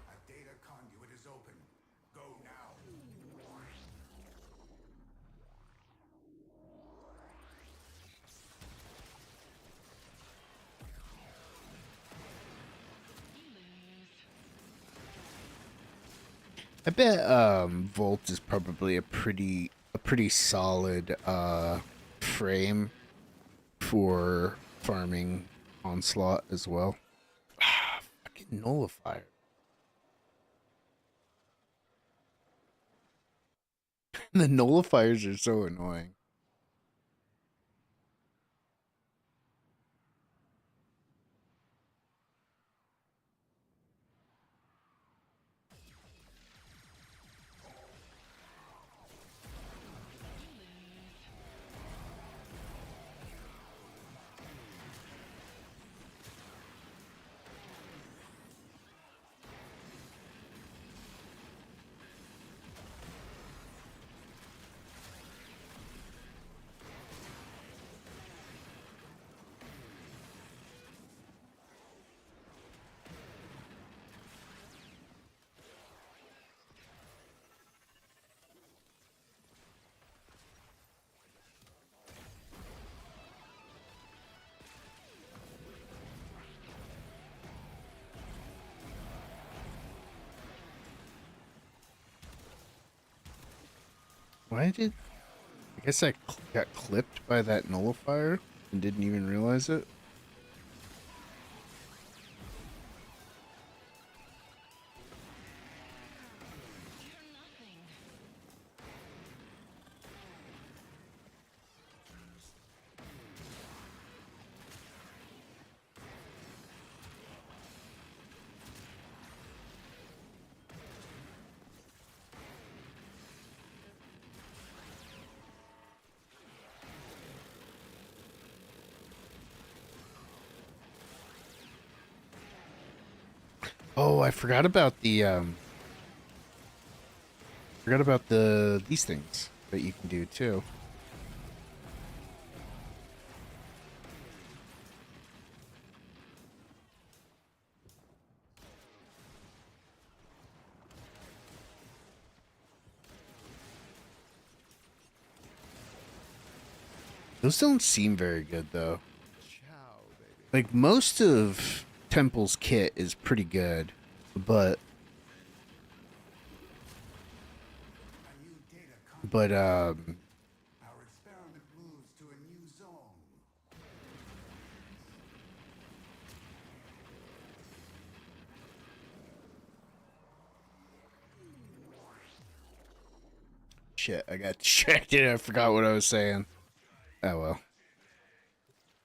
S9: A data conduit is open. Go now.
S1: I bet Volt is probably a pretty solid frame for farming Onslaught as well. Ah, fucking nullifier. The nullifiers are so annoying. Why did... I guess I got clipped by that nullifier and didn't even realize it. Oh, I forgot about the these things that you can do too. Those don't seem very good though. Like most of Temple's kit is pretty good, but
S9: Our experiment moves to a new zone.
S1: shit, I got distracted. I forgot what I was saying. Oh well.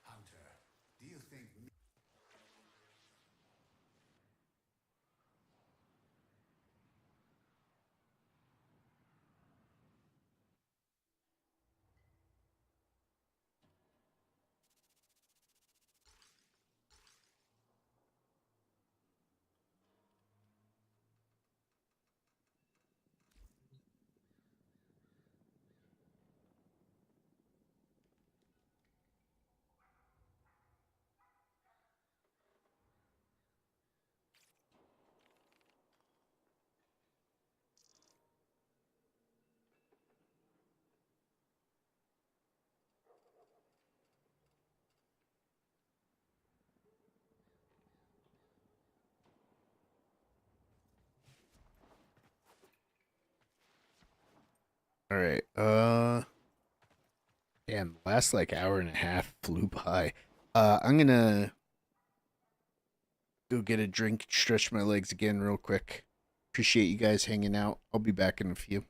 S9: Hunter, do you think
S1: All right. Damn, the last like hour and a half flew by. I'm gonna go get a drink, stretch my legs again real quick. Appreciate you guys hanging out. I'll be back in a few.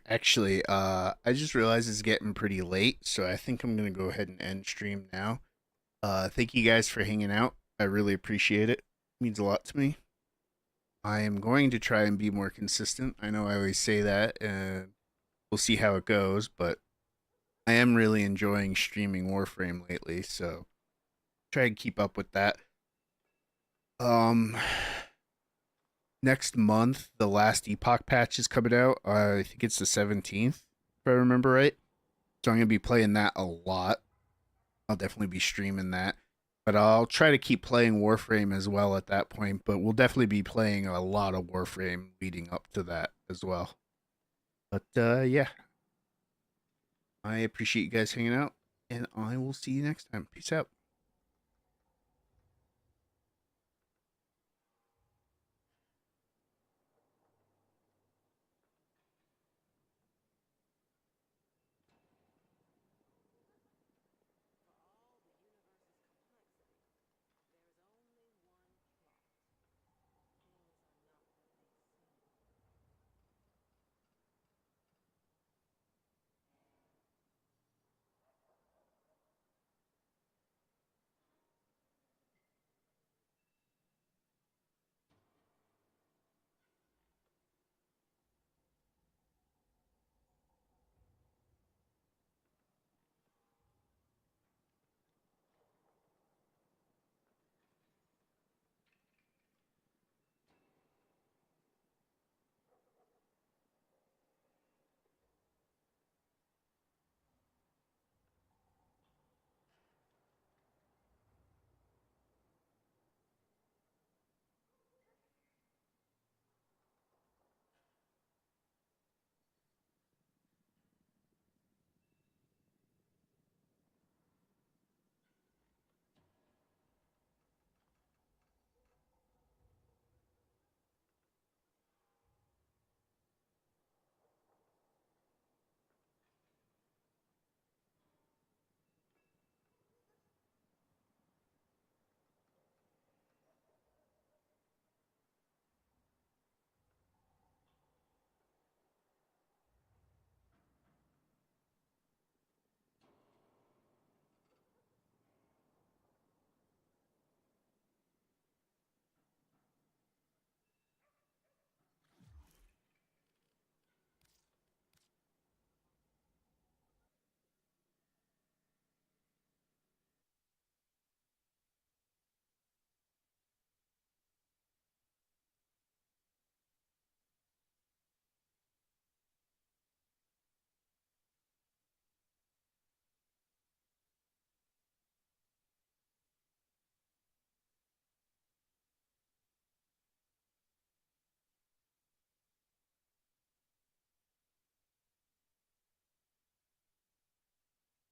S1: Actually, I just realized it's getting pretty late, so I think I'm gonna go ahead and end stream now. Thank you guys for hanging out. I really appreciate it. It means a lot to me. I am going to try and be more consistent. I know I always say that, and we'll see how it goes, but I am really enjoying streaming Warframe lately, so try and keep up with that. Um, next month, the last Epoch patch is coming out. I think it's the 17th, if I remember right. So I'm going to be playing that a lot. I'll definitely be streaming that. But I'll try to keep playing Warframe as well at that point. But we'll definitely be playing a lot of Warframe leading up to that as well. But yeah. I appreciate you guys hanging out. And I will see you next time. Peace out.